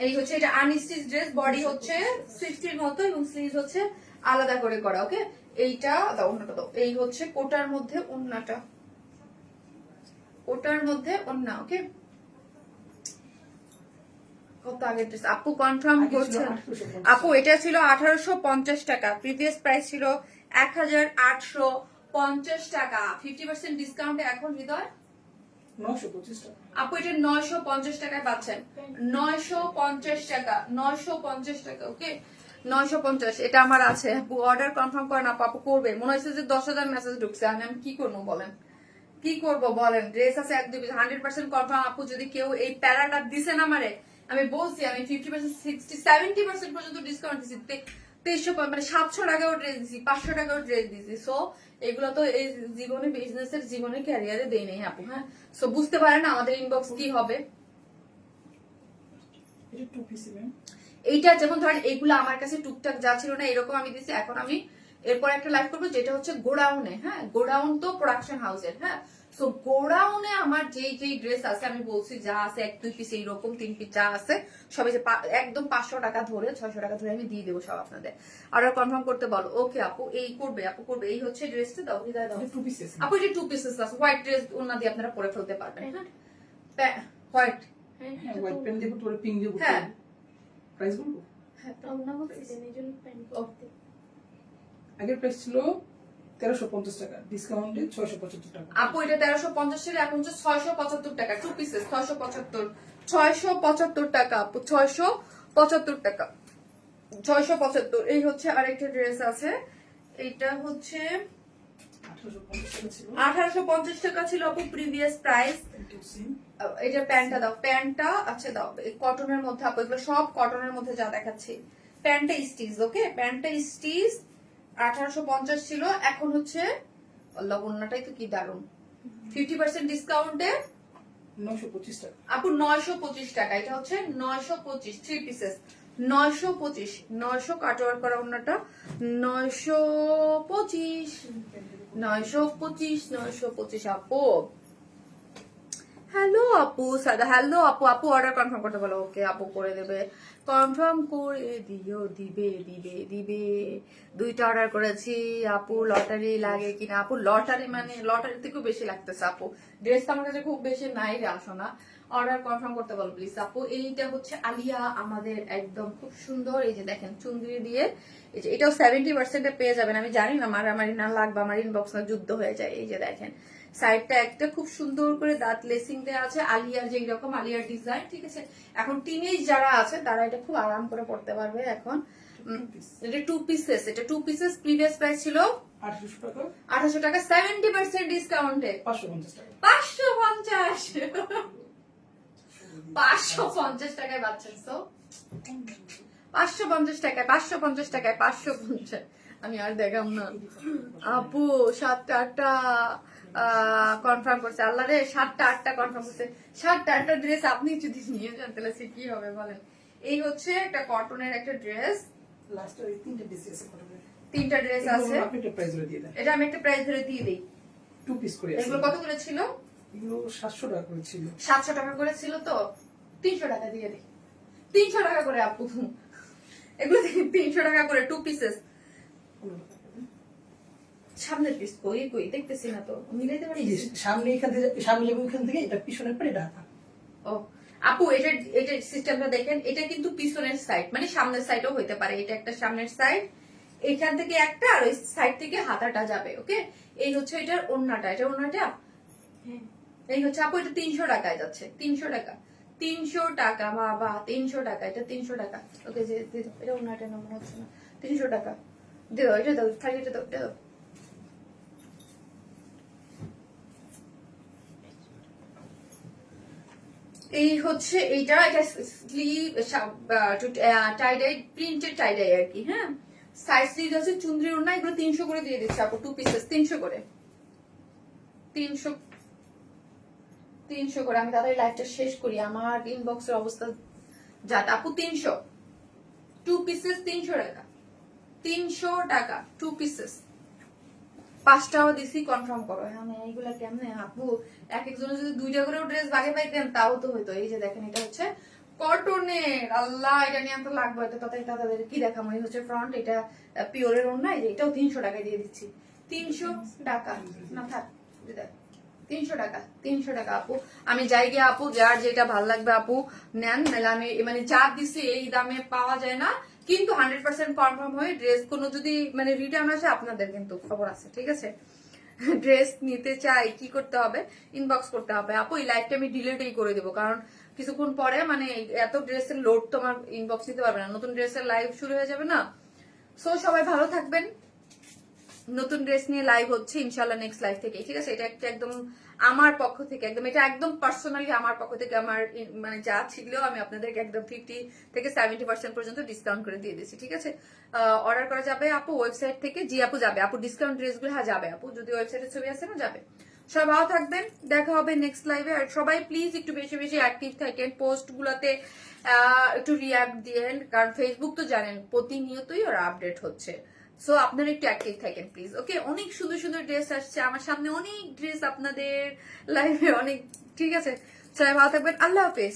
এই হচ্ছে এটা আনস্টিচ ড্রেস, বডি হচ্ছে 60 মতো এবং স্লিভ হচ্ছে আলাদা করে করা। ওকে এইটা দাও, ওন্নাটা দাও। এই হচ্ছে কোটার মধ্যে ওন্নাটা, কোটার মধ্যে ওন্না। ওকে কত আগে ড্রেস আপু কনফার্ম আগে ছিল করছেন? 1850 আপু এটা ছিল 1850 টাকা, প্রিভিয়াস প্রাইস ছিল 1850 টাকা, 50% ডিসকাউন্টে এখন হৃদয় 925 টাকা। আপু এটা 950 টাকায় পাচ্ছেন, 950 টাকা, 950 টাকা। ওকে 950, এটা আমার আছে। আপু অর্ডার কনফার্ম করেন আপু, আপু করবে। মনে হচ্ছে যে 10,000 মেসেজ ঢুকছে, আমি কি করবো বলেন, কি করবো বলেন। ড্রেস আছে 100% কনফার্ম। আপু যদি কেউ এই প্যারাটা দিছেন আমারে, আমি বলছি আমি 50%, 60, 70% পর্যন্ত ডিসকাউন্ট দিচ্ছি। 2300 মানে 700 টাকাও ড্রেস দিচ্ছি, 500 টাকাও ড্রেস দিচ্ছি। সো এগুলো তো এই জীবনে, বিজনেসের জীবনে, ক্যারিয়ারে দেই নেই আপু। হ্যাঁ, সো বুঝতে পারেন না আমাদের ইনবক্স কি হবে। এটা 2 পিস ম্যাম। এইটা যেমন ধরেন এইগুলো আমার কাছে টুকটাক যা ছিল না এরকম আমি দিচ্ছি। এখন আমি এরপর একটা লাইভ করবো যেটা হচ্ছে গোডাউনে। হ্যাঁ, গোডাউন তো প্রোডাকশন হাউসের। হ্যাঁ, সো গোডাউনে আমার যেই যেই ড্রেস আছে আমি বলছি যা আছে 1-2 পিস এইরকম 3 পিস যা আছে সবাই যে একদম 500 টাকা ধরে 600 টাকা ধরে আমি দিয়ে দেবো সব আপনাদের। অর্ডার কনফার্ম করতে বলো। ওকে আপু এই করবে, আপু করবে। এই হচ্ছে ড্রেসটা, দাও হৃদয় দাও। এটা 2 পিস আছে। আপু এটা 2 পিসেস আছে, হোয়াইট ড্রেস ওনা দিয়ে আপনারা পরে ফেলতে পারবেন। হ্যাঁ, হোয়াইট। হ্যাঁ হ্যাঁ, হোয়াইট পেন দিব, তোরে পিঙ্ক দিব। হ্যাঁ। প্রাইস বলবো? না বলছিলেন এই জন্য প্যান্ট করতে। আগের প্রাইস ছিল 1350 টাকা, ডিসকাউন্টে 675 টাকা। আপু এটা 1350 ছিল, এখন হচ্ছে 675 টাকা, 2 পিসেস 675 টাকা আপু, 675 টাকা, 675। এই হচ্ছে আরেকটা ড্রেস আছে, এইটা হচ্ছে 1850 টাকা ছিল। 1850 টাকা ছিল আপু প্রিভিয়াস প্রাইস। এটা প্যান্টটা দাও, প্যান্টটা আচ্ছা দাও, কটনের মধ্যে আপু, এগুলো সব কটনের মধ্যে যা দেখাচ্ছি। প্যান্টটা স্টিচ, ওকে প্যান্টটা স্টিচ 1850 ছিল, এখন হচ্ছে আল্লাহ ওন্নাটাই তো কি দারুন, 50% ডিসকাউন্টে 925 টাকা। আপু 925 টাকা। এটা হচ্ছে 925, 3 পিসেস 925, 900 কাটওয়ার করা ওন্নাটা 925, 925, 925 আপু। হ্যালো আপু সাদা, হ্যালো আপু, আপু অর্ডার কনফার্ম করতে বলো। ওকে আপু করে দেবে, কনফার্ম করে দিও, দিবে দিবে দিবে। 2টা অর্ডার করেছি আপু, লটারি লাগে কিনা আপু? লটারি মানে লটারি থেকেও বেশি লাগতেছে আপু, ড্রেস তো আমার কাছে খুব বেশি নাই রে আসনা। অর্ডার কনফার্ম করতে বলো প্লিজ আপু। এইটা হচ্ছে আলিয়া আমাদের একদম খুব সুন্দর, এই যে দেখেন চুনরি দিয়ে, এই যে এটাও 70% পেয়ে যাবেন। আমি জানি না মারামারি না লাগবে, আমার ইনবক্স না যুদ্ধ হয়ে যায়। এই যে দেখেন সাইডটা একটা খুব সুন্দর করে দাঁত লেসিং দেওয়া আছে, আলিয়ার যেই রকম আলিয়ার ডিজাইন, ঠিক আছে। এখন টিনেজ যারা আছে তারা এটা খুব আরাম করে পড়তে পারবে। এখন এটা 2 পিসেস, এটা 2 পিসেস, প্রিভিয়াস প্রাইস ছিল 800 টাকা, 800 টাকা, 70% ডিসকাউন্টে 550 টাকা। 550, 550 টাকায় পাচ্ছেন। সো 550 টাকায়, 550 টাকায়, 550। আমি আর দেখাম না আপু। 7টা 8টা কনফার্ম করছে, আল্লাহ রে 7টা 8টা কনফার্ম করছে। 7টা 8টা ড্রেস আপনি যদি নিয়ে যান তাহলে সে কি হবে বলেন। এই হচ্ছে একটা কটনের একটা ড্রেস, লাস্ট ওই 3টা পিস আছে কটনের। 3টা ড্রেস আছে। আপনি একটা প্রাইস ধরে দিয়ে দেন। এটা আমি একটা প্রাইস ধরে দিয়ে দিই। 2 পিস করে আছে। এগুলো কত করে ছিল? এগুলো 700 টাকা করে ছিল। 700 টাকা করে ছিল, তো 300 টাকা দিয়ে দিই। 300 টাকা করে আপু, এগুলো 300 টাকা করে 2 পিসেস। সামনের পিস কই কই দেখতেছি না তো, মিলাইতে পারি? এই যে সামনে এখান থেকে, সামনে যাবে ওখান থেকে, এটা পিছনের পরে এটা। ও আপু এটা এটা সিস্টেমটা দেখেন, এটা কিন্তু পিছনের সাইড, মানে সামনের সাইডও হইতে পারে। এটা একটা সামনের সাইড, এখান থেকে একটা, আর ওই সাইড থেকে হাতাটা যাবে। ওকে, এই হচ্ছে এটার ওন্নাটা, এটা ওন্নাটা। হ্যাঁ এই হচ্ছে আপু, এটা 300 টাকায় যাচ্ছে, 300 টাকা, 300 টাকা বাবা, 300 টাকা, এটা 300 টাকা। ওকে যে এটা ওন্নাটা না মনে হচ্ছে না, 300 টাকা দিও। এটা দাও, খালি এটা দাও, এটা দাও। এই হচ্ছে এইটা, এটা স্লিভ টাইডাই, প্রিন্টেড টাইডাই আর কি। হ্যাঁ, সাইজ স্লিভ আছে, চুন্দ্রি ওড়না, এগুলো 300 করে দিয়ে দিচ্ছে আপু, 2 পিসেস 300 করে, 300 করে। আমি তাড়াতাড়ি লাইভটা শেষ করি, আমার ইনবক্সের অবস্থা যা। আপু 300, 2 পিসেস 300 টাকা, 300 টাকা 2 পিসেস। 5টাও দিছি, কনফার্ম করো। হ্যাঁ এইগুলা কেমনে আপু, এক একজনের যদি 2টা করে ড্রেস ভাগে পাইতেন তাও তো হইতো। এই যে দেখেন এটা হচ্ছে কটনের, আল্লাহ এটা নিয়ে তো লাগবে, এটা তাদের কি দেখাম। এই হচ্ছে ফ্রন্ট, এটা পিওরের ওড়না, এই যে এটাও 300 টাকায় দিয়ে দিচ্ছি, 300 টাকা। না থাক, 300 টাকা আপু। আমি যাই গিয়ে আপু, যার যেটা ভালো লাগবে আপু নেন, নাহলে আমি মানে যা দিছি এই দামে পাওয়া যায় না। কিন্তু 100% কনফার্ম হয়ে ড্রেস কোনো যদি মানে রিটার্ন আসে আপনাদের কিন্তু খবর আছে, ঠিক আছে? ড্রেস নিতে চাই কি করতে হবে? ইনবক্স করতে হবে আপু। এই লাইভটা আমি ডিলিটই করে দেবো, কারণ কিছুক্ষণ পরে মানে এত ড্রেসের লোড তোমার ইনবক্স নিতে পারবে না, নতুন ড্রেসের লাইভ শুরু হয়ে যাবে না। সো সবাই ভালো থাকবেন। নতুন ড্রেস নিয়ে লাইভ হচ্ছে ইনশাল্লাহ নেক্সট লাইভ থেকে, ঠিক আছে? এটা একটা একদম আমার পক্ষ থেকে, একদম এটা একদম পার্সোনালি আমার পক্ষ থেকে, আমার মানে যা ছিল আমি আপনাদেরকে একদম 50 থেকে 70% পর্যন্ত ডিসকাউন্ট করে দিয়ে দিচ্ছি, ঠিক আছে? অর্ডার করা যাবে আপু ওয়েবসাইট থেকে। জি আপু যাবে আপু, ডিসকাউন্ট ড্রেসগুলো হ্যাঁ যাবে আপু, যদি ওয়েবসাইটে ছবি আছে না যাবে। সবাই ভালো থাকবেন, দেখা হবে নেক্সট লাইভে। আর সবাই প্লিজ একটু বেশি বেশি অ্যাক্টিভ থাকেন, পোস্ট গুলাতে একটু রিয়াক্ট দিয়েন, কারণ ফেসবুক তো জানেন প্রতিনিয়তই ওরা আপডেট হচ্ছে। সো আপনারা একটু অ্যাক্টিভ থাকেন প্লিজ, ওকে? অনেক সুন্দর সুন্দর ড্রেস আসছে আমার সামনে, অনেক ড্রেস আপনাদের লাইভে অনেক, ঠিক আছে? সবাই ভালো থাকবেন, আল্লাহ হাফেজ।